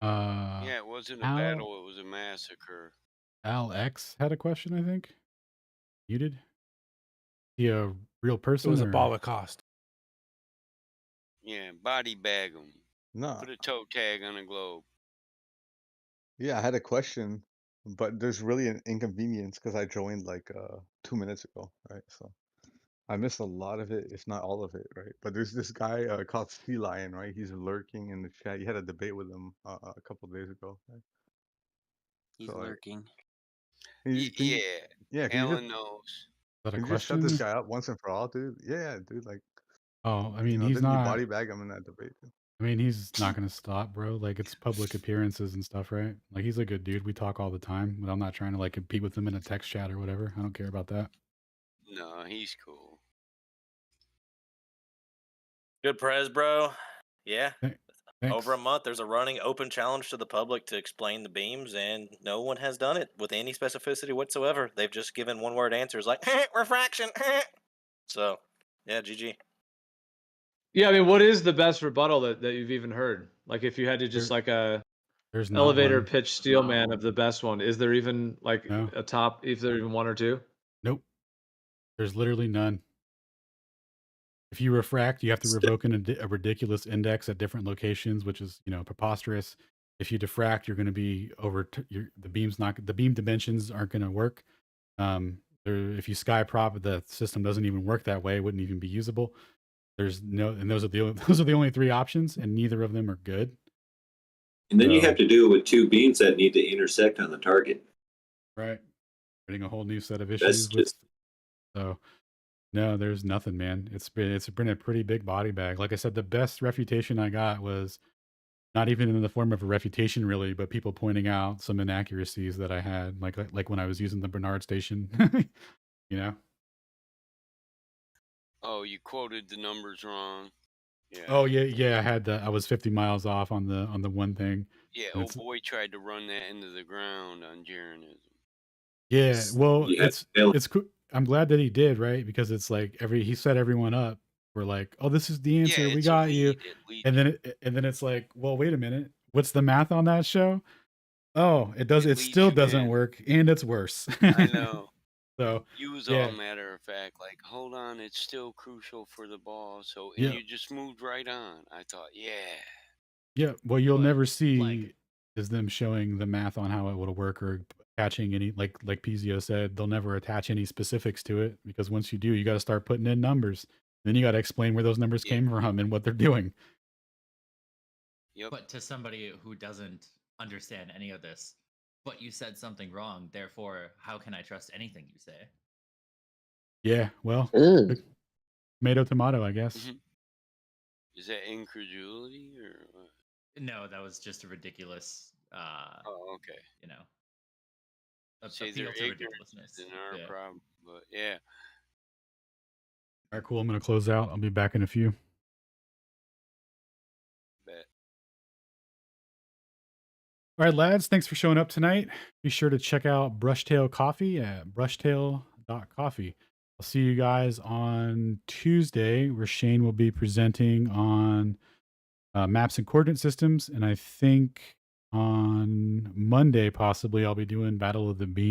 Yeah, it wasn't a battle, it was a massacre. Al X had a question, I think. You did? He a real person? It was a or- Holocaust. Yeah, body bag them. No. Put a toe tag on a globe. Yeah, I had a question, but there's really an inconvenience because I joined like 2 minutes ago, right? So I missed a lot of it, if not all of it, right? But there's this guy called Sea Lion, right? He's lurking in the chat. You had a debate with him a couple days ago, right? He's So, lurking. Yeah, can you Alan just, knows. Is that a can you just shut this question? guy up once and for all, dude? Yeah, dude. Like, Oh, I you mean, know, he's didn't you not. body bag him in that debate? I mean, he's not gonna stop, bro. Like it's public appearances and stuff, right? Like he's a good dude. We talk all the time, but I'm not trying to like compete with him in a text chat or whatever. I don't care about that. No, he's cool. Good prez, bro. Yeah. Thanks. Over a month, there's a running open challenge to the public to explain the beams, and no one has done it with any specificity whatsoever. They've just given one-word answers like refraction. So, yeah, GG. Yeah, I mean, what is the best rebuttal that you've even heard? Like, if you had to just like there's not elevator one. pitch Steelman of the best one, is there even like No. a top? If there even one or two? Nope. There's literally none. If you refract, you have to revoke a ridiculous index at different locations, which is, preposterous. If you diffract, you're going to be the beam dimensions aren't going to work. If you sky prop, the system doesn't even work that way. It wouldn't even be usable. Those are the only three options, and neither of them are good. And then you have to do it with two beams that need to intersect on the target. Right. Creating a whole new set of issues no, there's nothing, man. It's been a pretty big body bag. Like I said, the best refutation I got was not even in the form of a refutation, really, but people pointing out some inaccuracies that I had, like when I was using the Bernard station. Oh, you quoted the numbers wrong. Yeah. Oh yeah. I was 50 miles off on the one thing. Yeah, old boy tried to run that into the ground on Jeranism. Yeah, well, it's cool. I'm glad that he did, right? Because it's like he set everyone up. We're like, oh, this is the answer. We got you. And then it's like, well, wait a minute. What's the math on that show? Oh, it still doesn't work, and it's worse. I know. So you was all matter of fact, like, hold on, it's still crucial for the ball. So and you just moved right on. I thought, yeah. Well, you'll never see is them showing the math on how it would work or attaching any like Pizio said, they'll never attach any specifics to it because once you do, you got to start putting in numbers. Then you got to explain where those numbers came from and what they're doing. Yep. But to somebody who doesn't understand any of this, but you said something wrong, therefore, how can I trust anything you say? Yeah, well, tomato, I guess. Mm-hmm. Is that incredulity or what? No, that was just a ridiculous. Oh, okay. Say they're ridiculousness in our problem, but yeah. All right, cool. I'm gonna close out. I'll be back in a few. Bet. All right, lads, thanks for showing up tonight. Be sure to check out Brushtail Coffee at brushtail.coffee. I'll see you guys on Tuesday, where Shane will be presenting on maps and coordinate systems. And I think on Monday, possibly, I'll be doing Battle of the Beam.